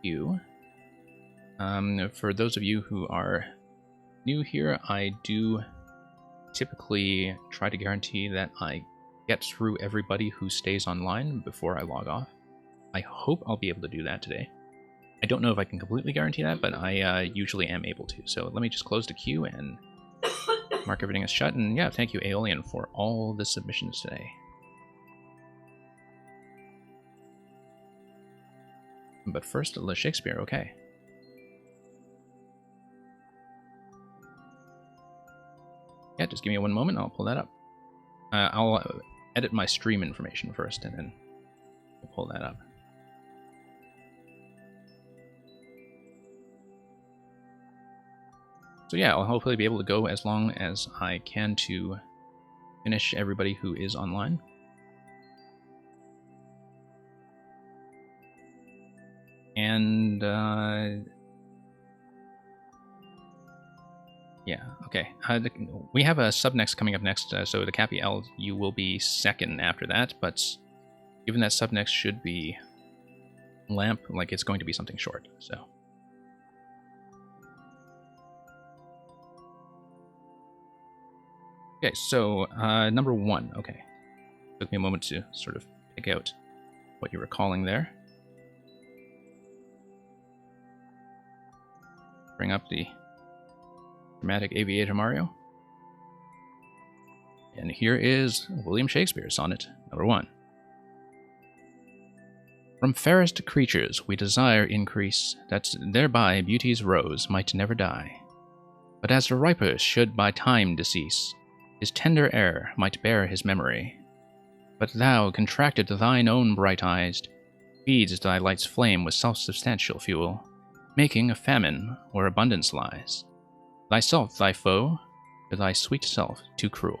you. For those of you who are new here, I do typically try to guarantee that I get through everybody who stays online before I log off. I hope I'll be able to do that today. I don't know if I can completely guarantee that, but I usually am able to. So let me just close the queue and mark everything as shut. And yeah, thank you, Aeolian, for all the submissions today. But first, Le Shakespeare, okay. Yeah, just give me one moment, I'll pull that up. I'll edit my stream information first, and then we'll pull that up. So yeah, I'll hopefully be able to go as long as I can to finish everybody who is online. And, yeah, okay. We have a sub next coming up next, so the Cappy L, you will be second after that, but given that sub next should be Lamp, like, it's going to be something short, so. Okay, so, number 1, okay. Took me a moment to sort of pick out what you were calling there. Bring up the dramatic Aviator Mario. And here is William Shakespeare's sonnet number 1. From fairest creatures we desire increase, that thereby beauty's rose might never die. But as the riper should by time decease, his tender air might bear his memory. But thou, contracted thine own bright eyes, feeds thy light's flame with self-substantial fuel, making a famine where abundance lies. Thyself thy foe, to thy sweet self too cruel.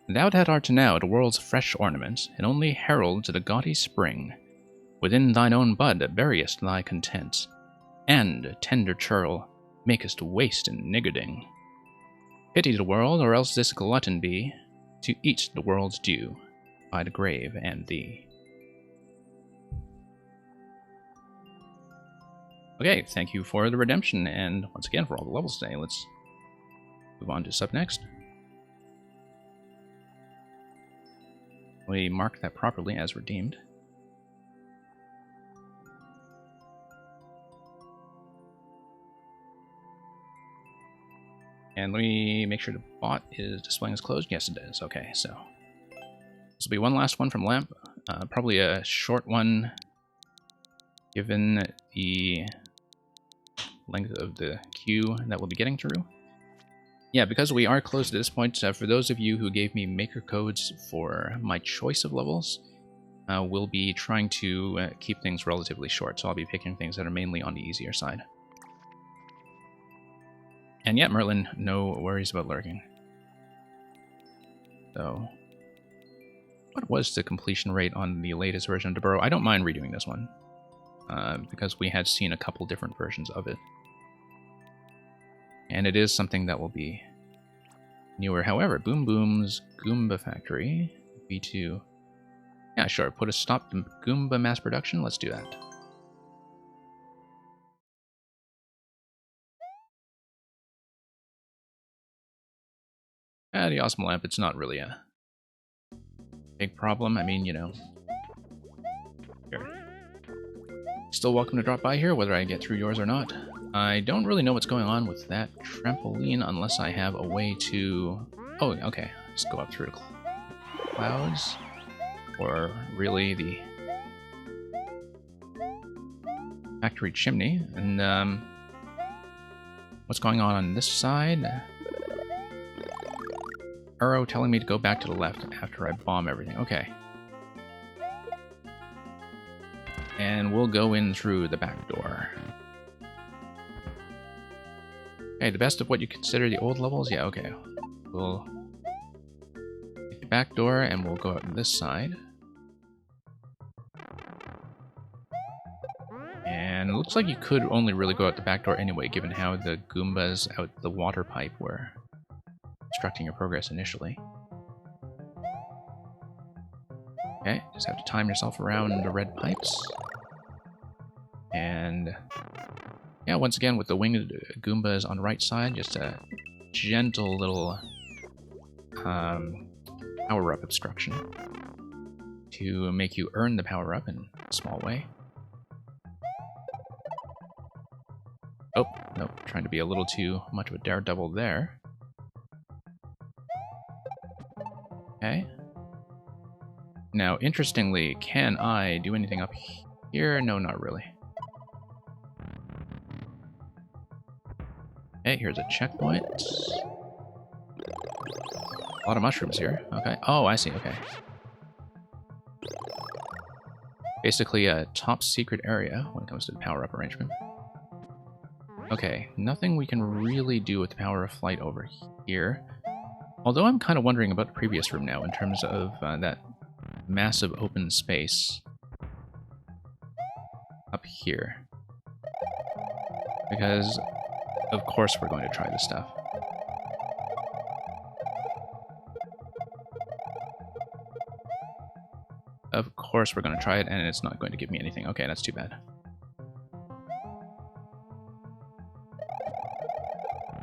Thou that art now the world's fresh ornament, and only herald to the gaudy spring, within thine own bud buryest thy content, and, tender churl, makest waste in niggarding. Pity the world, or else this glutton be, to eat the world's due, by the grave and thee. Okay, thank you for the redemption, and once again for all the levels today. Let's move on to sub next. We mark that properly as redeemed. And let me make sure the bot is displaying as closed. Yes, it is. Okay, so this will be one last one from Lamp. Probably a short one, given the length of the queue that we'll be getting through. Yeah, because we are close to this point, for those of you who gave me maker codes for my choice of levels, we'll be trying to keep things relatively short, so I'll be picking things that are mainly on the easier side. And yeah, Merlin, no worries about lurking. So, what was the completion rate on the latest version of Deburrow? I don't mind redoing this one, because we had seen a couple different versions of it. And it is something that will be newer. However, Boom Boom's Goomba Factory, V2. Yeah, sure, put a stop to Goomba mass production. Let's do that. The Awesome Lamp, it's not really a big problem. I mean, you know. Sure. Still welcome to drop by here, whether I get through yours or not. I don't really know what's going on with that trampoline unless I have a way to... Oh, okay. Just go up through clouds. Or really the factory chimney. And what's going on this side? Arrow telling me to go back to the left after I bomb everything. Okay. And we'll go in through the back door. Okay, the best of what you consider the old levels? Yeah, okay. We'll take the back door and we'll go out this side. And it looks like you could only really go out the back door anyway, given how the Goombas out the water pipe were obstructing your progress initially. Okay, just have to time yourself around the red pipes. And yeah, once again, with the winged Goombas on the right side, just a gentle little power-up obstruction to make you earn the power-up in a small way. Oh, no, trying to be a little too much of a daredevil there. Okay. Now, interestingly, can I do anything up here? No, not really. Okay, here's a checkpoint. A lot of mushrooms here. Okay. Oh, I see. Okay. Basically a top secret area when it comes to the power-up arrangement. Okay, nothing we can really do with the power of flight over here. Although I'm kind of wondering about the previous room now in terms of that massive open space up here. Because, of course, we're going to try this stuff. Of course we're going to try it, and it's not going to give me anything. Okay, that's too bad.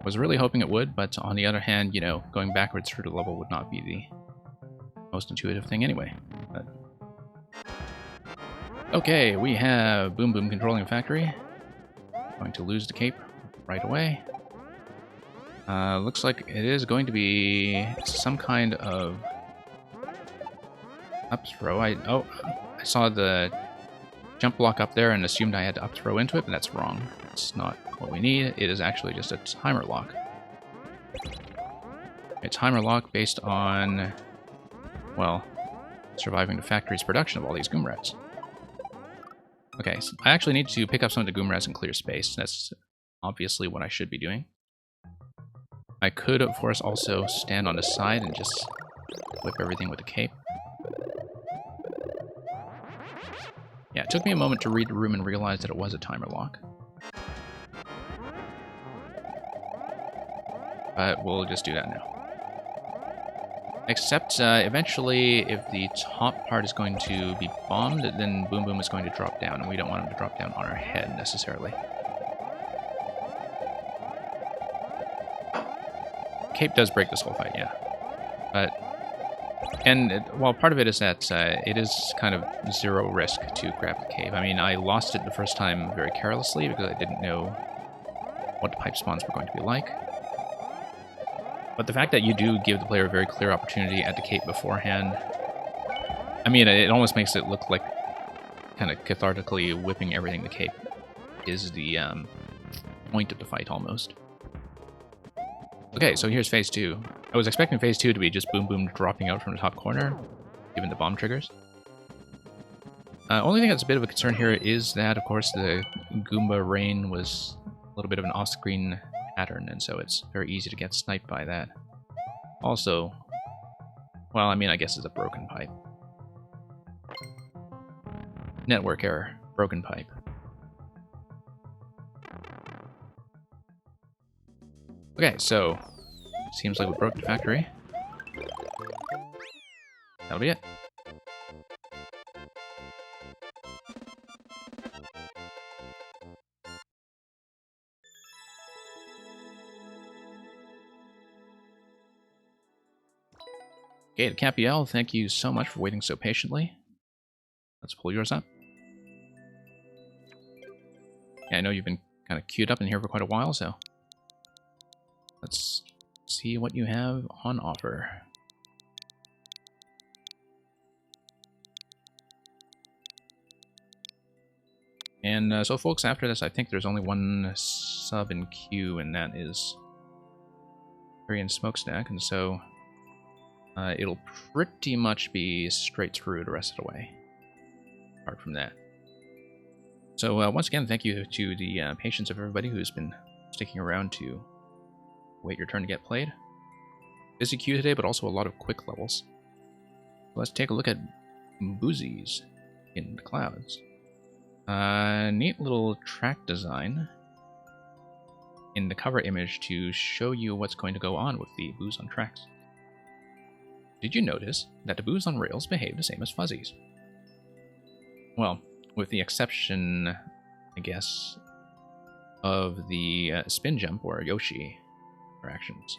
Was really hoping it would, but on the other hand, you know, going backwards through the level would not be the most intuitive thing anyway. But... okay, we have Boom Boom controlling factory. Going to lose the cape right away. Looks like it is going to be some kind of up throw. I saw the jump block up there and assumed I had to up throw into it, but that's wrong. It's not what we need. It is actually just a timer lock. A timer lock based on, well, surviving the factory's production of all these Goomrats. Okay, so I actually need to pick up some of the Goomrats and clear space. That's obviously what I should be doing. I could, of course, also stand on the side and just whip everything with the cape. Yeah, it took me a moment to read the room and realize that it was a timer lock. But we'll just do that now. Except, eventually, if the top part is going to be bombed, then Boom Boom is going to drop down, and we don't want him to drop down on our head, necessarily. Cape does break this whole fight, yeah. But... and while part of it is that it is kind of zero risk to grab the cape. I mean, I lost it the first time very carelessly because I didn't know what the pipe spawns were going to be like. But the fact that you do give the player a very clear opportunity at the cape beforehand, I mean, it almost makes it look like kind of cathartically whipping everything the cape is the point of the fight, almost. Okay, so here's phase 2. I was expecting phase 2 to be just Boom Boom dropping out from the top corner, given the bomb triggers. Only thing that's a bit of a concern here is that, of course, the Goomba rain was a little bit of an off-screen pattern, and so it's very easy to get sniped by that. Also, well, I mean, I guess it's a broken pipe. Network error. Broken pipe. Okay, so seems like we broke the factory. That'll be it. Okay, to Capiel, thank you so much for waiting so patiently. Let's pull yours up. Yeah, I know you've been kind of queued up in here for quite a while, so let's see what you have on offer. And so folks, after this, I think there's only one sub in queue, and that is Korean Smokestack, and so it'll pretty much be straight through the rest of the way, apart from that. So once again, thank you to the patience of everybody who's been sticking around to wait your turn to get played. Busy queue today, but also a lot of quick levels. Let's take a look at Boozies in the clouds. Neat little track design in the cover image to show you what's going to go on with the Boos on tracks. Did you notice that the Boos on rails behave the same as Fuzzies? Well, with the exception, I guess, of the spin jump or Yoshi interactions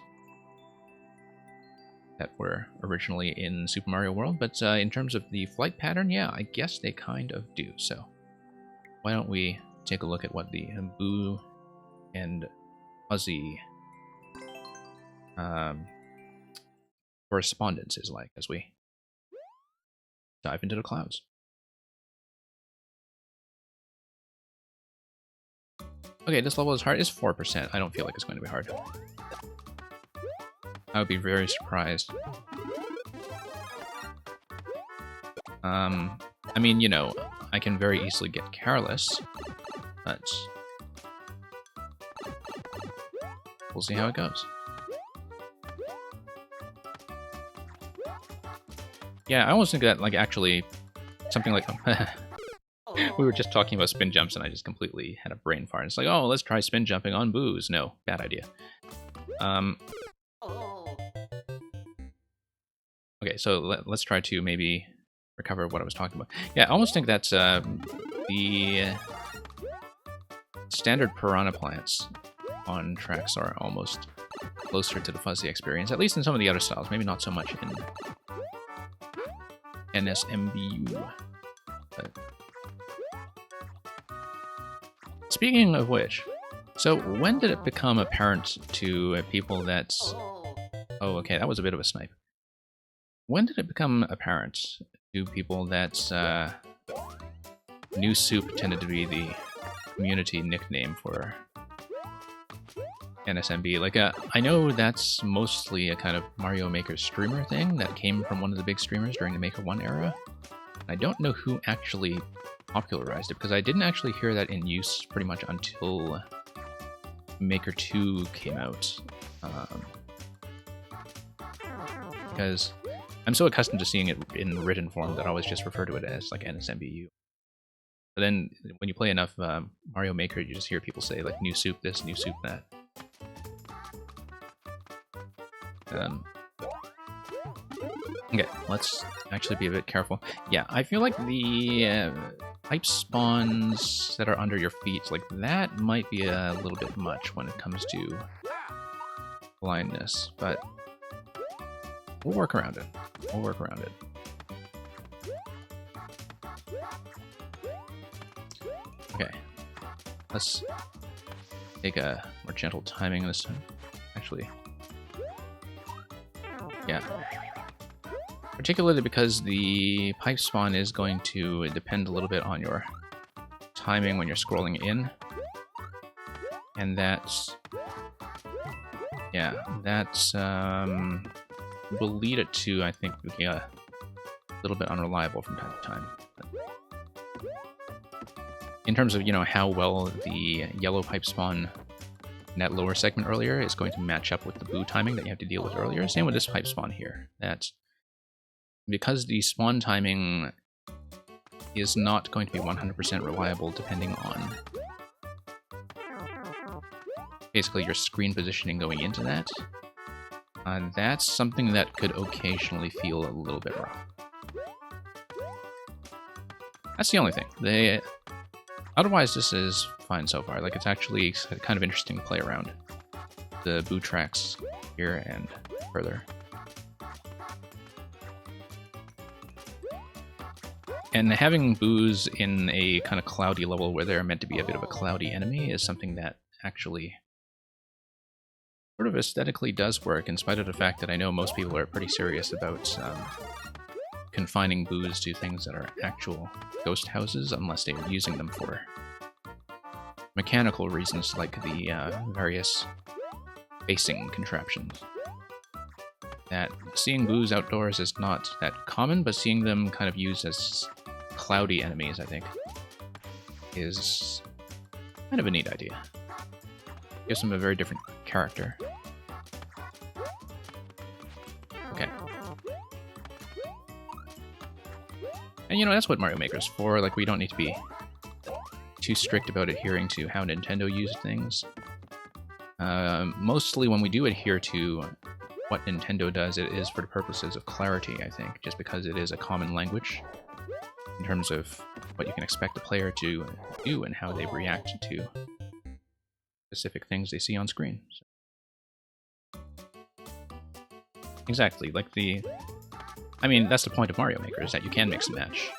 that were originally in Super Mario World, but in terms of the flight pattern, yeah, I guess they kind of do. So why don't we take a look at what the Boo and Fuzzy correspondence is like as we dive into the clouds. Okay, this level is hard. It's 4%. I don't feel like it's going to be hard. I would be very surprised. I mean, you know, I can very easily get careless, but we'll see how it goes. Yeah, I almost think that, like, actually, something like... we were just talking about spin jumps, and I just completely had a brain fart. It's like, oh, let's try spin jumping on Boos. No, bad idea. Okay, so let's try to maybe recover what I was talking about. Yeah, I almost think that the standard piranha plants on tracks are almost closer to the Fuzzy experience, at least in some of the other styles. Maybe not so much in NSMBU. But speaking of which, so when did it become apparent to people that... Oh, okay, that was a bit of a snipe. When did it become apparent to people that New Soup tended to be the community nickname for NSMB? Like, I know that's mostly a kind of Mario Maker streamer thing that came from one of the big streamers during the Maker 1 era. I don't know who actually popularized it, because I didn't actually hear that in use pretty much until Maker 2 came out. Because I'm so accustomed to seeing it in written form that I always just refer to it as like NSMBU. But then when you play enough Mario Maker, you just hear people say like New Soup this, New Soup that. Okay, let's actually be a bit careful. Yeah, I feel like the pipe spawns that are under your feet, like that might be a little bit much when it comes to blindness, but we'll work around it. We'll work around it. Okay, let's take a more gentle timing this time. Actually, yeah. Particularly because the pipe spawn is going to depend a little bit on your timing when you're scrolling in. And that's... yeah, that's... will lead it to, I think, be a little bit unreliable from time to time. In terms of, you know, how well the yellow pipe spawn in that lower segment earlier is going to match up with the blue timing that you have to deal with earlier. Same with this pipe spawn here. That's because the spawn timing is not going to be 100% reliable depending on basically your screen positioning going into that. That's something that could occasionally feel a little bit rough. That's the only thing. Otherwise, this is fine so far. Like, it's actually kind of interesting to play around the Boo tracks here and further. And having Boos in a kind of cloudy level where they're meant to be a bit of a cloudy enemy is something that actually sort of aesthetically does work, in spite of the fact that I know most people are pretty serious about confining Boos to things that are actual ghost houses, unless they are using them for mechanical reasons, like the various facing contraptions. That seeing Boos outdoors is not that common, but seeing them kind of used as cloudy enemies, I think, is kind of a neat idea. Gives them a very different character. And you know, that's what Mario Maker's for. Like, we don't need to be too strict about adhering to how Nintendo used things. Mostly when we do adhere to what Nintendo does, it is for the purposes of clarity, I think, just because it is a common language in terms of what you can expect a player to do and how they react to specific things they see on screen. So. Exactly, like I mean, that's the point of Mario Maker, is that you can mix and match.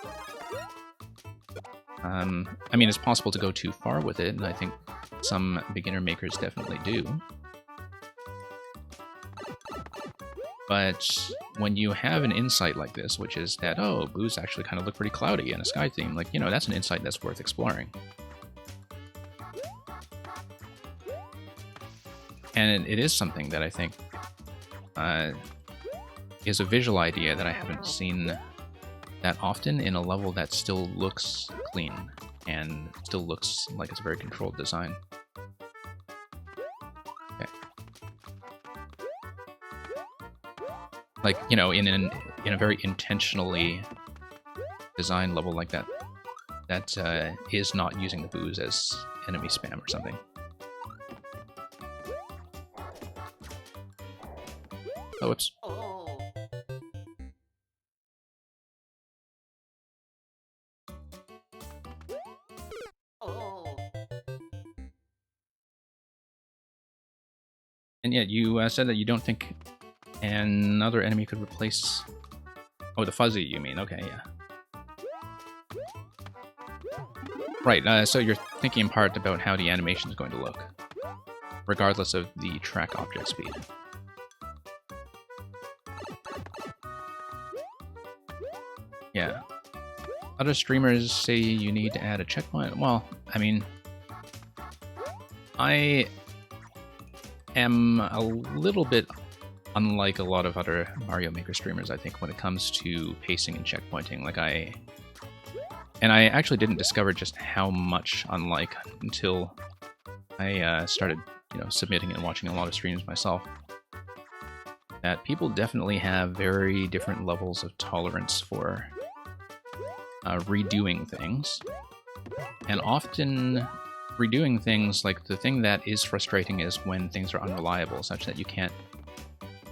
I mean, it's possible to go too far with it, and I think some beginner makers definitely do. But when you have an insight like this, which is that, oh, blues actually kind of look pretty cloudy in a sky theme, like, you know, that's an insight that's worth exploring. And it is something that I think is a visual idea that I haven't seen that often in a level that still looks clean and still looks like it's a very controlled design. Okay. Like, you know, in a very intentionally designed level like that, that is not using the booze as enemy spam or something. Oh, whoops. And yeah, you said that you don't think another enemy could replace... Oh, the fuzzy, you mean. Okay, yeah. Right, so you're thinking in part about how the animation is going to look, regardless of the track object speed. Yeah. Other streamers say you need to add a checkpoint. Well, I mean... I am a little bit unlike a lot of other Mario Maker streamers, I think, when it comes to pacing and checkpointing. Like, I actually didn't discover just how much unlike until I started, you know, submitting and watching a lot of streams myself. That people definitely have very different levels of tolerance for redoing things. And often redoing things, like, the thing that is frustrating is when things are unreliable, such that you can't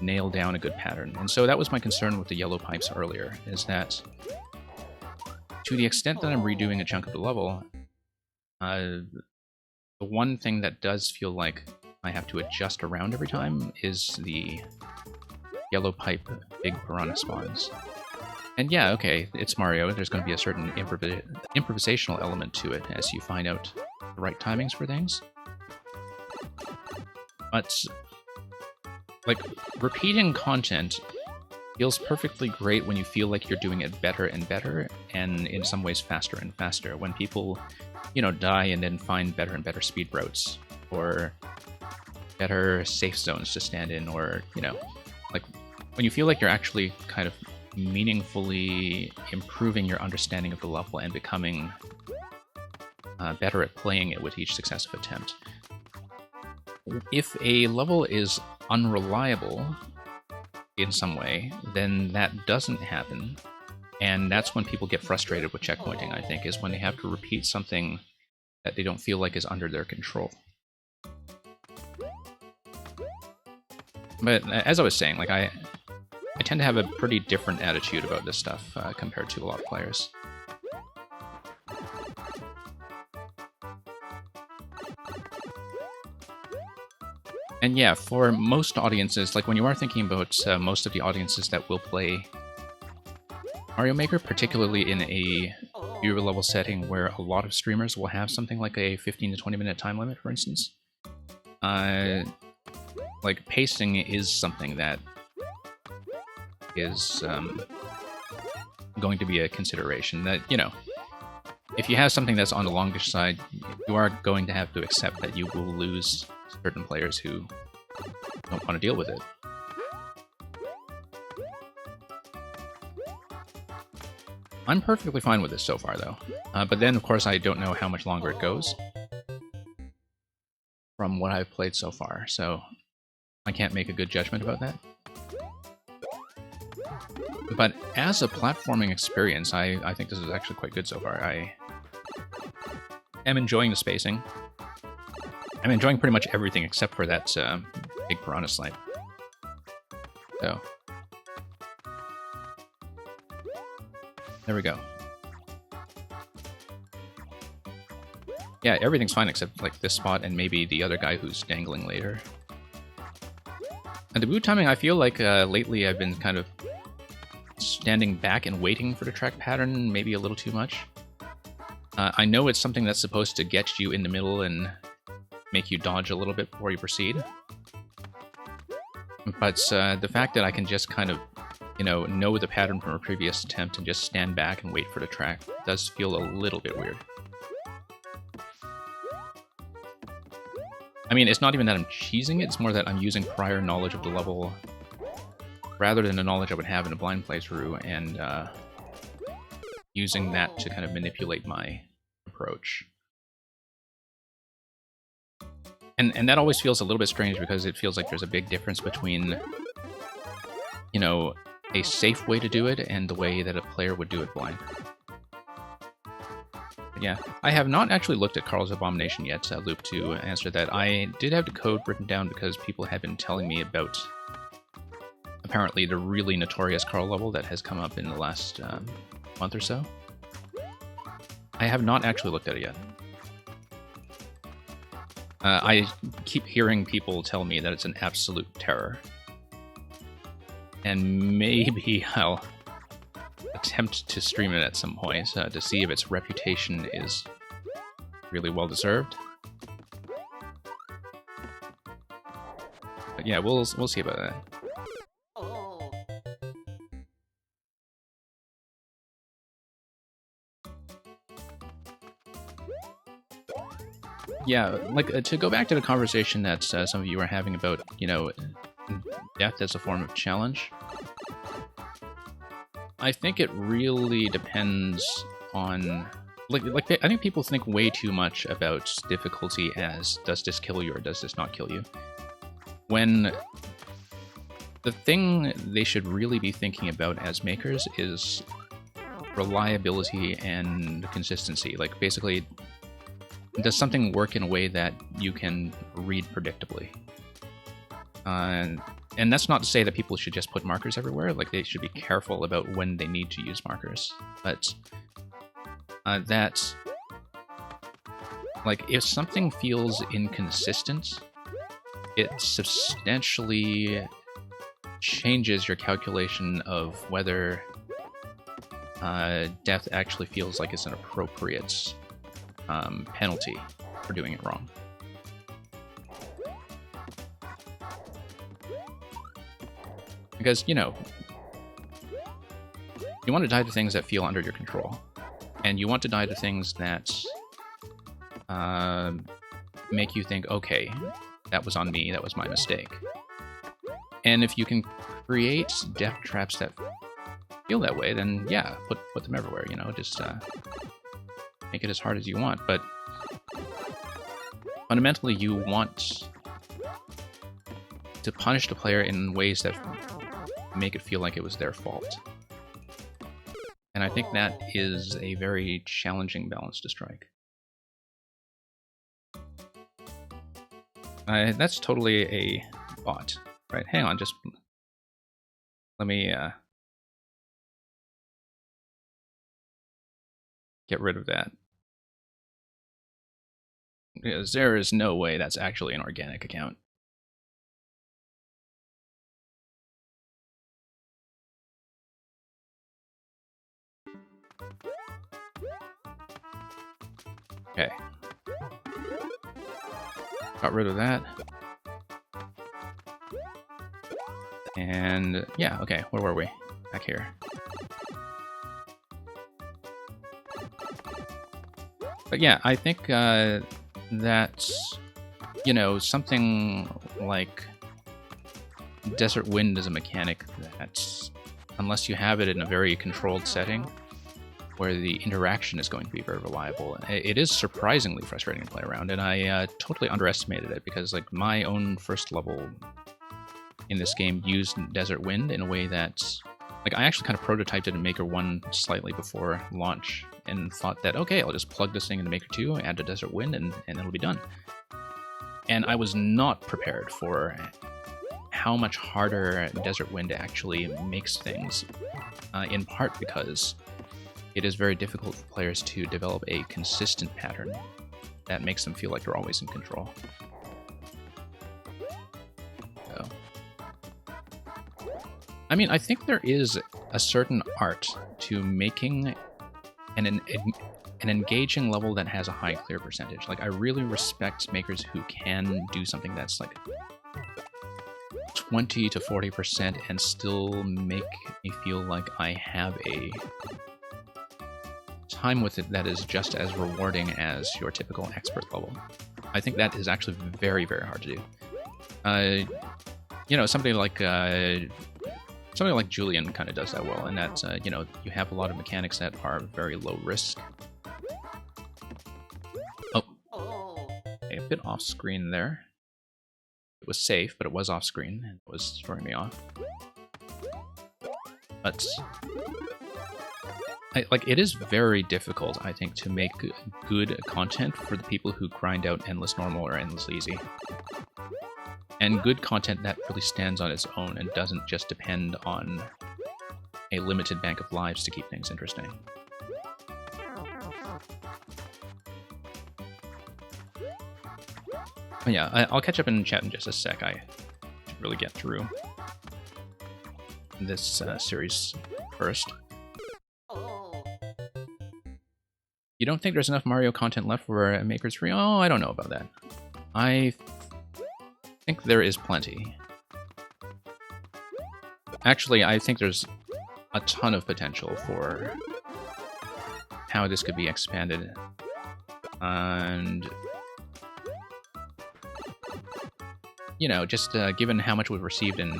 nail down a good pattern. And so that was my concern with the yellow pipes earlier, is that to the extent that I'm redoing a chunk of the level, the one thing that does feel like I have to adjust around every time is the yellow pipe big piranha spawns. And yeah, okay, it's Mario, there's going to be a certain improvisational element to it as you find out the right timings for things. But, like, repeating content feels perfectly great when you feel like you're doing it better and better, and in some ways faster and faster. When people, you know, die and then find better and better speed routes, or better safe zones to stand in, or, you know, like, when you feel like you're actually kind of meaningfully improving your understanding of the level and becoming better at playing it with each successive attempt. If a level is unreliable in some way, then that doesn't happen, and that's when people get frustrated with checkpointing, I think, is when they have to repeat something that they don't feel like is under their control. But as I was saying, like, I tend to have a pretty different attitude about this stuff compared to a lot of players. And yeah, for most audiences, like, when you are thinking about most of the audiences that will play Mario Maker, particularly in a viewer level setting where a lot of streamers will have something like a 15 to 20 minute time limit, for instance, like, pacing is something that is going to be a consideration. That, you know, if you have something that's on the longish side, you are going to have to accept that you will lose certain players who don't want to deal with it. I'm perfectly fine with this so far, though. But then, of course, I don't know how much longer it goes from what I've played so far, so I can't make a good judgment about that. But as a platforming experience, I think this is actually quite good so far. I am enjoying the spacing. I'm enjoying pretty much everything except for that big piranha snipe. So, there we go. Yeah, everything's fine except like this spot and maybe the other guy who's dangling later. And the boot timing, I feel like lately I've been kind of standing back and waiting for the track pattern maybe a little too much. I know it's something that's supposed to get you in the middle and make you dodge a little bit before you proceed. But the fact that I can just kind of, you know the pattern from a previous attempt and just stand back and wait for the track does feel a little bit weird. I mean, it's not even that I'm cheesing it, it's more that I'm using prior knowledge of the level rather than the knowledge I would have in a blind playthrough, and using that to kind of manipulate my approach. And that always feels a little bit strange because it feels like there's a big difference between, you know, a safe way to do it and the way that a player would do it blind. But yeah, I have not actually looked at Carl's Abomination yet, Loop, to answer that. I did have the code written down because people have been telling me about apparently the really notorious Carl level that has come up in the last month or so. I have not actually looked at it yet. I keep hearing people tell me that it's an absolute terror. And maybe I'll attempt to stream it at some point to see if its reputation is really well deserved. But yeah, we'll see about that. Oh. Yeah, like to go back to the conversation that some of you were having about, you know, death as a form of challenge. I think it really depends on, like I think people think way too much about difficulty as does this kill you or does this not kill you, when the thing they should really be thinking about as makers is reliability and consistency. Like basically, does something work in a way that you can read predictably? And that's not to say that people should just put markers everywhere. Like, they should be careful about when they need to use markers. But that, like, if something feels inconsistent, it substantially changes your calculation of whether death actually feels like it's an appropriate penalty for doing it wrong. Because, you know, you want to die to things that feel under your control. And you want to die to things that make you think, okay, that was on me, that was my mistake. And if you can create death traps that feel that way, then yeah, put them everywhere, you know, just make it as hard as you want. But fundamentally, you want to punish the player in ways that make it feel like it was their fault. And I think that is a very challenging balance to strike. That's totally a bot. Right, hang on, just let me get rid of that. Because there is no way that's actually an organic account. Okay. Got rid of that. And yeah, okay, where were we? Back here. But yeah, I think that, you know, something like Desert Wind is a mechanic that, unless you have it in a very controlled setting, where the interaction is going to be very reliable, it is surprisingly frustrating to play around, and I totally underestimated it, because like my own first level in this game used Desert Wind in a way that Like, I actually kind of prototyped it in Maker 1 slightly before launch and thought that, okay, I'll just plug this thing into Maker 2, add a Desert Wind, and it'll be done. And I was not prepared for how much harder Desert Wind actually makes things, in part because it is very difficult for players to develop a consistent pattern that makes them feel like they're always in control. So, I mean, I think there is a certain art to making an engaging level that has a high clear percentage. Like, I really respect makers who can do something that's like 20 to 40% and still make me feel like I have a time with it that is just as rewarding as your typical expert level. I think that is actually very, very hard to do. You know, somebody like Julian kind of does that well, and that's, you know, you have a lot of mechanics that are very low risk. Oh, okay, a bit off screen there. It was safe, but it was off screen, and it was throwing me off. But like, it is very difficult, I think, to make good content for the people who grind out endless normal or endless easy. And good content that really stands on its own and doesn't just depend on a limited bank of lives to keep things interesting. But yeah, I'll catch up in chat in just a sec. I should really get through this series first. You don't think there's enough Mario content left for Maker 3? Oh, I don't know about that. I think there is plenty. Actually, I think there's a ton of potential for how this could be expanded. And, you know, just given how much we've received in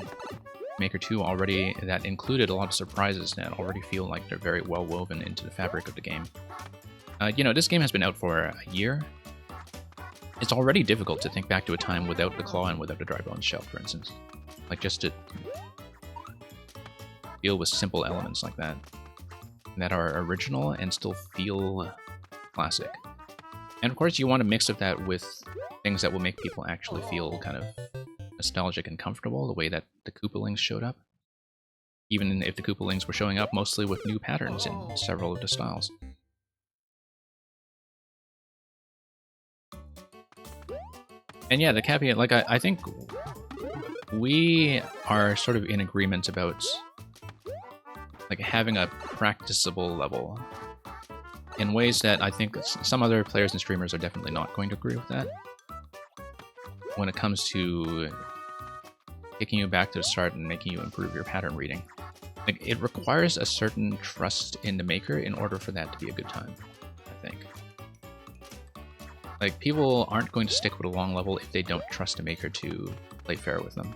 Maker 2 already, that included a lot of surprises that already feel like they're very well woven into the fabric of the game. You know, this game has been out for a year. It's already difficult to think back to a time without the claw and without the dry bones shell, for instance. Like, just to deal with simple elements like that are original and still feel classic. And of course, you want a mix of that with things that will make people actually feel kind of nostalgic and comfortable, the way that the Koopalings showed up. Even if the Koopalings were showing up mostly with new patterns in several of the styles. And yeah, the caveat, like, I think we are sort of in agreement about, like, having a practicable level in ways that I think some other players and streamers are definitely not going to agree with that. When it comes to taking you back to the start and making you improve your pattern reading. Like, it requires a certain trust in the maker in order for that to be a good time, I think. Like, people aren't going to stick with a long level if they don't trust a maker to play fair with them.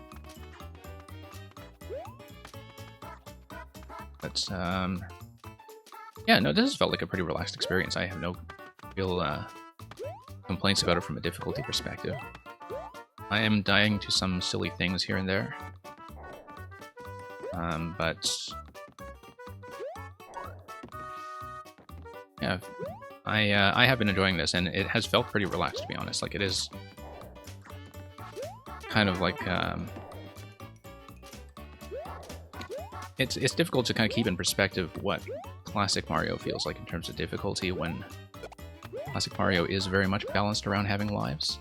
But, yeah, no, this has felt like a pretty relaxed experience. I have no real complaints about it from a difficulty perspective. I am dying to some silly things here and there. But yeah, I have been enjoying this, and it has felt pretty relaxed, to be honest. Like, it is kind of like it's difficult to kind of keep in perspective what classic Mario feels like in terms of difficulty when classic Mario is very much balanced around having lives.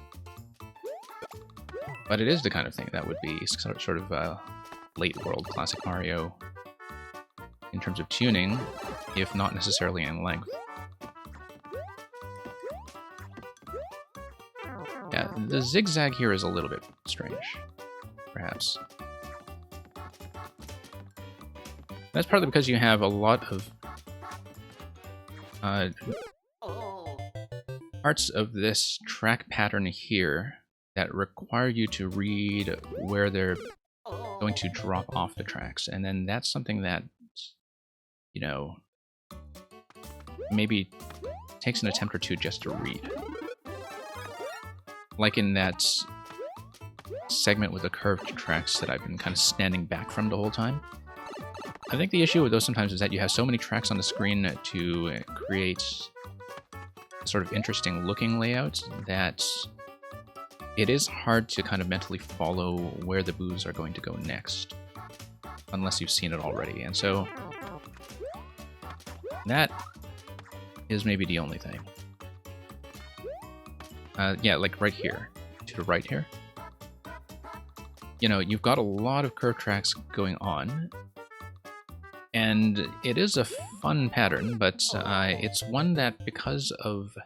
But it is the kind of thing that would be sort of late world classic Mario in terms of tuning, if not necessarily in length. Yeah, the zigzag here is a little bit strange, perhaps. That's partly because you have a lot of parts of this track pattern here that require you to read where they're going to drop off the tracks. And then that's something that, you know, maybe takes an attempt or two just to read. Like in that segment with the curved tracks that I've been kind of standing back from the whole time. I think the issue with those sometimes is that you have so many tracks on the screen to create sort of interesting looking layouts that it is hard to kind of mentally follow where the boos are going to go next, unless you've seen it already. And so that is maybe the only thing. Yeah, like right here, to the right here. You know, you've got a lot of curve tracks going on, and it is a fun pattern, but it's one that, because of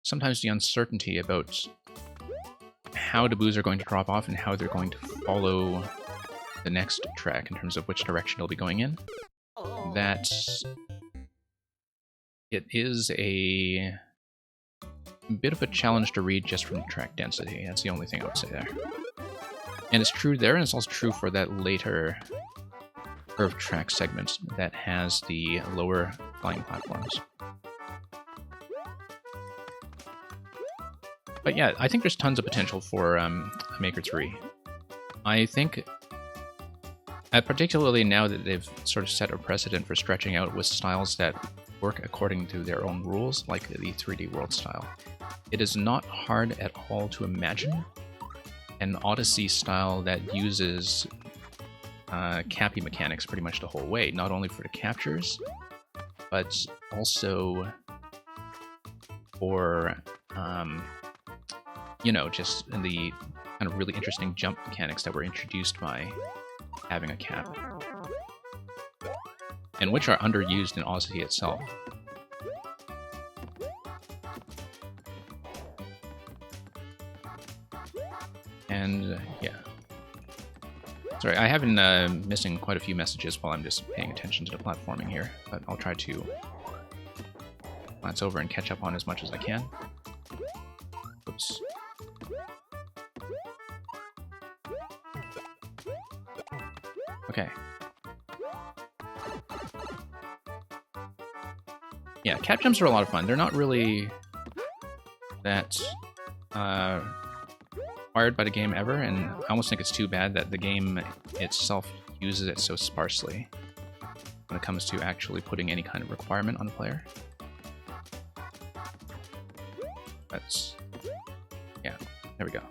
sometimes the uncertainty about how the boos are going to drop off and how they're going to follow the next track in terms of which direction they'll be going in, that it is a bit of a challenge to read just from track density. That's the only thing I would say there. And it's true there, and it's also true for that later curved track segment that has the lower flying platforms. But yeah, I think there's tons of potential for Maker 3. I think, particularly now that they've sort of set a precedent for stretching out with styles that work according to their own rules, like the 3D World style, it is not hard at all to imagine an Odyssey style that uses cappy mechanics pretty much the whole way, not only for the captures, but also for you know, just the kind of really interesting jump mechanics that were introduced by having a cap, and which are underused in Odyssey itself. And yeah. Sorry, I have been missing quite a few messages while I'm just paying attention to the platforming here, but I'll try to glance over and catch up on as much as I can. Oops. Okay. Yeah, cap jumps are a lot of fun. They're not really that required by the game ever, and I almost think it's too bad that the game itself uses it so sparsely when it comes to actually putting any kind of requirement on the player. That's... yeah, there we go.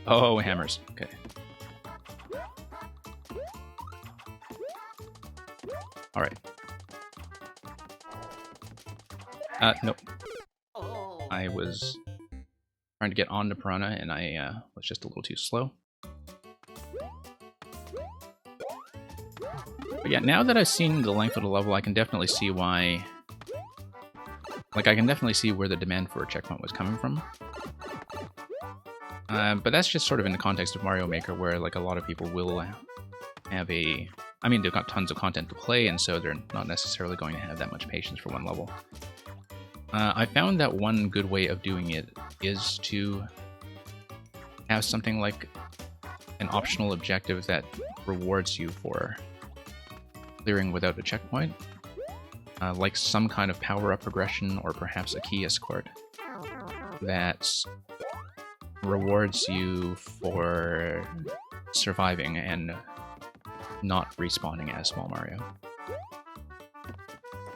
Oh, hammers. Okay. Alright. Nope. I was trying to get on to Piranha, and I was just a little too slow. But yeah, now that I've seen the length of the level, I can definitely see why... like, I can definitely see where the demand for a checkpoint was coming from. But that's just sort of in the context of Mario Maker, where, like, a lot of people will have a... I mean, they've got tons of content to play, and so they're not necessarily going to have that much patience for one level. I found that one good way of doing it is to have something like an optional objective that rewards you for clearing without a checkpoint, like some kind of power-up progression or perhaps a key escort that rewards you for surviving and not respawning as Small Mario.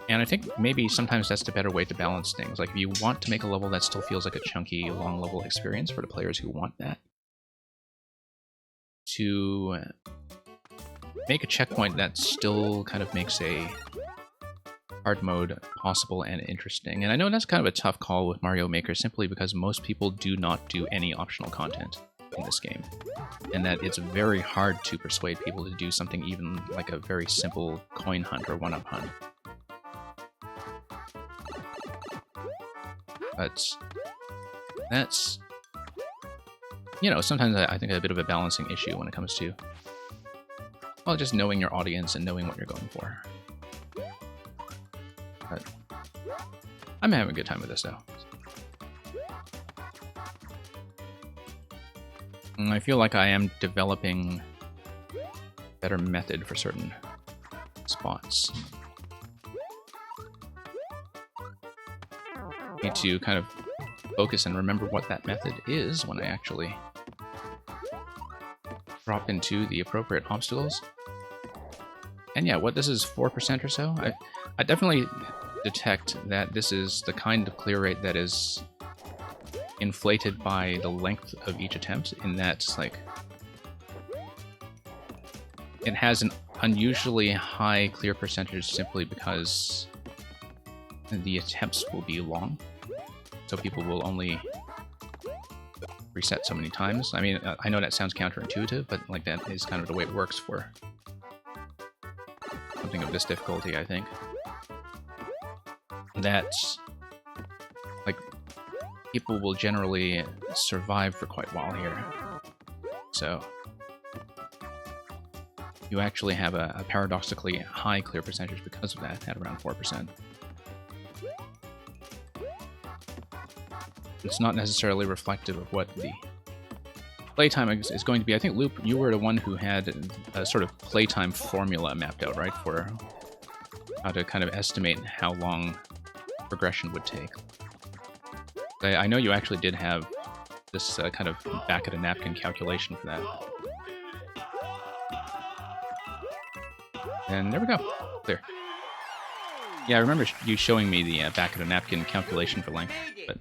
And I think maybe sometimes that's the better way to balance things. Like, if you want to make a level that still feels like a chunky, long-level experience for the players who want that, to make a checkpoint that still kind of makes a hard mode possible and interesting. And I know that's kind of a tough call with Mario Maker, simply because most people do not do any optional content in this game, and that it's very hard to persuade people to do something even like a very simple coin hunt or one-up hunt. But that's, you know, sometimes I think a bit of a balancing issue when it comes to, well, just knowing your audience and knowing what you're going for. But I'm having a good time with this, though. And I feel like I am developing a better method for certain spots. Need to kind of focus and remember what that method is when I actually drop into the appropriate obstacles. And yeah, what this is 4% or so? I definitely detect that this is the kind of clear rate that is inflated by the length of each attempt, in that it's like it has an unusually high clear percentage simply because the attempts will be long, so people will only reset so many times. I mean, I know that sounds counterintuitive, but like that is kind of the way it works for something of this difficulty, I think. That's like people will generally survive for quite a while here. So you actually have a paradoxically high clear percentage because of that, at around 4%. It's not necessarily reflective of what the playtime is going to be. I think, Loop, you were the one who had a sort of playtime formula mapped out, right, for how to kind of estimate how long progression would take. I know you actually did have this kind of back-of-the-napkin calculation for that. And there we go. Clear. Yeah, I remember you showing me the back-of-the-napkin calculation for length, but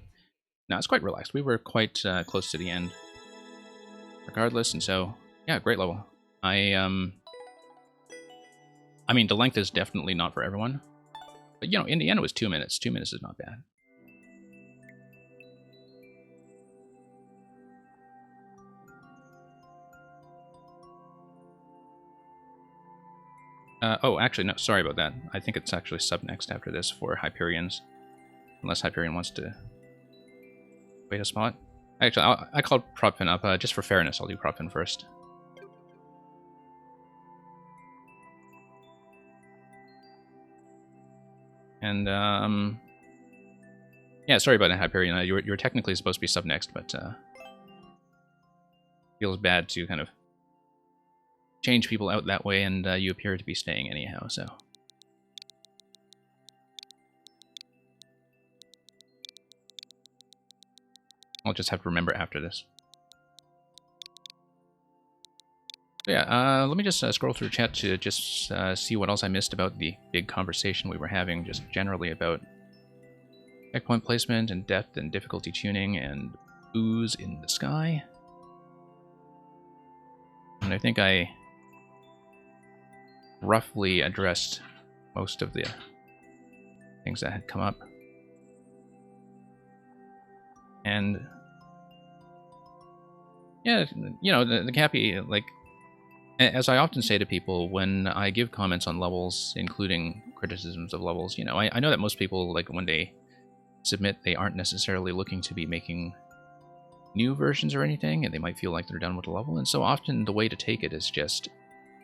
no, it's quite relaxed. We were quite close to the end, regardless, and so, yeah, great level. I mean, the length is definitely not for everyone, but, you know, in the end it was 2 minutes. 2 minutes is not bad. Oh, actually, no, sorry about that. I think it's actually sub-next after this for Hyperions, unless Hyperion wants to wait a spot. Actually, I called Propin up, just for fairness, I'll do Propin first. And, yeah, sorry about that, Hyperion. You were technically supposed to be sub-next, but, feels bad to kind of change people out that way, and you appear to be staying anyhow, so. I'll just have to remember after this. So yeah, let me just scroll through chat to just see what else I missed about the big conversation we were having, just generally about checkpoint placement and depth and difficulty tuning and ooze in the sky. And I think I roughly addressed most of the things that had come up. And yeah, you know, the Cappy, like, as I often say to people when I give comments on levels, including criticisms of levels, you know, I know that most people, like, when they submit, they aren't necessarily looking to be making new versions or anything, and they might feel like they're done with the level, and so often the way to take it is just,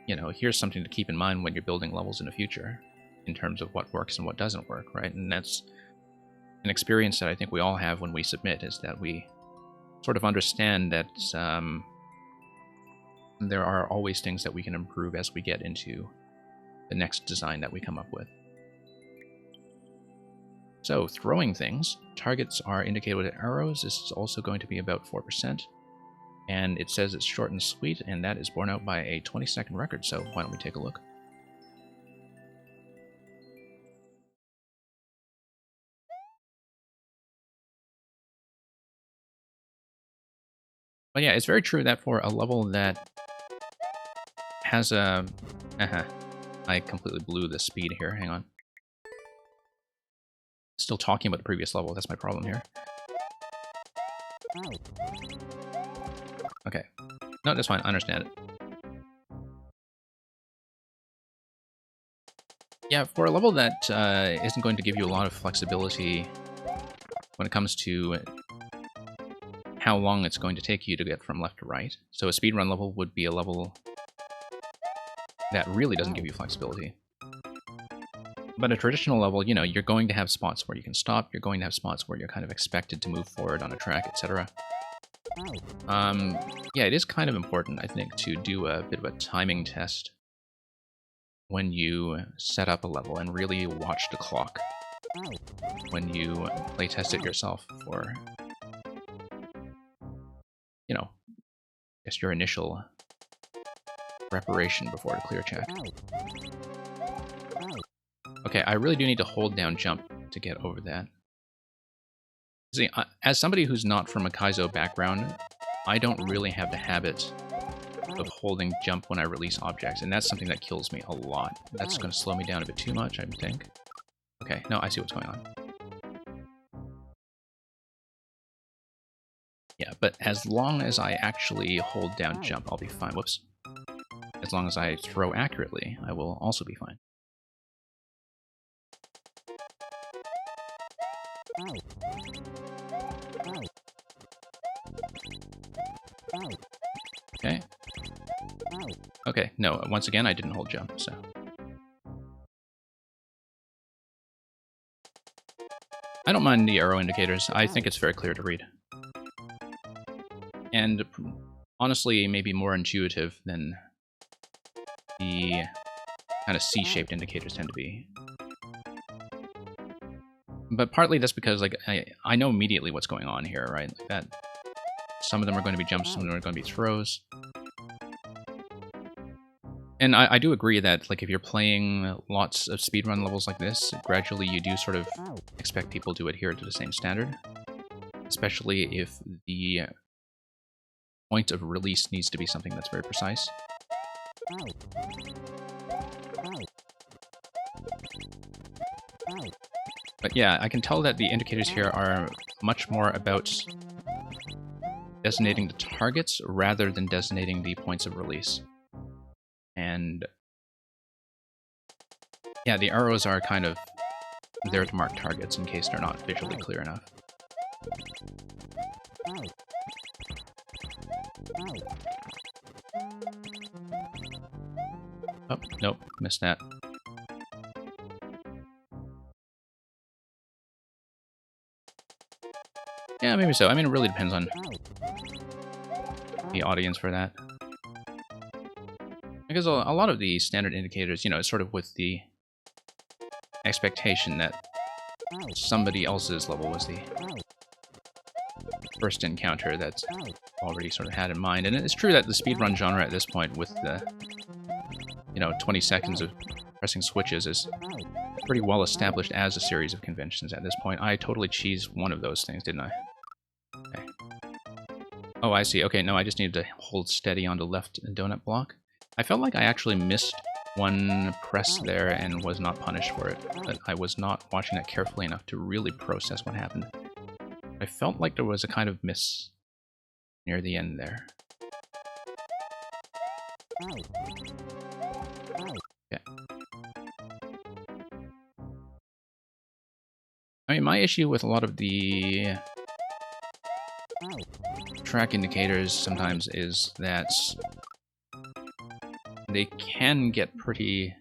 you know, here's something to keep in mind when you're building levels in the future, in terms of what works and what doesn't work, right? And that's an experience that I think we all have when we submit, is that we sort of understand that there are always things that we can improve as we get into the next design that we come up with. So, throwing things. Targets are indicated with arrows. This is also going to be about 4%. And it says it's short and sweet, and that is borne out by a 20-second record, so why don't we take a look. But yeah, it's very true that for a level that has a... I completely blew the speed here, hang on. Still talking about the previous level, that's my problem here. Okay. No, that's fine, I understand it. Yeah, for a level that isn't going to give you a lot of flexibility when it comes to how long it's going to take you to get from left to right. So a speedrun level would be a level that really doesn't give you flexibility. But a traditional level, you know, you're going to have spots where you can stop, you're going to have spots where you're kind of expected to move forward on a track, etc. Yeah, it is kind of important, I think, to do a bit of a timing test when you set up a level and really watch the clock when you playtest it yourself for, you know, just your initial preparation before the clear check. Okay, I really do need to hold down jump to get over that. See, as somebody who's not from a Kaizo background, I don't really have the habit of holding jump when I release objects, and that's something that kills me a lot. That's going to slow me down a bit too much, I think. Okay, no, I see what's going on. Yeah, but as long as I actually hold down jump, I'll be fine. Whoops. As long as I throw accurately, I will also be fine. Okay. Okay, no, once again, I didn't hold jump, so... I don't mind the arrow indicators. I think it's very clear to read. And honestly, maybe more intuitive than the kind of C-shaped indicators tend to be. But partly that's because, like, I know immediately what's going on here, right? Like that. Some of them are going to be jumps, some of them are going to be throws. And I do agree that, like, if you're playing lots of speedrun levels like this, gradually you do sort of expect people to adhere to the same standard. Especially if the point of release needs to be something that's very precise. But yeah, I can tell that the indicators here are much more about designating the targets rather than designating the points of release. And yeah, the arrows are kind of there to mark targets in case they're not visually clear enough. Oh, nope, missed that. Yeah, maybe so. I mean, it really depends on the audience for that. Because a lot of the standard indicators, you know, it's sort of with the expectation that somebody else's level was the first encounter that's already sort of had in mind. And it's true that the speedrun genre at this point, with the, you know, 20 seconds of pressing switches, is pretty well established as a series of conventions at this point. I totally cheesed one of those things, didn't I? Okay. Oh, I see. Okay, no, I just needed to hold steady on the left donut block. I felt like I actually missed one press there and was not punished for it, but I was not watching that carefully enough to really process what happened. I felt like there was a kind of miss near the end there. Okay. I mean, my issue with a lot of the track indicators sometimes is that they can get pretty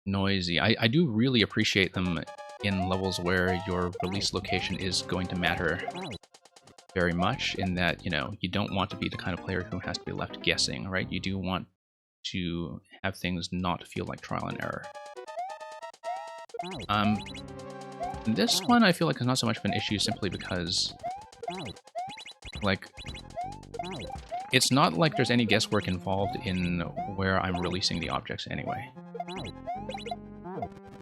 noisy. I do really appreciate them in levels where your release location is going to matter very much, in that, you know, you don't want to be the kind of player who has to be left guessing, right? You do want to have things not feel like trial and error. This one I feel like is not so much of an issue simply because, like, it's not like there's any guesswork involved in where I'm releasing the objects anyway.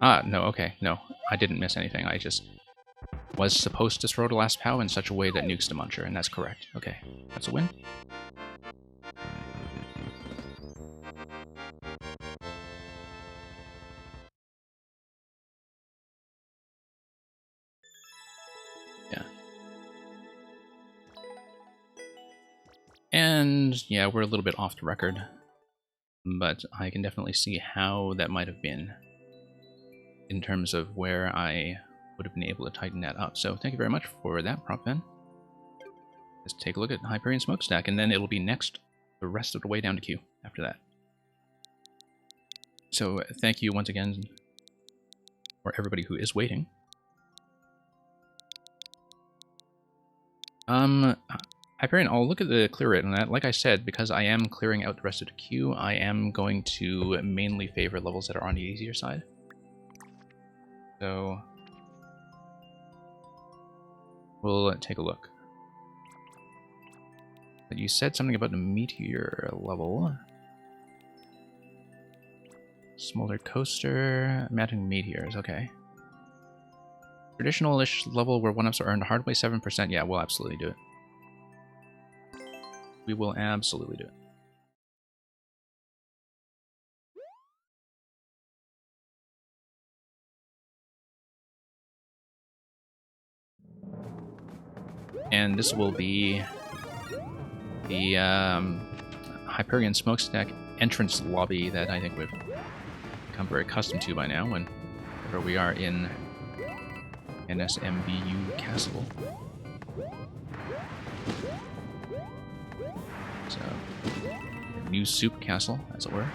Ah, no, okay, no. I didn't miss anything. I just was supposed to throw the last POW in such a way that nukes the muncher, and that's correct. Okay, that's a win. Yeah. And, yeah, we're a little bit off the record, but I can definitely see how that might have been in terms of where I would have been able to tighten that up. So thank you very much for that, PropFen. Let's take a look at Hyperion Smokestack, and then it'll be next the rest of the way down to Q after that. So thank you once again for everybody who is waiting. Hyperion, I'll look at the clear rate on that. Like I said, because I am clearing out the rest of the queue, I am going to mainly favor levels that are on the easier side. So we'll take a look. But you said something about the meteor level. Smolder Coaster, Mounting Meteors, okay. Traditional-ish level where 1-ups are earned, hard way 7%. Yeah, we'll absolutely do it. We will absolutely do it. And this will be the Hyperion Smokestack entrance lobby that I think we've become very accustomed to by now whenever we are in NSMBU Castle. So, new soup castle, as it were.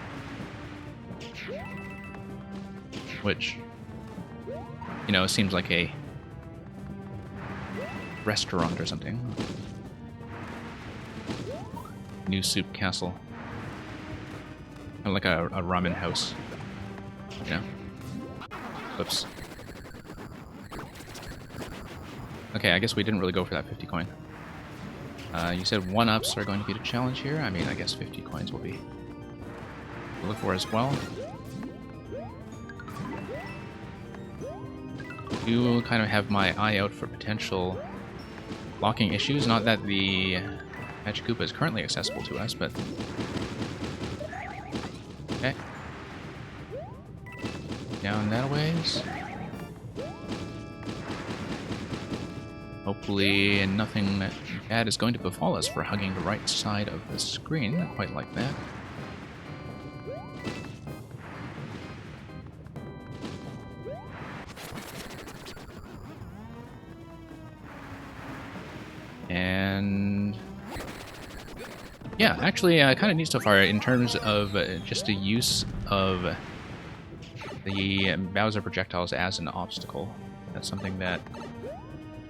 Which, you know, seems like a restaurant or something. New soup castle. Kind of like a ramen house. You know? Whoops. Okay, I guess we didn't really go for that 50 coin. You said 1-ups are going to be the challenge here. I mean, I guess 50 coins will be we'll look for as well. Do kind of have my eye out for potential locking issues. Not that the Magic Koopa is currently accessible to us, but okay. Down that ways. Hopefully nothing bad is going to befall us for hugging the right side of the screen. Not quite like that. And yeah, actually kind of neat so far in terms of just the use of the Bowser projectiles as an obstacle. That's something that,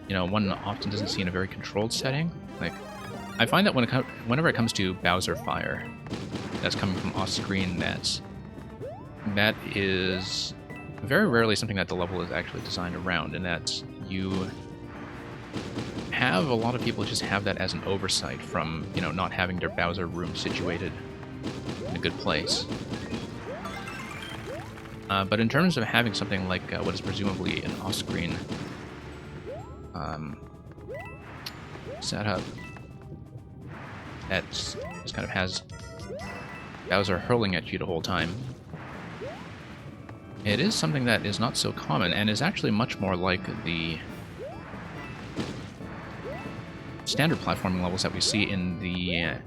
you know, one often doesn't see in a very controlled setting. Like, I find that whenever it comes to Bowser fire that's coming from off-screen, that is very rarely something that the level is actually designed around, and that you have a lot of people just have that as an oversight from, you know, not having their Bowser room situated in a good place. But in terms of having something like what is presumably an off-screen setup that just kind of has Bowser hurling at you the whole time, it is something that is not so common and is actually much more like the standard platforming levels that we see in the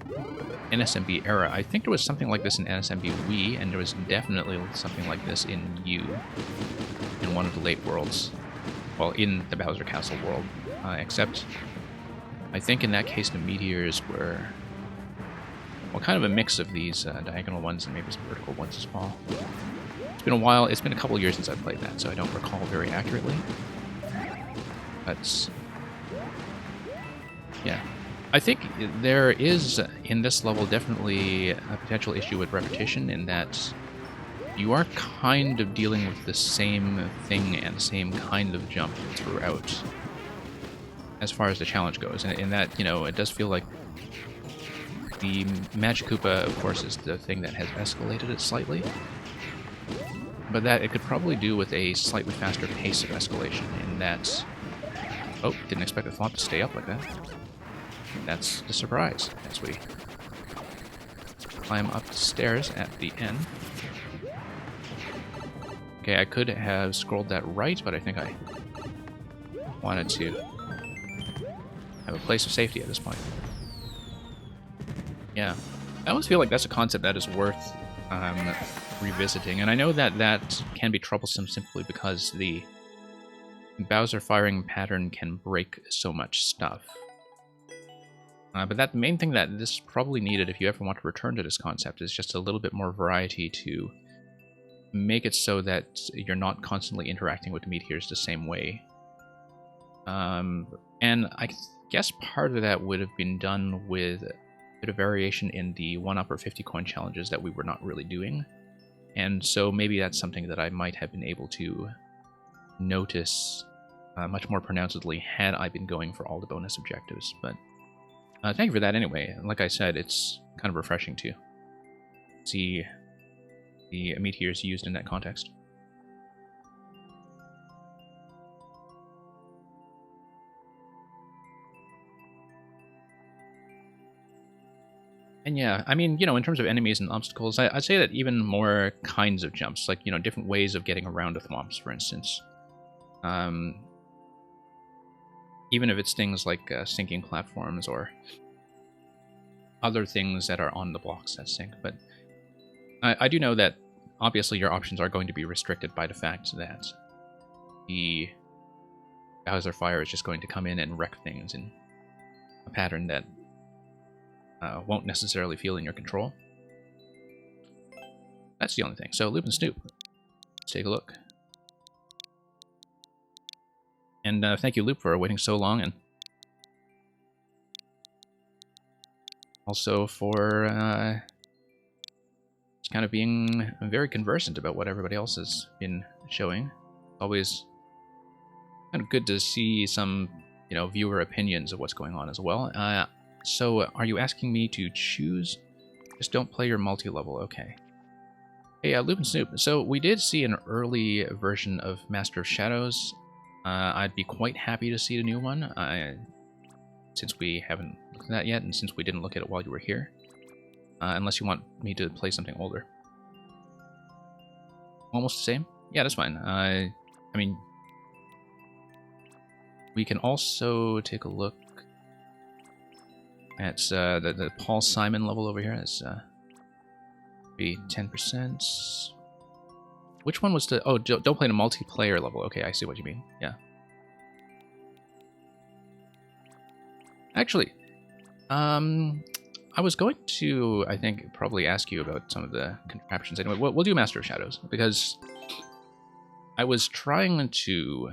NSMB era. I think there was something like this in NSMB Wii, and there was definitely something like this in U, in one of the late worlds. Well, in the Bowser Castle world. Except, I think in that case the meteors were, well, kind of a mix of these diagonal ones and maybe some vertical ones as well. It's been a while, it's been a couple years since I've played that, so I don't recall very accurately. But yeah. I think there is, in this level, definitely a potential issue with repetition in that you are kind of dealing with the same thing and the same kind of jump throughout, as far as the challenge goes. And in that, you know, it does feel like the Magic Koopa, of course, is the thing that has escalated it slightly. But that it could probably do with a slightly faster pace of escalation in that... Oh, didn't expect the thought to stay up like that. That's the surprise as we climb up the stairs at the end. Okay, I could have scrolled that right, but I think I wanted to have a place of safety at this point. Yeah, I always feel like that's a concept that is worth revisiting, and I know that that can be troublesome simply because the Bowser firing pattern can break so much stuff. But that main thing that this probably needed, if you ever want to return to this concept, is just a little bit more variety to make it so that you're not constantly interacting with meteors the same way. And I guess part of that would have been done with a bit of variation in the 1-up or 50 coin challenges that we were not really doing. And so maybe that's something that I might have been able to notice much more pronouncedly had I been going for all the bonus objectives. But thank you for that anyway. Like I said, it's kind of refreshing to see the meteors used in that context. And yeah, I mean, in terms of enemies and obstacles, I'd say that even more kinds of jumps, like, different ways of getting around the thwomps, for instance. Even if it's things like sinking platforms or other things that are on the blocks that sink. But I do know that, obviously, your options are going to be restricted by the fact that the Bowser Fire is just going to come in and wreck things in a pattern that won't necessarily feel in your control. That's the only thing. So, Loop and Snoop. Let's take a look. And thank you, Loop, for waiting so long, and also for just kind of being very conversant about what everybody else has been showing. Always kind of good to see some, viewer opinions of what's going on as well. So, are you asking me to choose? Just don't play your multi-level, okay. Hey, Loop and Snoop. So, we did see an early version of Master of Shadows. I'd be quite happy to see the new one, since we haven't looked at that yet, and since we didn't look at it while you were here. Unless you want me to play something older. Almost the same? Yeah, that's fine. I mean, we can also take a look at the Paul Simon level over here. That's be 10%. Which one was the... Oh, don't play the multiplayer level. Okay, I see what you mean. Yeah. Actually, I was going to, I think, probably ask you about some of the contraptions. Anyway, we'll do Master of Shadows, because I was trying to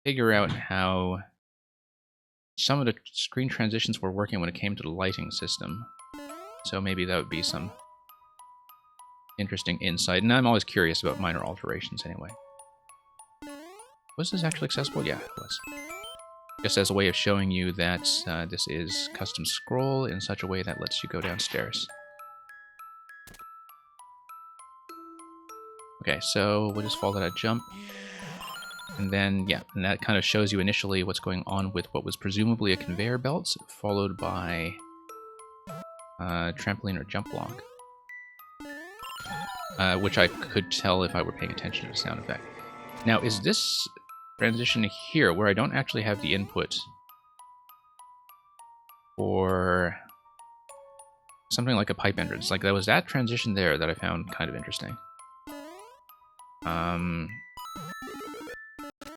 figure out how some of the screen transitions were working when it came to the lighting system. So maybe that would be some interesting insight. And I'm always curious about minor alterations anyway. Was this actually accessible? Yeah, it was. Just as a way of showing you that this is custom scroll in such a way that lets you go downstairs. Okay, so we'll just follow that jump. And then, yeah, and that kind of shows you initially what's going on with what was presumably a conveyor belt, followed by trampoline or jump block. Which I could tell if I were paying attention to the sound effect. Now, is this transition here, where I don't actually have the input for something like a pipe entrance? Like, there was that transition there that I found kind of interesting.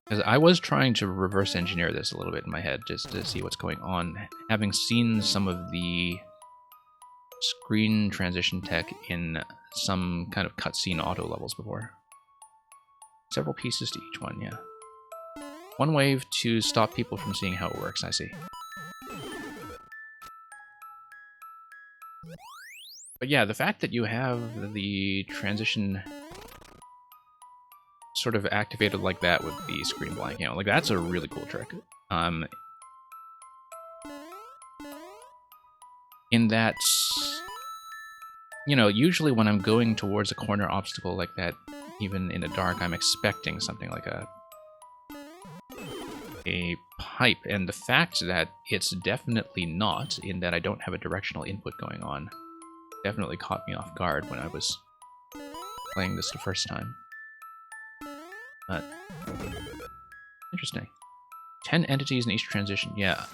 Because I was trying to reverse engineer this a little bit in my head, just to see what's going on, having seen some of the screen transition tech in some kind of cutscene auto levels before. Several pieces to each one, yeah. One wave to stop people from seeing how it works, I see. But yeah, the fact that you have the transition sort of activated like that with the screen blank, like, that's a really cool trick. In that, usually when I'm going towards a corner obstacle like that, even in the dark, I'm expecting something like a pipe, and the fact that it's definitely not, in that I don't have a directional input going on, definitely caught me off guard when I was playing this the first time. But interesting. 10 entities in each transition, yeah.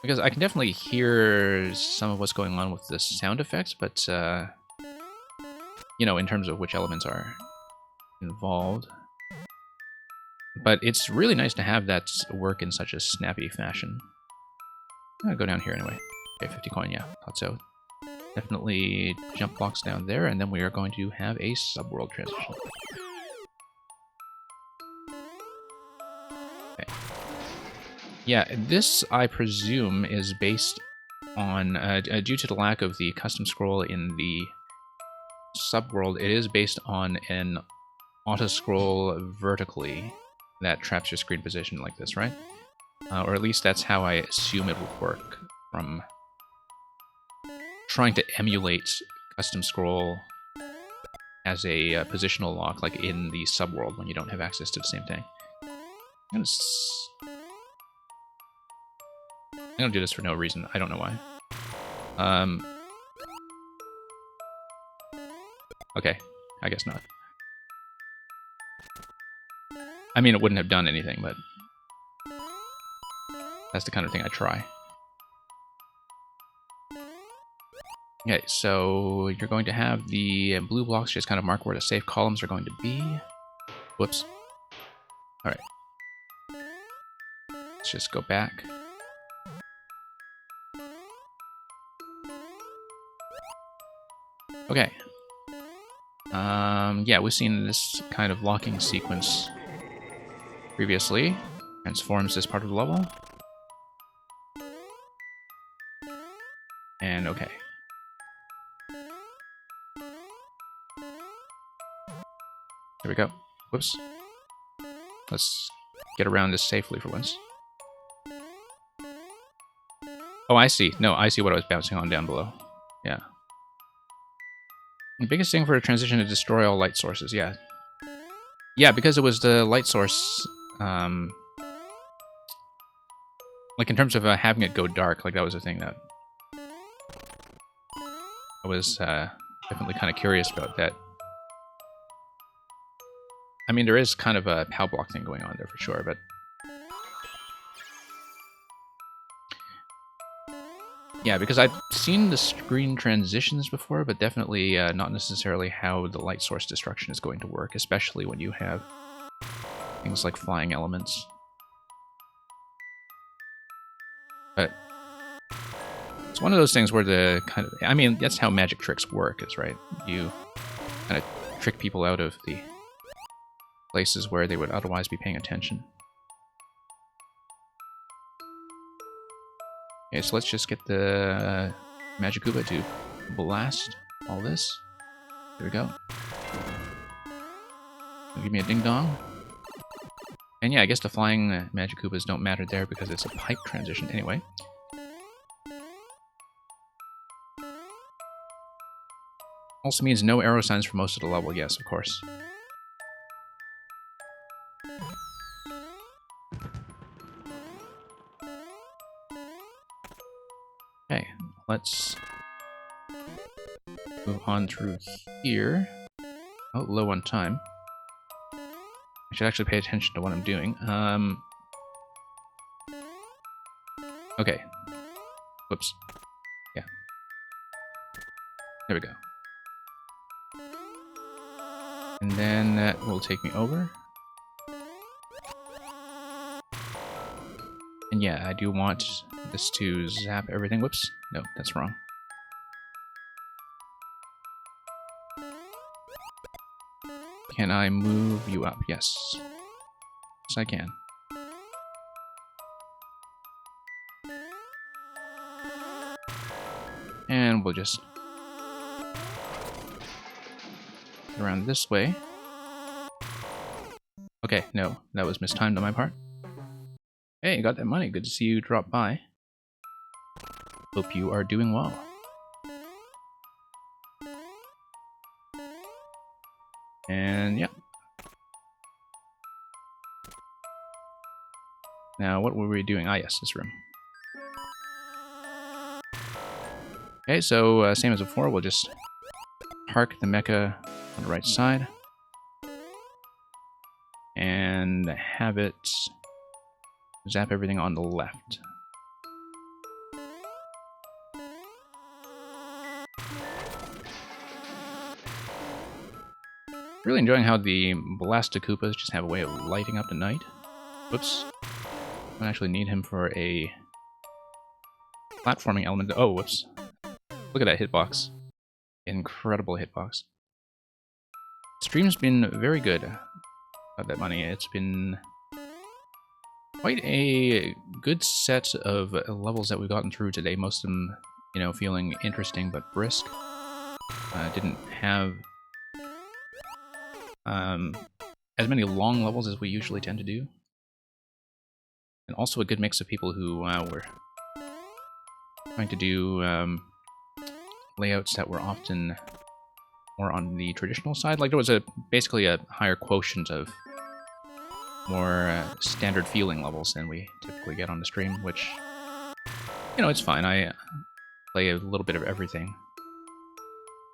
Because I can definitely hear some of what's going on with the sound effects, but, in terms of which elements are involved. But it's really nice to have that work in such a snappy fashion. I'm gonna go down here anyway. Okay, 50 coin, yeah, thought so. Definitely jump blocks down there, and then we are going to have a subworld transition. Okay. Yeah, this, I presume, is based on, due to the lack of the custom scroll in the subworld, it is based on an auto-scroll vertically that traps your screen position like this, right? Or at least that's how I assume it would work from trying to emulate custom scroll as a positional lock, like in the subworld when you don't have access to the same thing. I'm gonna do this for no reason. I don't know why. Okay, I guess not. I mean, it wouldn't have done anything, but that's the kind of thing I try. Okay, so you're going to have the blue blocks just kind of mark where the safe columns are going to be. Whoops. Alright. Let's just go back. Okay. Yeah, we've seen this kind of locking sequence previously. Transforms this part of the level. And okay. There we go. Whoops. Let's get around this safely for once. Oh, I see. No, I see what I was bouncing on down below. Yeah. The biggest thing for a transition to destroy all light sources, yeah. Yeah, because it was the light source, like in terms of having it go dark, like that was a thing that I was definitely kind of curious about that. I mean, there is kind of a POW block thing going on there for sure, but yeah, because I've seen the screen transitions before, but definitely not necessarily how the light source destruction is going to work, especially when you have things like flying elements. But it's one of those things where the kind of... I mean, that's how magic tricks work, is right? You kind of trick people out of the places where they would otherwise be paying attention. Okay, so let's just get the Magikoopa to blast all this. There we go. Give me a ding-dong. And yeah, I guess the flying Magikoopas don't matter there because it's a pipe transition anyway. Also means no arrow signs for most of the level, yes, of course. Okay, let's move on through here. Oh, low on time. I should actually pay attention to what I'm doing. Okay. Whoops. Yeah. There we go. And then that will take me over. And yeah, I do want this to zap everything. Whoops. No, that's wrong. Can I move you up? Yes. Yes, I can. And we'll just get around this way. Okay, no, that was mistimed on my part. Hey, you got that money. Good to see you drop by. Hope you are doing well. And yeah. Now, what were we doing? Ah, yes, this room. Okay, so same as before, we'll just park the mecha on the right side. And have it zap everything on the left. Really enjoying how the Blastakoopas just have a way of lighting up the night. Whoops. I don't actually need him for a platforming element. Oh, whoops. Look at that hitbox. Incredible hitbox. Stream's been very good about that money. It's been quite a good set of levels that we've gotten through today. Most of them, you know, feeling interesting but brisk. Didn't have as many long levels as we usually tend to do. And also a good mix of people who were trying to do layouts that were often more on the traditional side. Like there was basically a higher quotient of more standard feeling levels than we typically get on the stream, which, you know, it's fine. I play a little bit of everything.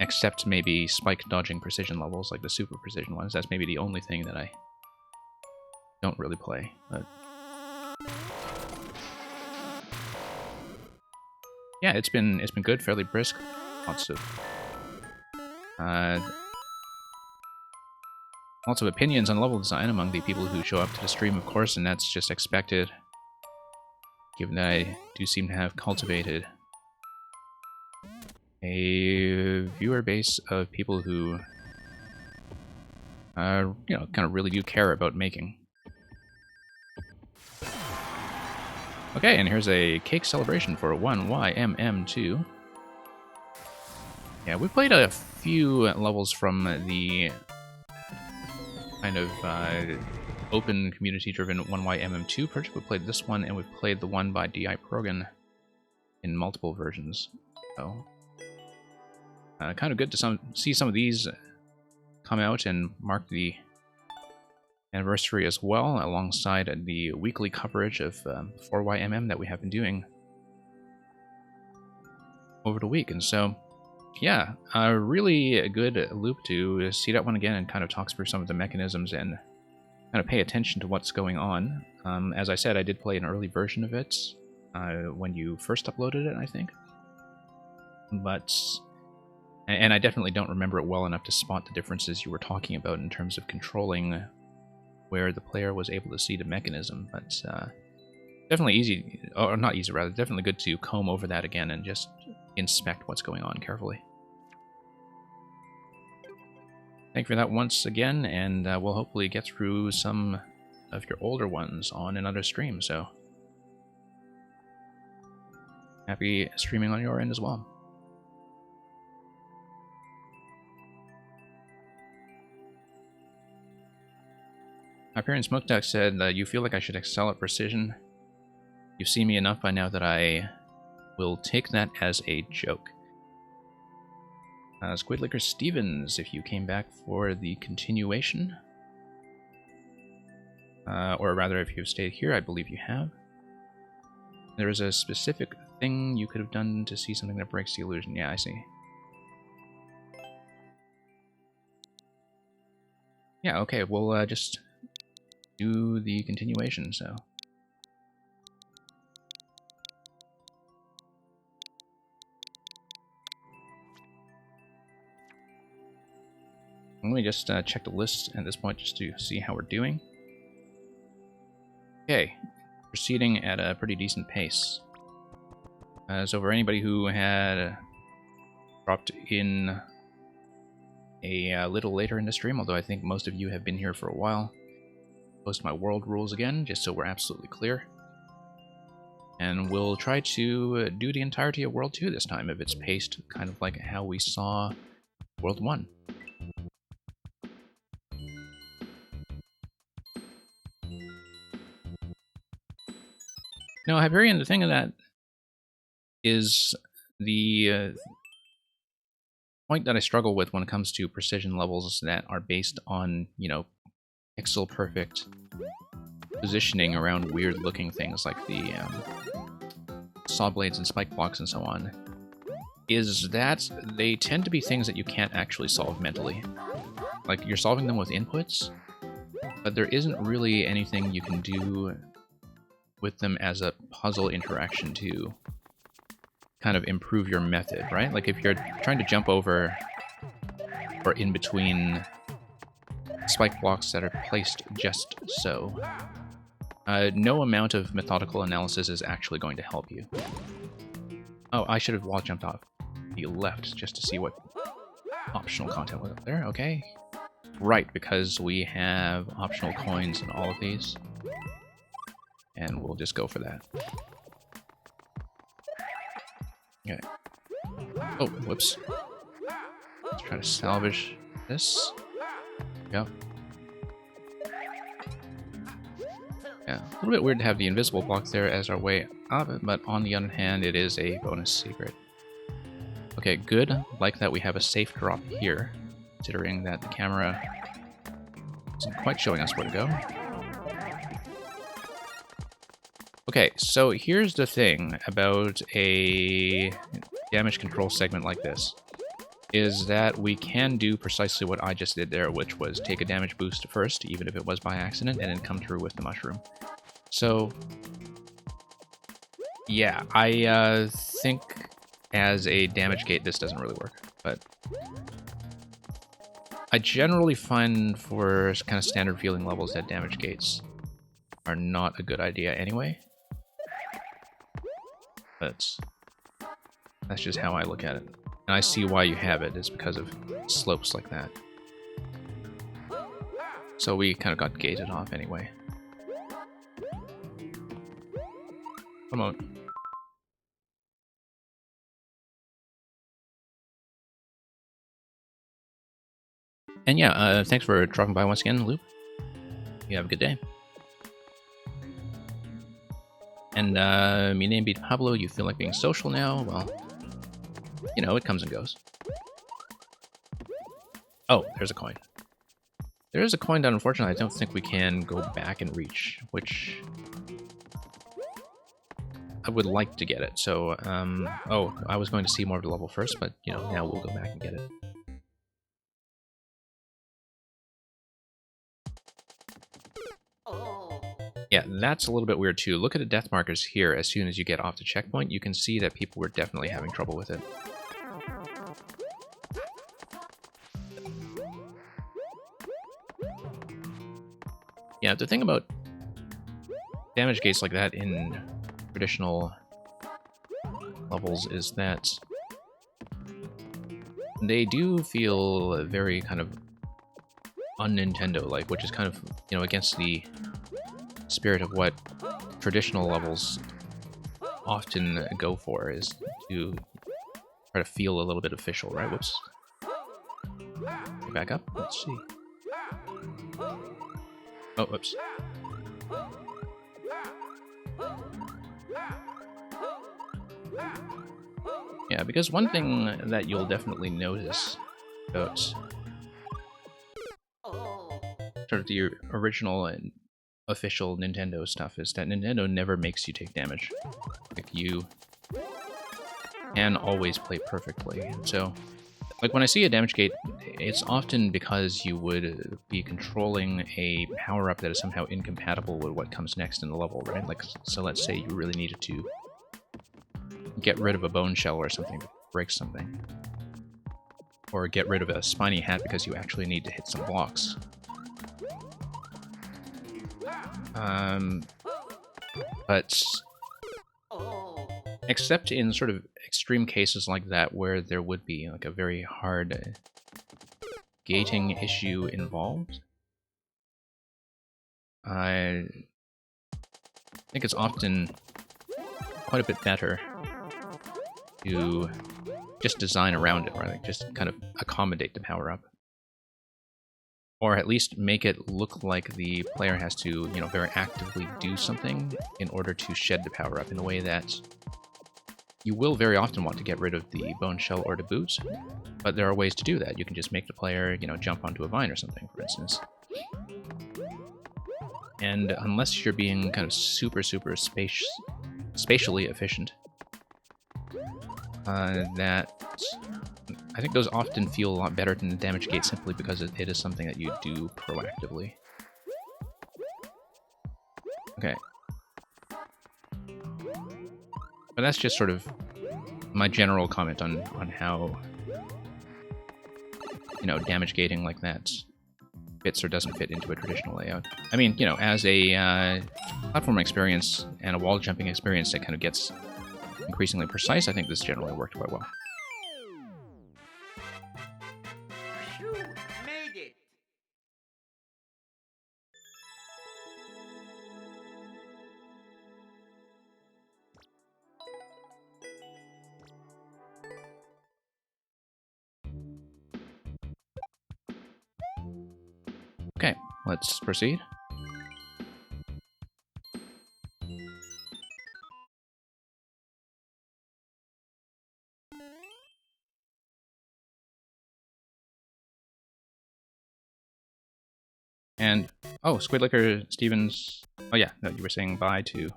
Except maybe spike dodging precision levels, like the super precision ones. That's maybe the only thing that I don't really play. But yeah, it's been good, fairly brisk. Lots of opinions on level design among the people who show up to the stream, of course, and that's just expected, given that I do seem to have cultivated a viewer base of people who, you know, kind of really do care about making. Okay, and here's a cake celebration for 1YMM2. Yeah, we played a few levels from the kind of open community-driven 1YMM2 project. We played this one, and we've played the one by D.I. Progan in multiple versions. So kind of good to see some of these come out and mark the anniversary as well, alongside the weekly coverage of 4YMM that we have been doing over the week. And so, yeah, a really good loop to see that one again and kind of talk through some of the mechanisms and kind of pay attention to what's going on. As I said, I did play an early version of it when you first uploaded it, I think. And I definitely don't remember it well enough to spot the differences you were talking about in terms of controlling where the player was able to see the mechanism. But definitely easy, or not easy rather, definitely good to comb over that again and just inspect what's going on carefully. Thank you for that once again, and we'll hopefully get through some of your older ones on another stream, so happy streaming on your end as well. Hyperion Smokeduck said, you feel like I should excel at precision. You've seen me enough by now that I will take that as a joke. Squidlicker Stevens, if you came back for the continuation. Or rather, if you've stayed here, I believe you have. There is a specific thing you could have done to see something that breaks the illusion. Yeah, I see. Yeah, okay, we'll just do the continuation, so. Let me just check the list at this point just to see how we're doing. Okay, proceeding at a pretty decent pace. So for anybody who had dropped in a little later in the stream, although I think most of you have been here for a while, post my world rules again, just so we're absolutely clear. And we'll try to do the entirety of World 2 this time, if it's paced kind of like how we saw World 1. No, Hyperion, the thing of that is the point that I struggle with when it comes to precision levels that are based on, you know, pixel-perfect positioning around weird-looking things like the saw blades and spike blocks and so on, is that they tend to be things that you can't actually solve mentally. Like, you're solving them with inputs, but there isn't really anything you can do with them as a puzzle interaction to kind of improve your method, right? Like if you're trying to jump over or in between spike blocks that are placed just so, no amount of methodical analysis is actually going to help you. Oh, I should have wall jumped off the left just to see what optional content was up there. Okay. Right, because we have optional coins in all of these. And we'll just go for that. Okay. Oh, whoops. Let's try to salvage this. Yep. Yeah, a little bit weird to have the invisible block there as our way up, but on the other hand, it is a bonus secret. Okay, good. Like that we have a safe drop here, considering that the camera isn't quite showing us where to go. Okay, so here's the thing about a damage control segment like this, is that we can do precisely what I just did there, which was take a damage boost first, even if it was by accident, and then come through with the mushroom. So, yeah, I think as a damage gate this doesn't really work, but I generally find for kind of standard feeling levels that damage gates are not a good idea anyway. But that's just how I look at it. And I see why you have it, is because of slopes like that. So we kind of got gated off anyway. Come on. And yeah, thanks for dropping by once again, Luke. You have a good day. And me name beat Pablo, you feel like being social now? Well, you know, it comes and goes. Oh, there's a coin. There is a coin that unfortunately I don't think we can go back and reach, which I would like to get it. So, oh, I was going to see more of the level first, but, you know, now we'll go back and get it. Oh. Yeah, that's a little bit weird too. Look at the death markers here. As soon as you get off the checkpoint, you can see that people were definitely having trouble with it. Yeah, the thing about damage gates like that in traditional levels is that they do feel very kind of un-Nintendo-like, which is kind of, you know, against the spirit of what traditional levels often go for, is to try to feel a little bit official, right? Whoops. Back up? Let's see. Oh, whoops. Yeah, because one thing that you'll definitely notice about sort of the original and official Nintendo stuff is that Nintendo never makes you take damage. Like, you can always play perfectly. So, like, when I see a damage gate, it's often because you would be controlling a power-up that is somehow incompatible with what comes next in the level, right? Like, so let's say you really needed to get rid of a bone shell or something to break something. Or get rid of a spiny hat because you actually need to hit some blocks. But except in sort of extreme cases like that where there would be like a very hard gating issue involved, I think it's often quite a bit better to just design around it, or like just kind of accommodate the power-up. Or at least make it look like the player has to, you know, very actively do something in order to shed the power-up in a way that you will very often want to get rid of the bone shell or the boot, but there are ways to do that. You can just make the player, you know, jump onto a vine or something, for instance. And unless you're being kind of super spatially efficient, that I think those often feel a lot better than the damage gate simply because it is something that you do proactively. Okay. But that's just sort of my general comment on how, you know, damage gating like that fits or doesn't fit into a traditional layout. I mean, you know, as a platform experience and a wall jumping experience that kind of gets increasingly precise, I think this generally worked quite well. You made it. Okay, let's proceed. And, oh, Squidlicker Stevens. Oh yeah, no, you were saying bye to...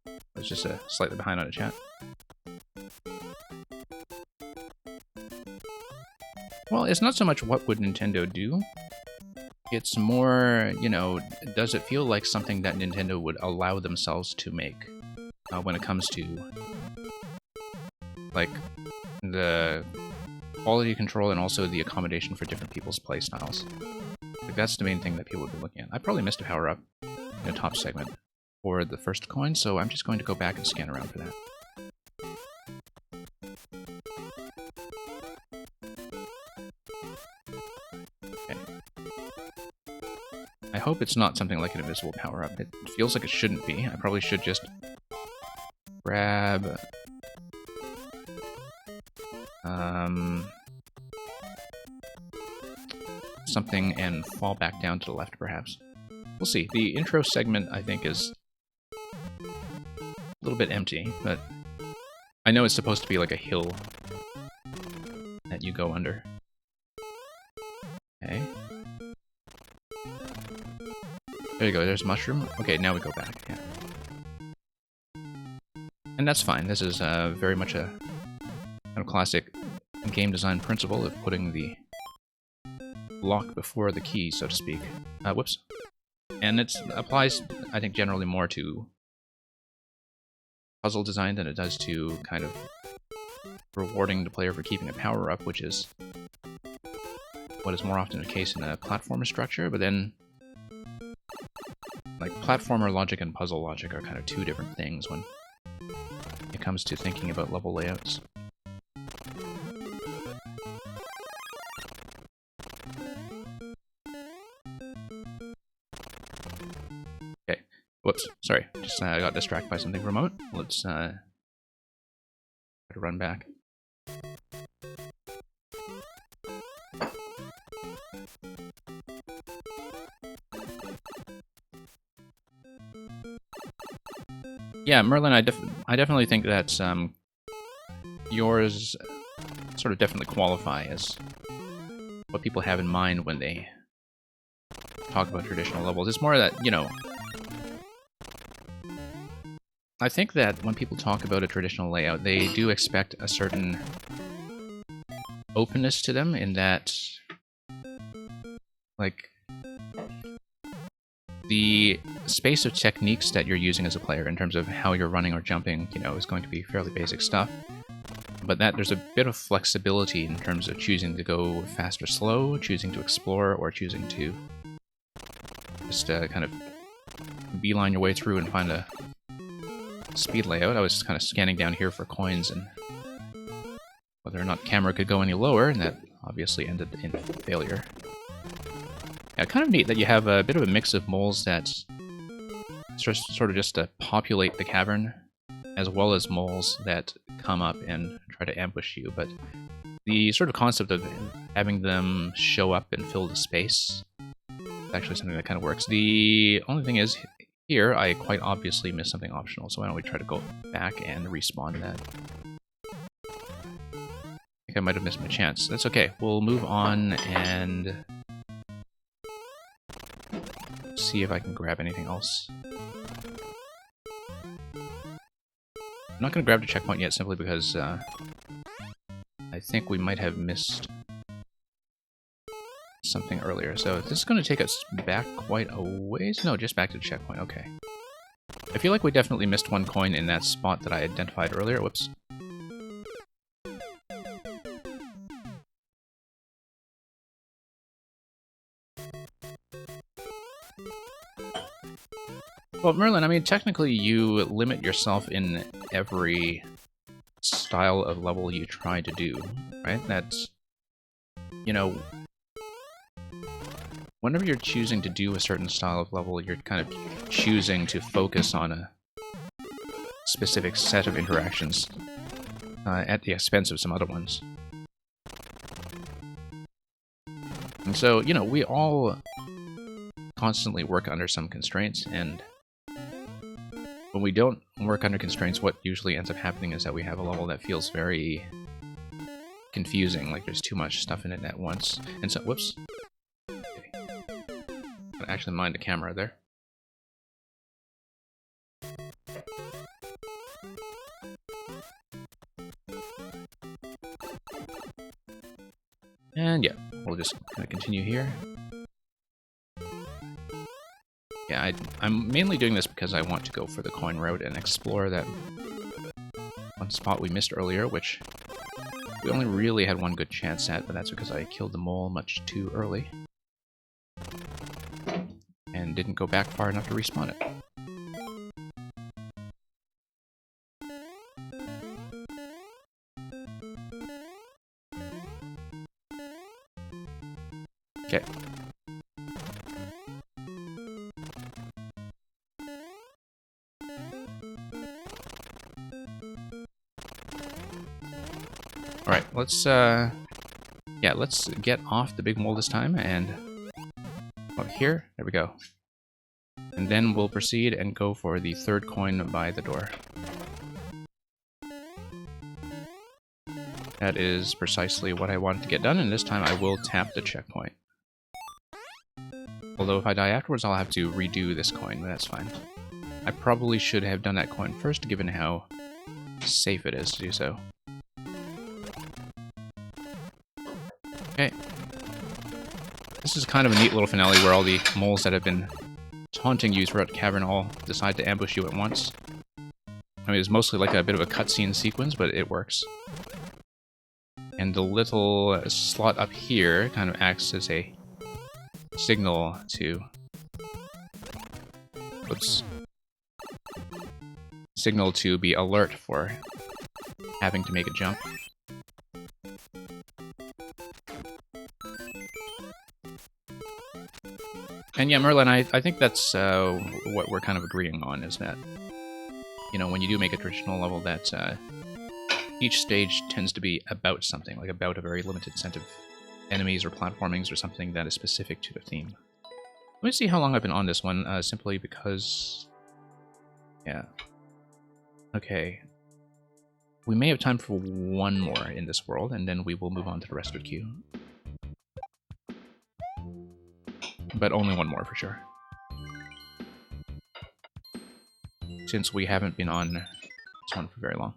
I was just slightly behind on a chat. Well, it's not so much what would Nintendo do. It's more, you know, does it feel like something that Nintendo would allow themselves to make when it comes to, like, the quality control and also the accommodation for different people's playstyles. Like, that's the main thing that people would be looking at. I probably missed a power-up in the top segment for the first coin, so I'm just going to go back and scan around for that. Okay. I hope it's not something like an invisible power-up. It feels like it shouldn't be. I probably should just grab... something and fall back down to the left, perhaps. We'll see. The intro segment, I think, is a little bit empty, but I know it's supposed to be like a hill that you go under. Okay. There you go, there's Mushroom. Okay, now we go back, yeah. And that's fine. This is very much a kind of classic game design principle of putting the block before the key, so to speak. Whoops. And it applies, I think, generally more to puzzle design than it does to kind of rewarding the player for keeping a power-up, which is what is more often the case in a platformer structure, but then like platformer logic and puzzle logic are kind of two different things when it comes to thinking about level layouts. Whoops, sorry, just got distracted by something remote. Let's try to run back. Yeah, Merlin, I definitely think that yours sort of definitely qualify as what people have in mind when they talk about traditional levels. It's more that, you know, I think that when people talk about a traditional layout, they do expect a certain openness to them in that, like, the space of techniques that you're using as a player in terms of how you're running or jumping, you know, is going to be fairly basic stuff. But that there's a bit of flexibility in terms of choosing to go fast or slow, choosing to explore, or choosing to just kind of beeline your way through and find a speed layout. I was kind of scanning down here for coins and whether or not camera could go any lower, and that obviously ended in failure. Yeah, kind of neat that you have a bit of a mix of moles that sort of just populate the cavern, as well as moles that come up and try to ambush you, but the sort of concept of having them show up and fill the space is actually something that kind of works. The only thing is, here, I quite obviously missed something optional, so why don't we try to go back and respawn that. I think I might have missed my chance. That's okay. We'll move on and see if I can grab anything else. I'm not going to grab the checkpoint yet, simply because I think we might have missed something earlier. So this is going to take us back quite a ways. No, just back to the checkpoint. Okay. I feel like we definitely missed one coin in that spot that I identified earlier. Whoops. Well, Merlin, I mean, technically you limit yourself in every style of level you try to do, right? That's, you know, whenever you're choosing to do a certain style of level, you're kind of choosing to focus on a specific set of interactions at the expense of some other ones. And so, you know, we all constantly work under some constraints, and when we don't work under constraints, what usually ends up happening is that we have a level that feels very confusing, like there's too much stuff in it at once. And so, whoops. Don't actually mind the camera there. And yeah, we'll just kind of continue here. Yeah, I'm mainly doing this because I want to go for the coin route and explore that one spot we missed earlier, which we only really had one good chance at, but that's because I killed the mole much too early. And didn't go back far enough to respawn it. Okay. Alright, let's get off the big mole this time, and up here, there we go. And then we'll proceed and go for the third coin by the door. That is precisely what I wanted to get done, and this time I will tap the checkpoint. Although if I die afterwards, I'll have to redo this coin, but that's fine. I probably should have done that coin first, given how safe it is to do so. Okay. This is kind of a neat little finale where all the moles that have been taunting you throughout the cavern all decide to ambush you at once. I mean, it's mostly like a bit of a cutscene sequence, but it works. And the little slot up here kind of acts as a signal to... Oops. Signal to be alert for having to make a jump. And yeah, Merlin, I think that's what we're kind of agreeing on, is that, you know, when you do make a traditional level, that each stage tends to be about something, like about a very limited set of enemies or platformings or something that is specific to the theme. Let me see how long I've been on this one, simply because... Yeah. Okay. We may have time for one more in this world, and then we will move on to the rest of the queue. But only one more for sure. Since we haven't been on this one for very long.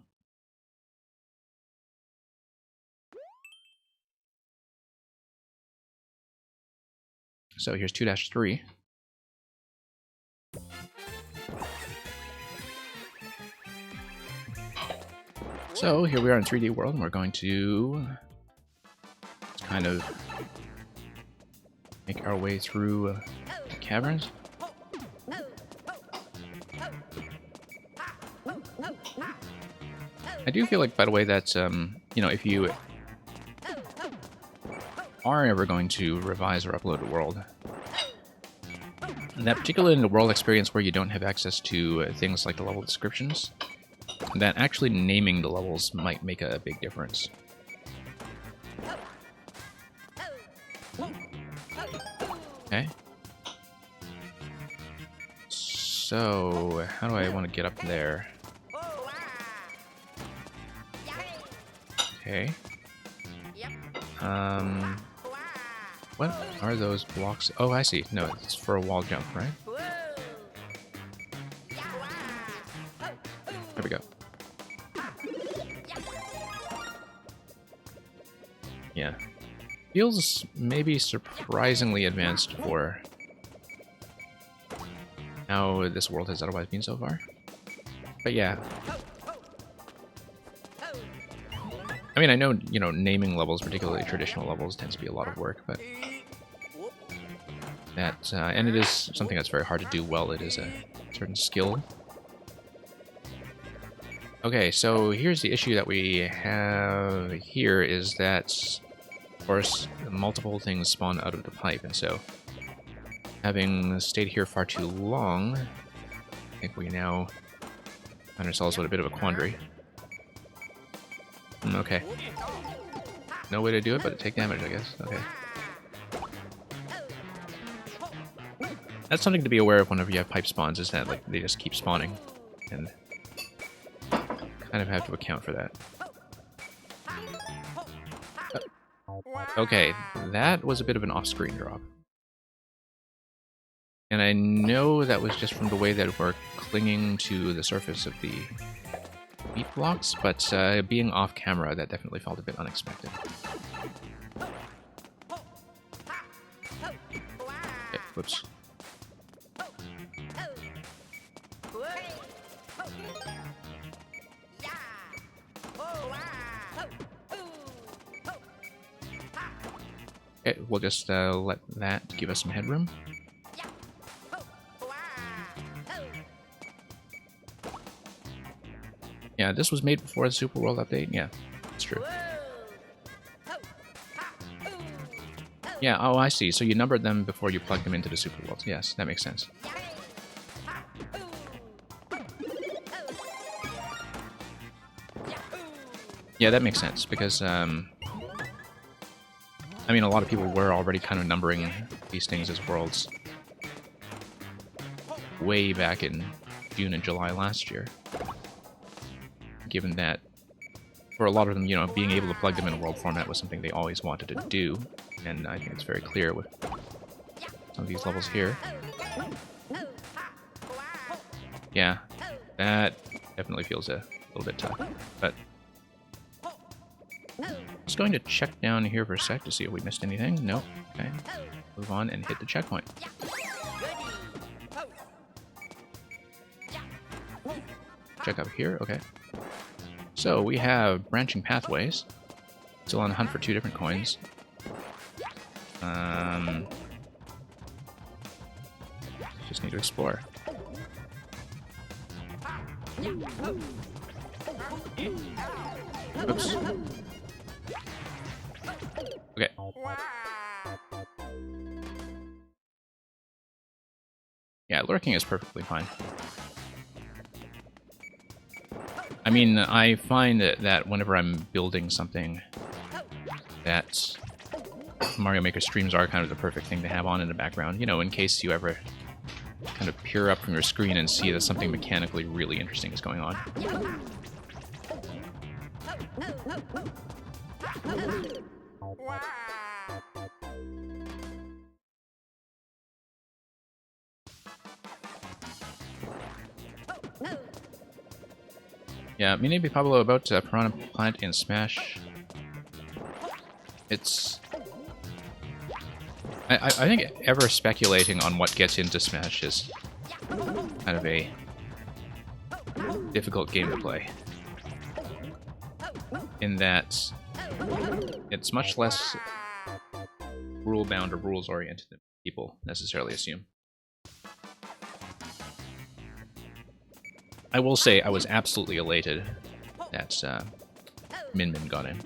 So here's 2-3. So here we are in 3D world, and we're going to kind of make our way through the caverns. I do feel like, by the way, that, you know, if you are ever going to revise or upload a world, that particularly in the world experience where you don't have access to things like the level descriptions, that actually naming the levels might make a big difference. Okay. So, how do I want to get up there? Okay. What are those blocks? Oh, I see. No, it's for a wall jump, right? There we go. Yeah. Feels maybe surprisingly advanced for how this world has otherwise been so far. But yeah. I mean, I know, you know, naming levels, particularly traditional levels, tends to be a lot of work, but that, and it is something that's very hard to do well. It is a certain skill. Okay, so here's the issue that we have here, is that, of course, multiple things spawn out of the pipe, and so having stayed here far too long, I think we now find ourselves with a bit of a quandary. Okay. No way to do it, but take damage, I guess. Okay. That's something to be aware of whenever you have pipe spawns, is that, like, they just keep spawning, and kind of have to account for that. Okay, that was a bit of an off-screen drop. And I know that was just from the way that we're clinging to the surface of the meat blocks, but being off camera, that definitely felt a bit unexpected. Okay, whoops. Okay, we'll just let that give us some headroom. Yeah, this was made before the Super World update. Yeah, it's true. Yeah, oh, I see. So you numbered them before you plugged them into the Super Worlds. Yes, that makes sense. Yeah, that makes sense, because, I mean, a lot of people were already kind of numbering these things as worlds way back in June and July last year. Given that, for a lot of them, you know, being able to plug them in a world format was something they always wanted to do, and I think it's very clear with some of these levels here. Yeah, that definitely feels a little bit tough, but just going to check down here for a sec to see if we missed anything. Nope. Okay. Move on and hit the checkpoint. Check up here. Okay. So we have branching pathways. Still on the hunt for 2 different coins. Just need to explore. Oops. Okay. Yeah, lurking is perfectly fine. I mean, I find that whenever I'm building something, that Mario Maker streams are kind of the perfect thing to have on in the background, you know, in case you ever kind of peer up from your screen and see that something mechanically really interesting is going on. Yeah, maybe Pablo about Piranha Plant in Smash. It's... I think ever speculating on what gets into Smash is kind of a difficult game to play. In that it's much less rule-bound or rules-oriented than people necessarily assume. I will say I was absolutely elated that Min Min got in,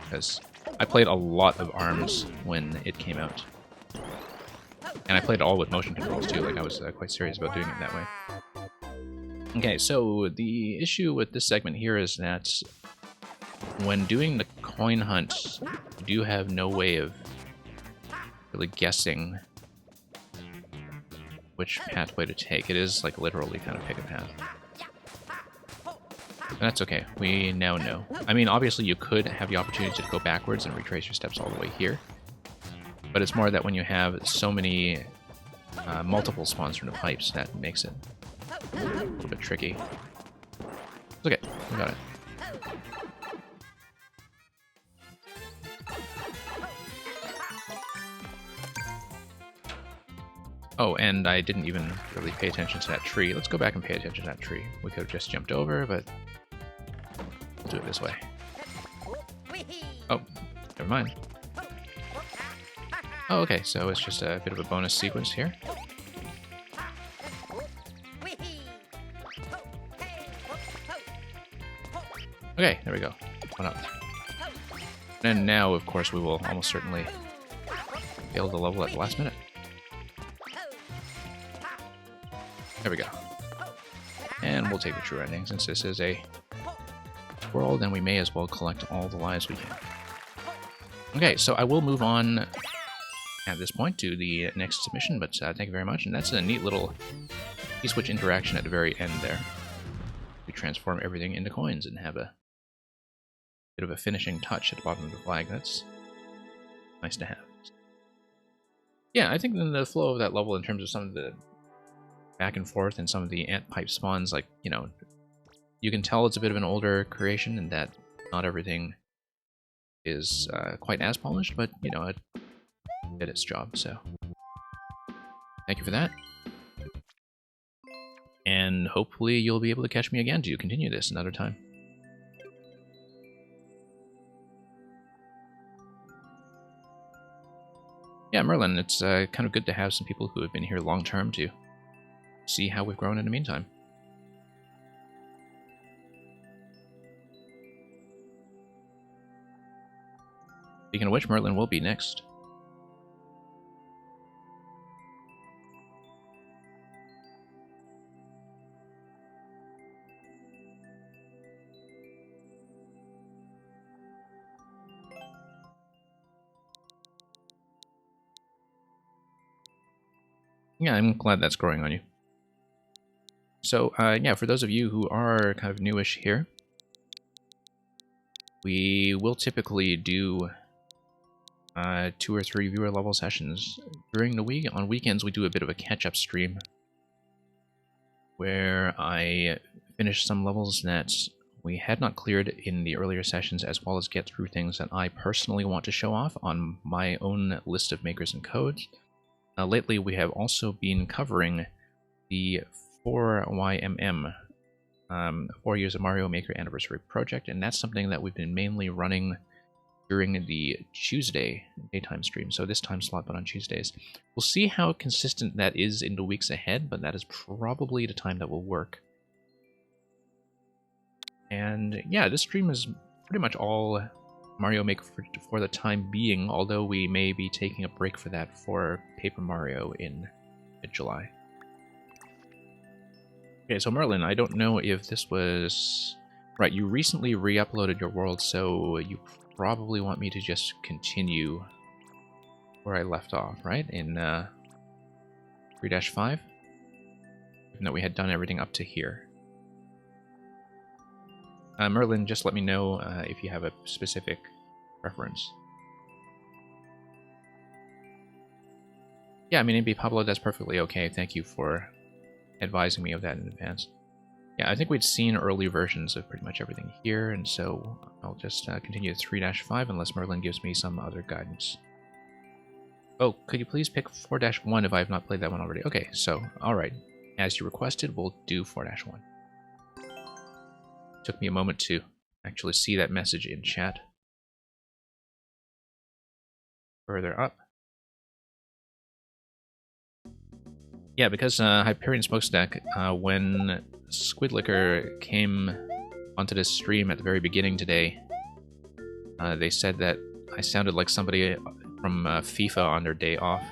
because I played a lot of ARMS when it came out. And I played it all with motion controls too, like I was quite serious about doing it that way. Okay, so the issue with this segment here is that when doing the coin hunt, you do have no way of really guessing which pathway to take. It is like literally kind of pick a path. But that's okay, we now know. I mean, obviously you could have the opportunity to go backwards and retrace your steps all the way here. But it's more that when you have so many multiple spawns from the pipes, that makes it a little bit tricky. It's okay, we got it. Oh, and I didn't even really pay attention to that tree. Let's go back and pay attention to that tree. We could have just jumped over, but we'll do it this way. Oh, never mind. Oh, okay, so it's just a bit of a bonus sequence here. Okay, there we go. One up. And now, of course, we will almost certainly fail the level at the last minute. There we go. And we'll take the true ending. Since this is a world, then we may as well collect all the lives we can. Okay, so I will move on at this point to the next submission, but thank you very much. And that's a neat little P-switch interaction at the very end there. We transform everything into coins and have a bit of a finishing touch at the bottom of the flag. That's nice to have. Yeah, I think then the flow of that level in terms of some of the back and forth and some of the ant pipe spawns, like, you know, you can tell it's a bit of an older creation and that not everything is quite as polished, but, you know, it did its job, so thank you for that. And hopefully you'll be able to catch me again to continue this another time. Yeah, Merlin, it's kind of good to have some people who have been here long term to see how we've grown in the meantime. Speaking of which, Merlin will be next. Yeah, I'm glad that's growing on you. So, yeah, for those of you who are kind of newish here, we will typically do 2 or 3 viewer level sessions during the week. On weekends, we do a bit of a catch-up stream where I finish some levels that we had not cleared in the earlier sessions, as well as get through things that I personally want to show off on my own list of makers and codes. Lately, we have also been covering the 4YMM, 4 Years of Mario Maker Anniversary Project, and that's something that we've been mainly running during the Tuesday daytime stream, so this time slot, but on Tuesdays. We'll see how consistent that is in the weeks ahead, but that is probably the time that will work. And yeah, this stream is pretty much all Mario Maker for the time being, although we may be taking a break for that for Paper Mario in mid-July. Okay, so Merlin, I don't know if this was... Right, you recently re-uploaded your world, so you probably want me to just continue where I left off, right? In 3-5? Even though we had done everything up to here. Merlin, just let me know if you have a specific preference. Yeah, I mean, NB Pablo, that's perfectly okay. Thank you for advising me of that in advance. Yeah, I think we'd seen early versions of pretty much everything here, and so I'll just continue to 3-5 unless Merlin gives me some other guidance. Oh, could you please pick 4-1 if I have not played that one already? Okay, so, alright. As you requested, we'll do 4-1. Took me a moment to actually see that message in chat. Further up. Yeah, because Hyperion Smokestack, when Squidlicker came onto this stream at the very beginning today, they said that I sounded like somebody from FIFA on their day off.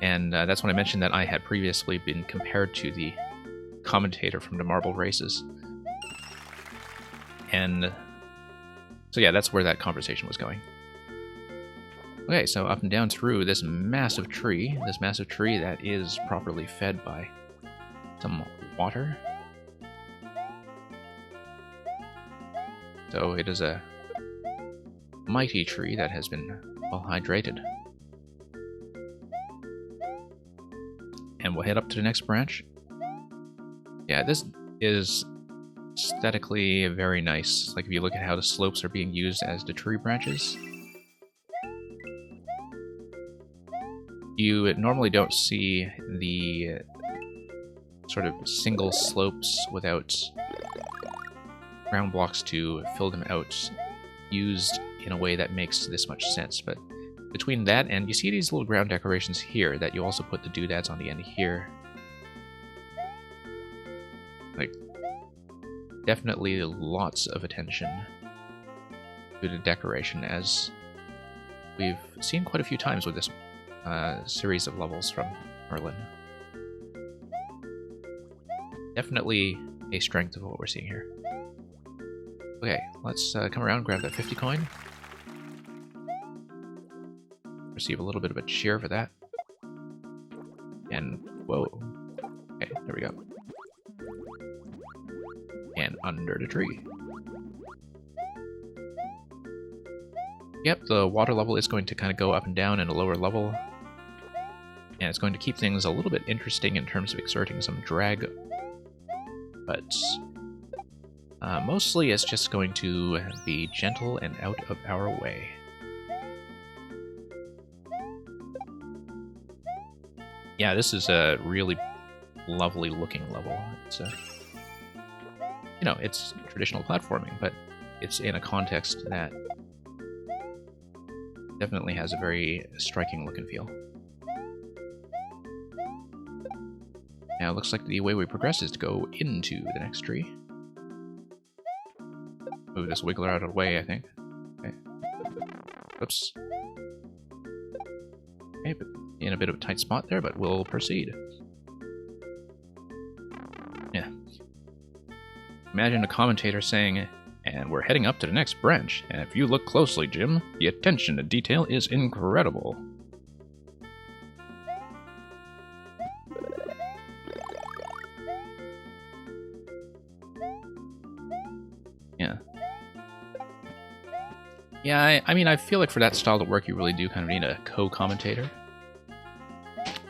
And that's when I mentioned that I had previously been compared to the commentator from the Marble Races. And so yeah, that's where that conversation was going. Okay, so up and down through this massive tree that is properly fed by some water. So it is a mighty tree that has been well hydrated. And we'll head up to the next branch. Yeah, this is aesthetically very nice. Like if you look at how the slopes are being used as the tree branches. You normally don't see the sort of single slopes without ground blocks to fill them out used in a way that makes this much sense, but between that and you see these little ground decorations here that you also put the doodads on the end here. Like, definitely lots of attention to the decoration, as we've seen quite a few times with this series of levels from Merlin. Definitely a strength of what we're seeing here. Okay, let's come around, grab that 50 coin. Receive a little bit of a cheer for that. And, whoa. Okay, there we go. And under the tree. Yep, the water level is going to kind of go up and down in a lower level. And it's going to keep things a little bit interesting in terms of exerting some drag. But mostly it's just going to be gentle and out of our way. Yeah, this is a really lovely looking level. It's you know, it's traditional platforming, but it's in a context that definitely has a very striking look and feel. Now it looks like the way we progress is to go into the next tree. Move this wiggler out of the way, I think. Okay. Oops. Okay, but in a bit of a tight spot there, but we'll proceed. Yeah. Imagine a commentator saying, "And we're heading up to the next branch, and if you look closely, Jim, the attention to detail is incredible." Yeah. Yeah, I mean, I feel like for that style of work, you really do kind of need a co-commentator.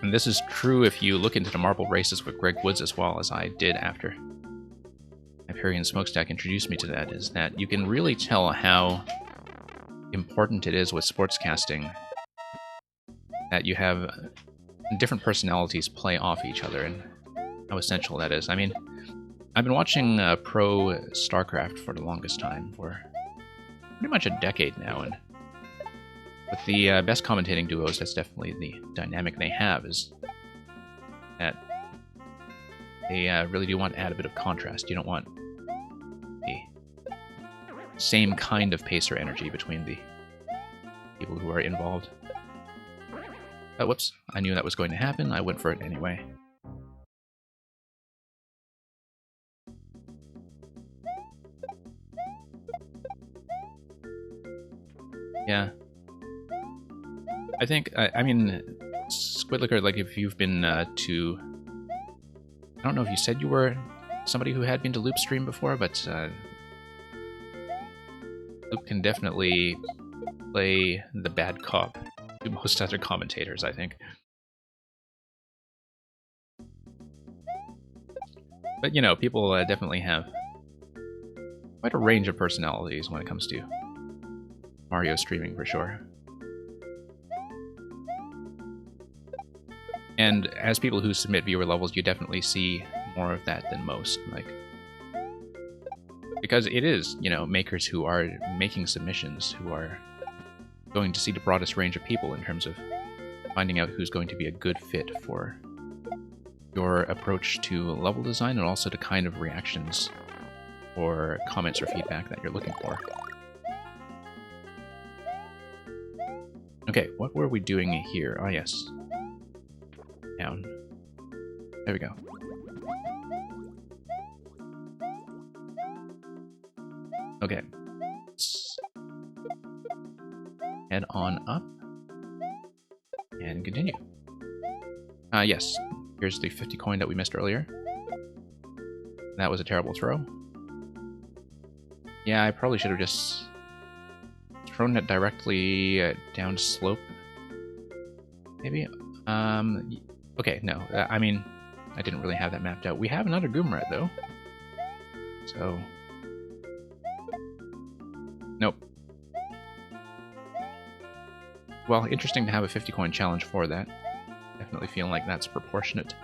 And this is true if you look into the marble races with Greg Woods as well, as I did after Hyperion Smokestack introduced me to that, is that you can really tell how important it is with sportscasting that you have different personalities play off each other, and how essential that is. I mean, I've been watching Pro StarCraft for the longest time, for pretty much a decade now, and with the best commentating duos, that's definitely the dynamic they have, is that they really do want to add a bit of contrast. You don't want the same kind of pacer energy between the people who are involved. Oh, whoops. I knew that was going to happen. I went for it anyway. Yeah. I think, I mean, Squidlicker, like, if you've been to... I don't know if you said you were somebody who had been to Loop stream before, but Loop can definitely play the bad cop to most other commentators, I think. But, you know, people definitely have quite a range of personalities when it comes to Mario streaming, for sure. And as people who submit viewer levels, you definitely see more of that than most. Like, because it is, you know, makers who are making submissions who are going to see the broadest range of people in terms of finding out who's going to be a good fit for your approach to level design, and also the kind of reactions or comments or feedback that you're looking for. Okay, what were we doing here? Oh, yes. Down. There we go. Okay. Let's head on up and continue. Yes. Here's the 50 coin that we missed earlier. That was a terrible throw. Yeah, I probably should have just thrown it directly down slope. Maybe? Okay, no. I mean, I didn't really have that mapped out. We have another Goomrat, though. So... Nope. Well, interesting to have a 50 coin challenge for that. Definitely feeling like that's proportionate to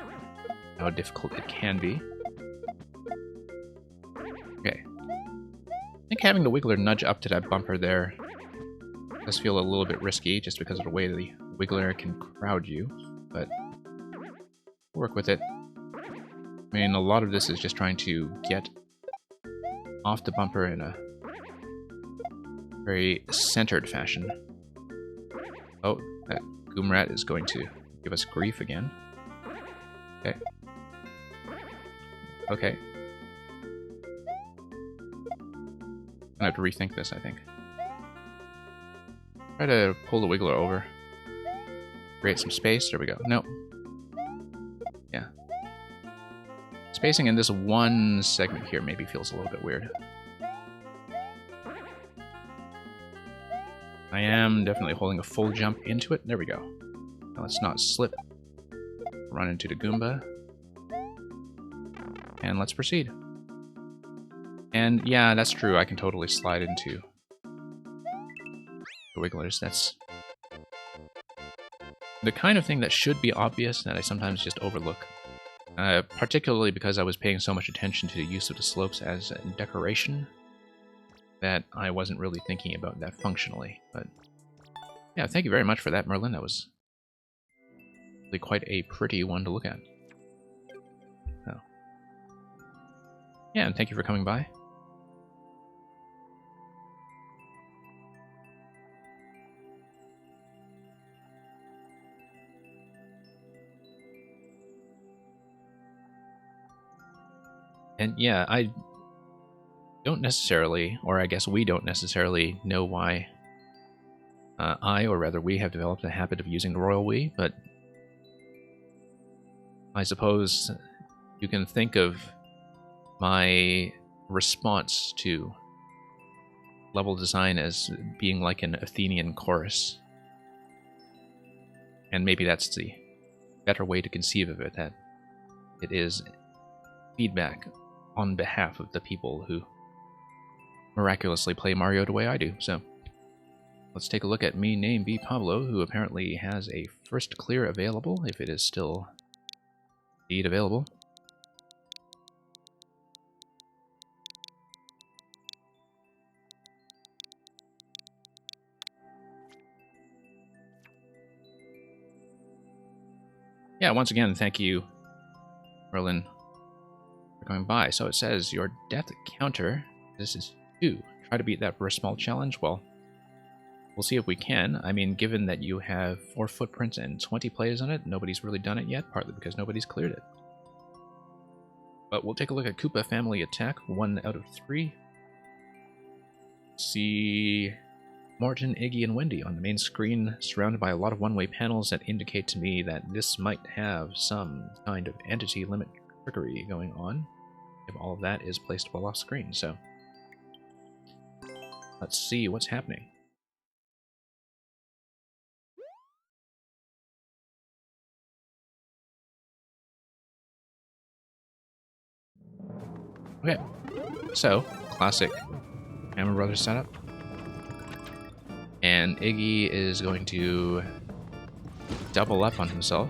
how difficult it can be. Okay. I think having the Wiggler nudge up to that bumper there does feel a little bit risky, just because of the way the Wiggler can crowd you, but we'll work with it. I mean, a lot of this is just trying to get off the bumper in a very centered fashion. Oh, that Goomrat is going to give us grief again. Okay. Okay. I'm gonna have to rethink this, I think. Try to pull the Wiggler over. Create some space. There we go. Nope. Yeah. Spacing in this one segment here maybe feels a little bit weird. I am definitely holding a full jump into it. There we go. Now let's not slip. Run into the Goomba. And let's proceed. And yeah, that's true. I can totally slide into the Wigglers. That's the kind of thing that should be obvious that I sometimes just overlook. Particularly because I was paying so much attention to the use of the slopes as a decoration that I wasn't really thinking about that functionally. But yeah, thank you very much for that, Merlin. That was really quite a pretty one to look at. Oh. Yeah, and thank you for coming by. And yeah, I don't necessarily, or I guess we don't necessarily know why or rather we, have developed a habit of using the Royal We, but I suppose you can think of my response to level design as being like an Athenian chorus. And maybe that's the better way to conceive of it, that it is feedback on behalf of the people who miraculously play Mario the way I do. So let's take a look at me name B Pablo, who apparently has a first clear available, if it is still indeed available. Yeah, once again, thank you, Merlin, for coming by. So it says your death counter, this is 2. Try to beat that for a small challenge. Well, we'll see if we can. I mean, given that you have 4 footprints and 20 plays on it, nobody's really done it yet, partly because nobody's cleared it. But we'll take a look at Koopa Family Attack, 1 out of 3. See Morton, Iggy, and Wendy on the main screen, surrounded by a lot of one-way panels that indicate to me that this might have some kind of entity limit trickery going on, if all of that is placed well off screen. So let's see what's happening. Okay, so classic Hammer Brothers setup. And Iggy is going to double up on himself.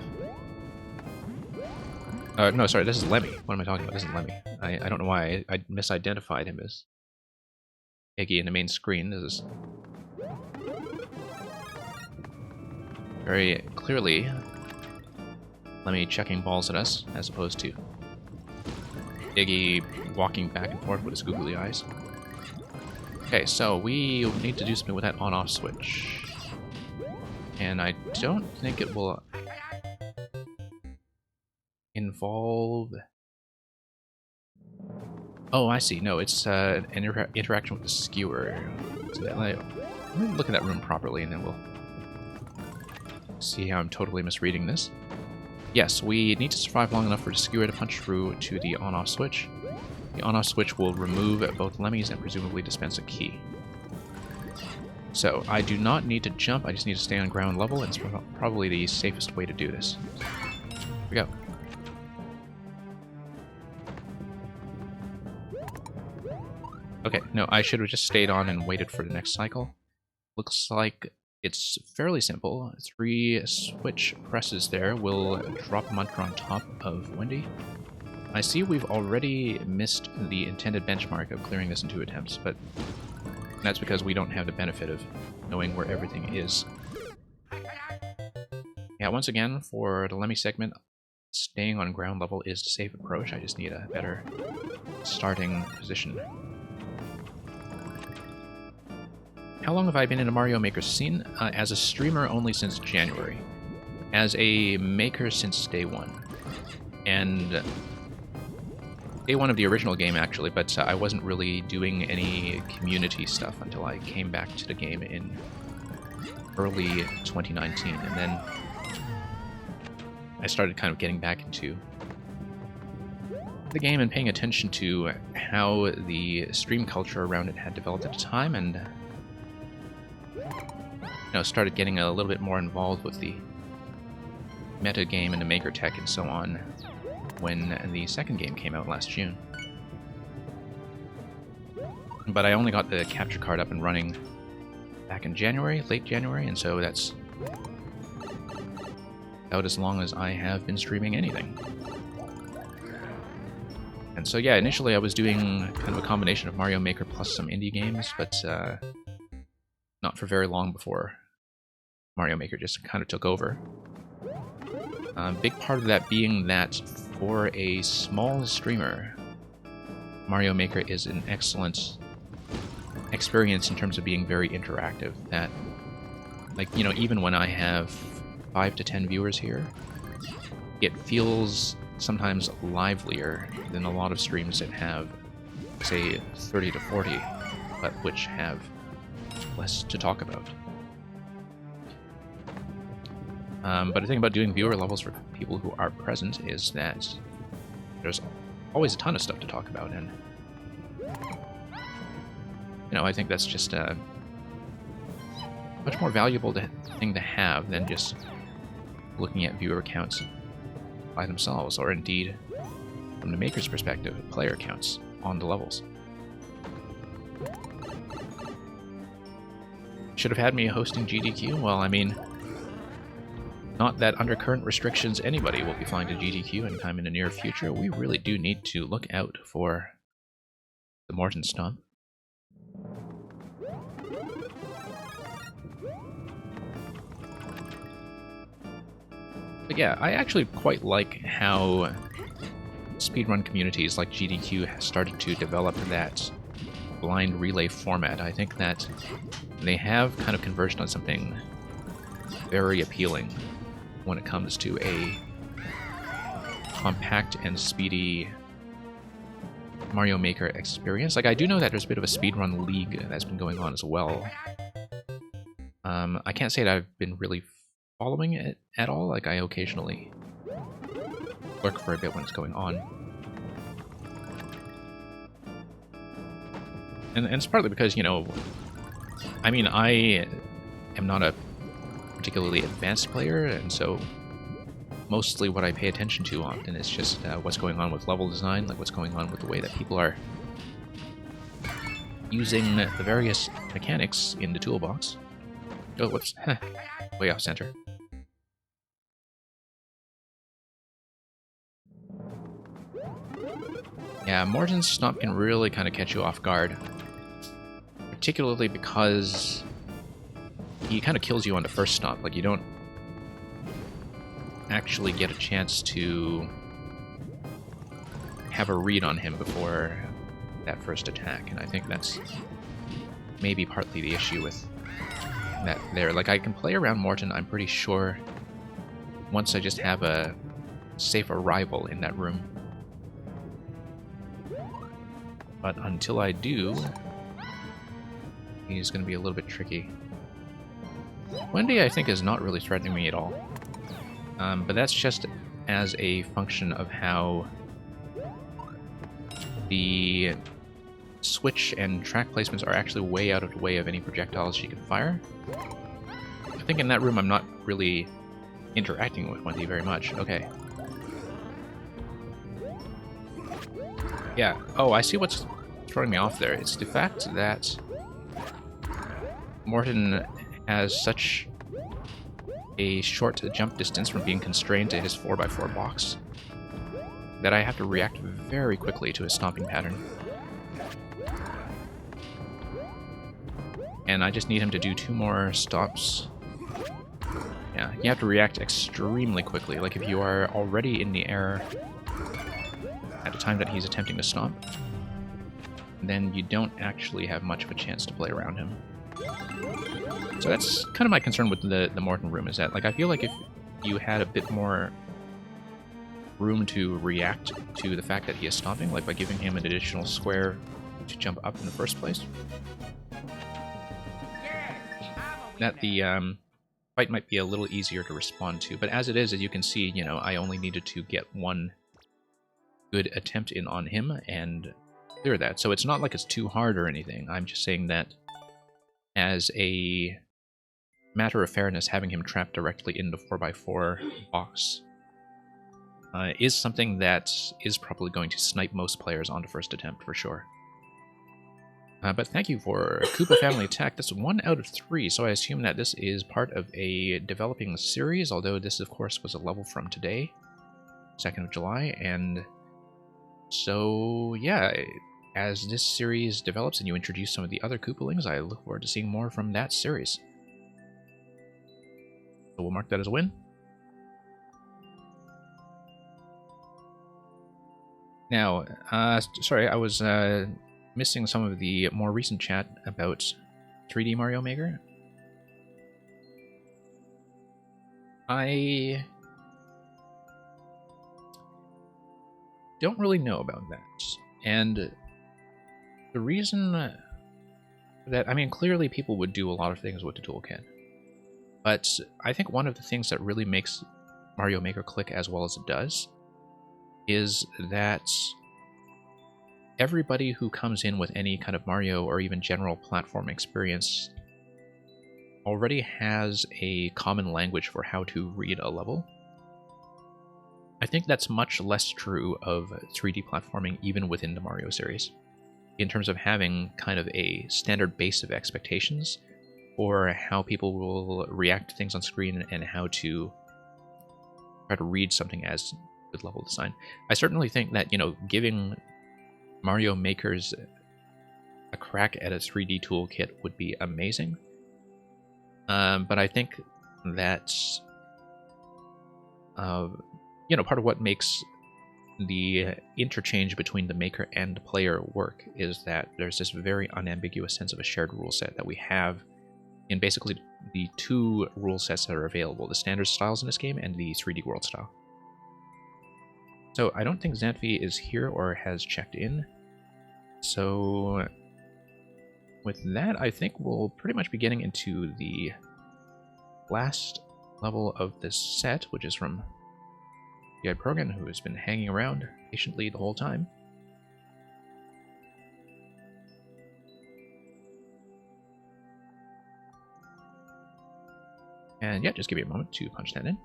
No, sorry, this is Lemmy. What am I talking about? This is Lemmy. I don't know why I misidentified him as Iggy in the main screen. This is very clearly Lemmy checking balls at us, as opposed to Iggy walking back and forth with his googly eyes. Okay, so we need to do something with that on-off switch. And I don't think it will involve... Oh, I see. No, it's an interaction with the skewer. So let me look at that room properly, and then we'll see how I'm totally misreading this. Yes, we need to survive long enough for the skewer to punch through to the on-off switch. The on-off switch will remove both Lemmys and presumably dispense a key. So, I do not need to jump, I just need to stay on ground level, and it's probably the safest way to do this. Here we go. Okay, no, I should have just stayed on and waited for the next cycle. Looks like it's fairly simple. 3 switch presses there will drop Muncher on top of Wendy. I see we've already missed the intended benchmark of clearing this in 2 attempts, but that's because we don't have the benefit of knowing where everything is. Yeah, once again, for the Lemmy segment, staying on ground level is the safe approach. I just need a better starting position. How long have I been in the Mario Maker scene? As a streamer, only since January. As a maker, since day 1. And day 1 of the original game, actually, but I wasn't really doing any community stuff until I came back to the game in early 2019, and then I started kind of getting back into the game and paying attention to how the stream culture around it had developed at the time, and started getting a little bit more involved with the meta game and the maker tech and so on when the second game came out last June. But I only got the capture card up and running back in January, late January, and so that's about as long as I have been streaming anything. And so yeah, initially I was doing kind of a combination of Mario Maker plus some indie games, but not for very long before Mario Maker just kind of took over. Big part of that being that for a small streamer, Mario Maker is an excellent experience in terms of being very interactive. That, like, even when I have 5 to 10 viewers here, it feels sometimes livelier than a lot of streams that have, say, 30 to 40, but which have less to talk about. But the thing about doing viewer levels for people who are present is that there's always a ton of stuff to talk about, and I think that's just a much more valuable thing to have than just looking at viewer counts by themselves, or indeed, from the maker's perspective, player counts on the levels. Should have had me hosting GDQ? Well, I mean, not that under current restrictions anybody will be flying to GDQ anytime in the near future. We really do need to look out for the Morton Stomp. But yeah, I actually quite like how speedrun communities like GDQ has started to develop that blind relay format. I think that they have kind of converged on something very appealing when it comes to a compact and speedy Mario Maker experience. Like, I do know that there's a bit of a speedrun league that's been going on as well. I can't say that I've been really following it at all. Like, I occasionally lurk for a bit when it's going on. And it's partly because, I mean, I am not a particularly advanced player, and so mostly what I pay attention to often is just what's going on with level design, like what's going on with the way that people are using the various mechanics in the toolbox. Oh, whoops. Way off center. Yeah, Morton's Stomp can really kind of catch you off guard. Particularly because he kind of kills you on the first stomp. Like, you don't actually get a chance to have a read on him before that first attack, and I think that's maybe partly the issue with that there. Like, I can play around Morton, I'm pretty sure, once I just have a safe arrival in that room. But until I do, he's going to be a little bit tricky. Wendy, I think, is not really threatening me at all. But that's just as a function of how the switch and track placements are actually way out of the way of any projectiles she can fire. I think in that room I'm not really interacting with Wendy very much. Okay. Yeah. Oh, I see what's throwing me off there. It's the fact that Morton has such a short jump distance from being constrained to his 4x4 box that I have to react very quickly to his stomping pattern. And I just need him to do 2 more stops. Yeah, you have to react extremely quickly. Like, if you are already in the air at the time that he's attempting to stomp, then you don't actually have much of a chance to play around him. So that's kind of my concern with the Morton room, is that, like, I feel like if you had a bit more room to react to the fact that he is stomping, like by giving him an additional square to jump up in the first place, that the fight might be a little easier to respond to. But as it is, as you can see, I only needed to get 1 good attempt in on him and clear that. So it's not like it's too hard or anything. I'm just saying that as a matter of fairness, having him trapped directly in the 4x4 box is something that is probably going to snipe most players on the first attempt, for sure. But thank you for Koopa Family Attack. That's 1 out of 3, so I assume that this is part of a developing series, although this, of course, was a level from today, 2nd of July, and so, yeah, as this series develops and you introduce some of the other Koopalings, I look forward to seeing more from that series. So we'll mark that as a win. Now, sorry, I was missing some of the more recent chat about 3D Mario Maker. I don't really know about that. And the reason that, I mean, clearly people would do a lot of things with the toolkit. But I think one of the things that really makes Mario Maker click as well as it does is that everybody who comes in with any kind of Mario or even general platform experience already has a common language for how to read a level. I think that's much less true of 3D platforming even within the Mario series, in terms of having kind of a standard base of expectations for how people will react to things on screen and how to try to read something as good level design. I certainly think that, you know, giving Mario Makers a crack at a 3D toolkit would be amazing. But I think that, you know, part of what makes the interchange between the maker and the player work is that there's this very unambiguous sense of a shared rule set that we have in basically the 2 rule sets that are available, the standard styles in this game and the 3D world style. So I don't think Xantvi is here or has checked in. So with that, I think we'll pretty much be getting into the last level of this set, which is from DI Progan, who has been hanging around patiently the whole time. And yeah, just give me a moment to punch that in.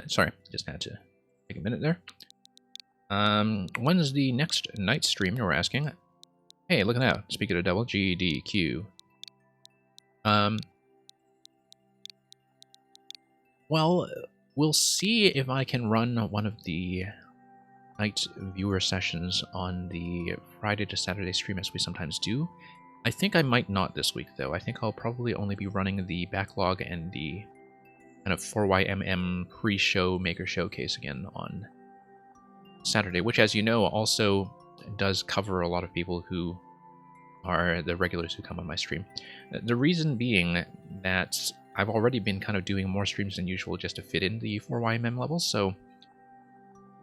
Sorry, just had to take a minute there. When's the next night stream, you were asking? Hey, look at that. Speak of the devil, GDQ. Well, we'll see if I can run one of the night viewer sessions on the Friday to Saturday stream as we sometimes do. I think I might not this week, though. I think I'll probably only be running the backlog and the kind of 4YMM pre-show Maker Showcase again on Saturday, which, as you know, also does cover a lot of people who are the regulars who come on my stream. The reason being that I've already been kind of doing more streams than usual just to fit in the 4YMM levels, so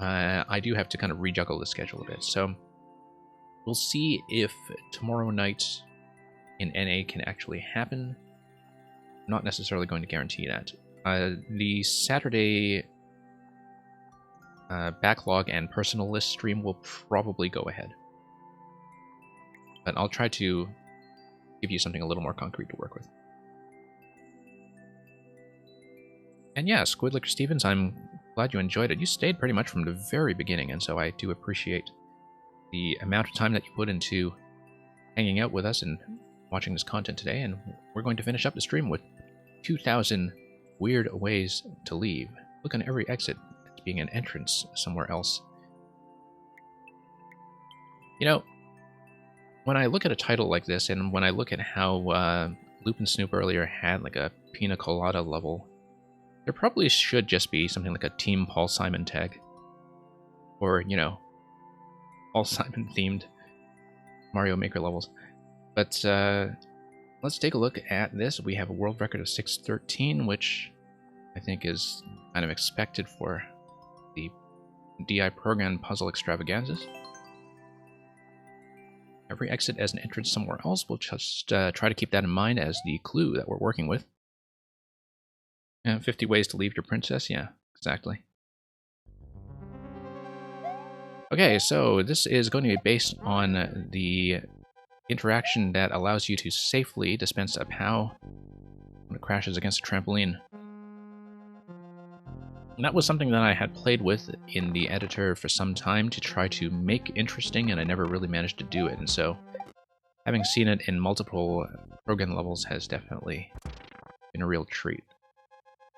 I do have to kind of rejuggle the schedule a bit. So we'll see if tomorrow night in NA can actually happen. I'm not necessarily going to guarantee that. The Saturday backlog and personal list stream will probably go ahead. But I'll try to give you something a little more concrete to work with. And yeah, Squid Licker Stevens, I'm glad you enjoyed it. You stayed pretty much from the very beginning, and so I do appreciate the amount of time that you put into hanging out with us and watching this content today. And we're going to finish up the stream with 2,000 weird ways to leave. Look on every exit as being an entrance somewhere else. You know, when I look at a title like this, and when I look at how Loop and Snoop earlier had like a Pina Colada level, there probably should just be something like a Team Paul Simon tag. Or, you know, Paul Simon themed Mario Maker levels. But let's take a look at this. We have a world record of 6:13, which I think is kind of expected for the DI Program puzzle extravaganzas. every exit as an entrance somewhere else. We'll just try to keep that in mind as the clue that we're working with. And 50 ways to leave your princess? Yeah, exactly. Okay, so this is going to be based on the interaction that allows you to safely dispense a POW when it crashes against a trampoline. And that was something that I had played with in the editor for some time to try to make interesting, and I never really managed to do it. And so, having seen it in multiple Krogan levels has definitely been a real treat.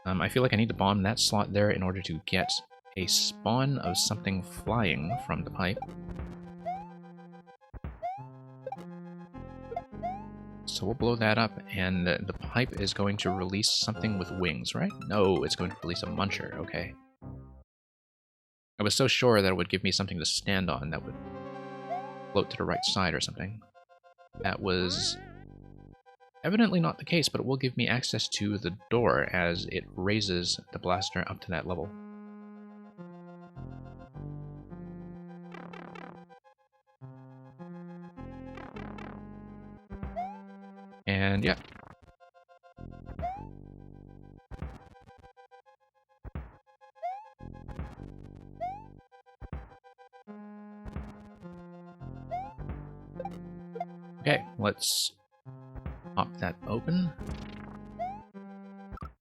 I feel like I need to bomb that slot there in order to get a spawn of something flying from the pipe. So we'll blow that up, and the pipe is going to release something with wings, right? No, it's going to release a muncher, okay. I was so sure that it would give me something to stand on that would float to the right side or something. That was evidently not the case, but it will give me access to the door as it raises the blaster up to that level. And yeah. Okay, let's pop that open.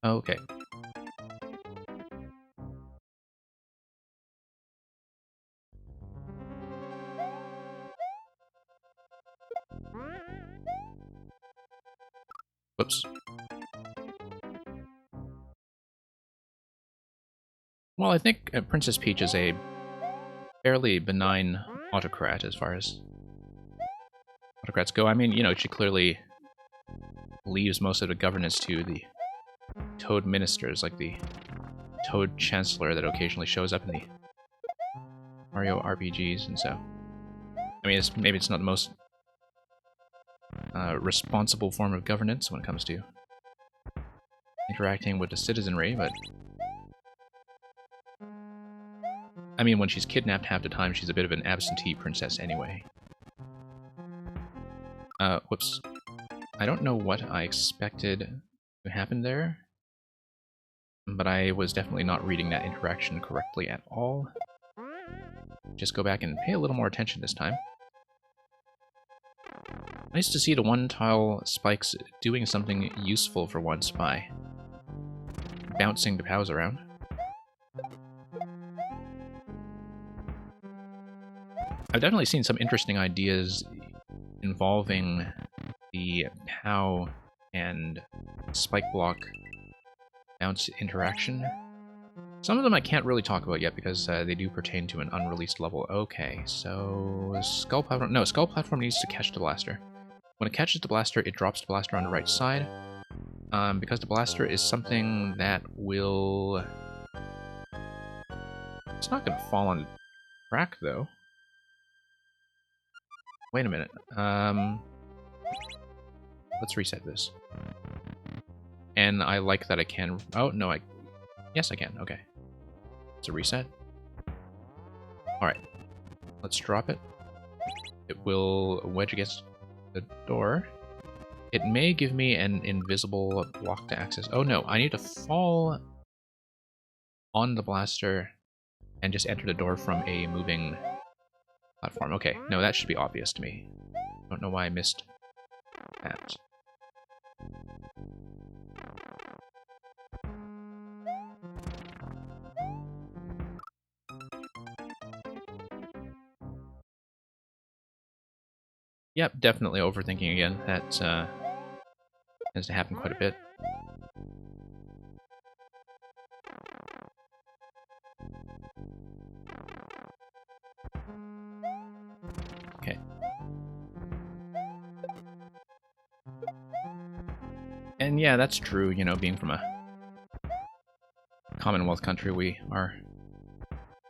Okay. Whoops. Well, I think Princess Peach is a fairly benign autocrat as far as autocrats go. I mean, you know, she clearly leaves most of the governance to the Toad ministers, like the Toad Chancellor that occasionally shows up in the Mario RPGs, and so... I mean, maybe it's not the most responsible form of governance when it comes to interacting with the citizenry, but... I mean, when she's kidnapped half the time, she's a bit of an absentee princess anyway. Whoops. I don't know what I expected to happen there, but I was definitely not reading that interaction correctly at all. Just go back and pay a little more attention this time. Nice to see the one-tile spikes doing something useful for once by bouncing the POWs around. I've definitely seen some interesting ideas involving the POW and spike block bounce interaction. Some of them I can't really talk about yet because they do pertain to an unreleased level. Okay, so Skull Platform... No, Skull Platform needs to catch the blaster. When it catches the blaster, it drops the blaster on the right side. Because the blaster is something that will... It's not going to fall on track, though. Wait a minute. Let's reset this. And I like that I can... Oh, no, Yes, I can. Okay. It's a reset. Alright. Let's drop it. It will wedge against the door. It may give me an invisible block to access. Oh no, I need to fall on the blaster and just enter the door from a moving platform. Okay, no, that should be obvious to me. I don't know why I missed that. Yep, definitely overthinking again. That tends to happen quite a bit. Okay. And yeah, that's true, you know, being from a Commonwealth country, we are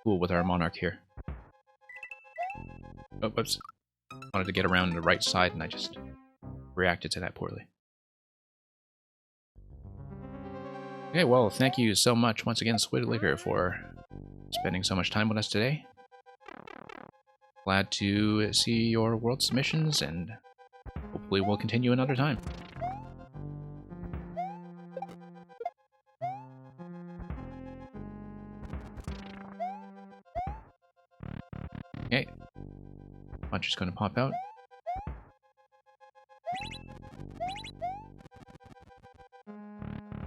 cool with our monarch here. Oh, whoops. Wanted to get around the right side, and I just reacted to that poorly. Okay, well, thank you so much once again, Squid Liquor, for spending so much time with us today. glad to see your world submissions, and hopefully we'll continue another time. Okay. Punch is going to pop out.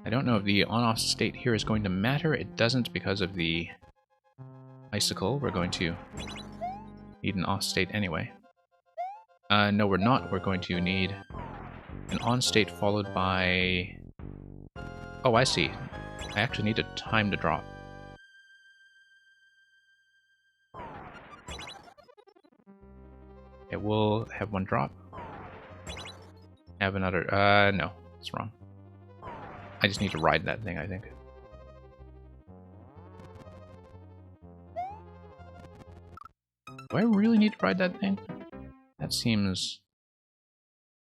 I don't know if the on-off state here is going to matter. It doesn't because of the icicle. We're going to need an off state anyway. No, we're not. We're going to need an on state followed by... Oh, I see. I actually need a time to drop. It will have one drop. Have another... no. It's wrong. I just need to ride that thing, I think. Do I really need to ride that thing? That seems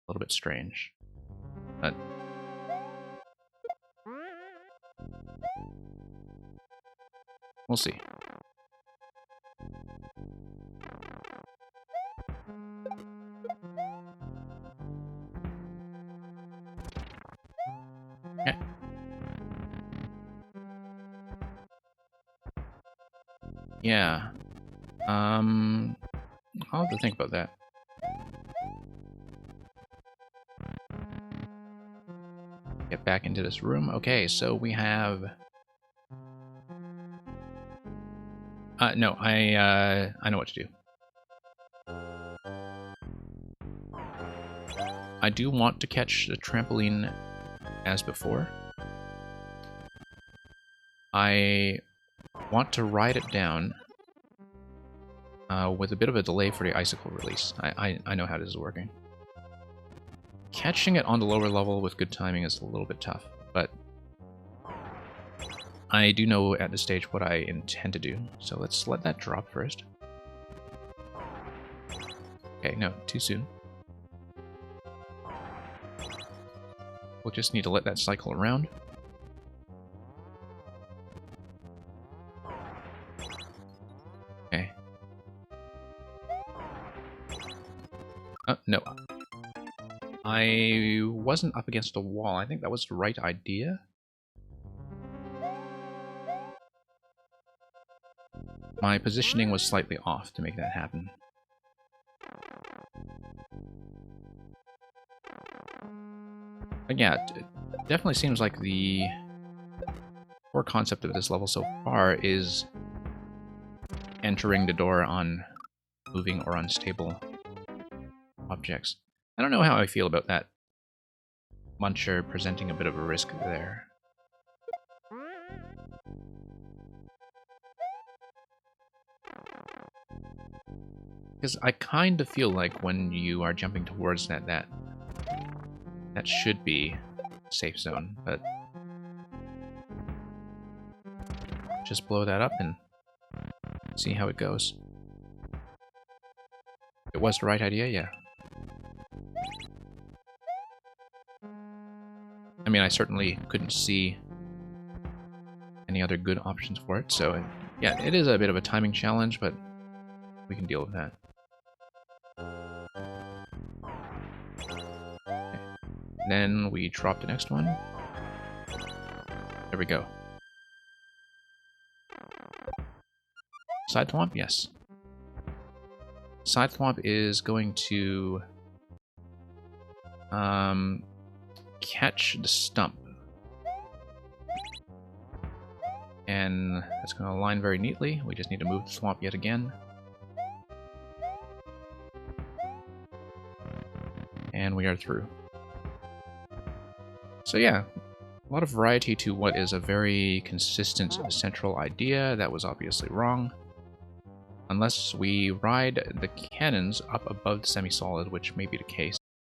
a little bit strange. But we'll see. Okay. Yeah. I'll have to think about that. Get back into this room. Okay, so we have... no, I know what to do. I do want to catch the trampoline as before. I want to ride it down with a bit of a delay for the icicle release. I know how this is working. Catching it on the lower level with good timing is a little bit tough, but I do know at this stage what I intend to do, so let's let that drop first. Okay, no, too soon. We'll just need to let that cycle around. Okay. No. I wasn't up against a wall. I think that was the right idea. My positioning was slightly off to make that happen. But yeah, it definitely seems like the core concept of this level so far is entering the door on moving or unstable objects. I don't know how I feel about that Muncher presenting a bit of a risk there. Because I kind of feel like when you are jumping towards that should be a safe zone, but just blow that up and see how it goes. It was the right idea, yeah. I mean, I certainly couldn't see any other good options for it, so yeah, it is a bit of a timing challenge, but we can deal with that. Okay. Then we drop the next one. There we go. Side thwomp? Yes. Side thwomp is going to catch the stump. And it's going to align very neatly. We just need to move the thwomp yet again. And we are through. So yeah, a lot of variety to what is a very consistent central idea. That was obviously wrong. Unless we ride the cannons up above the semi-solid, which may be the case.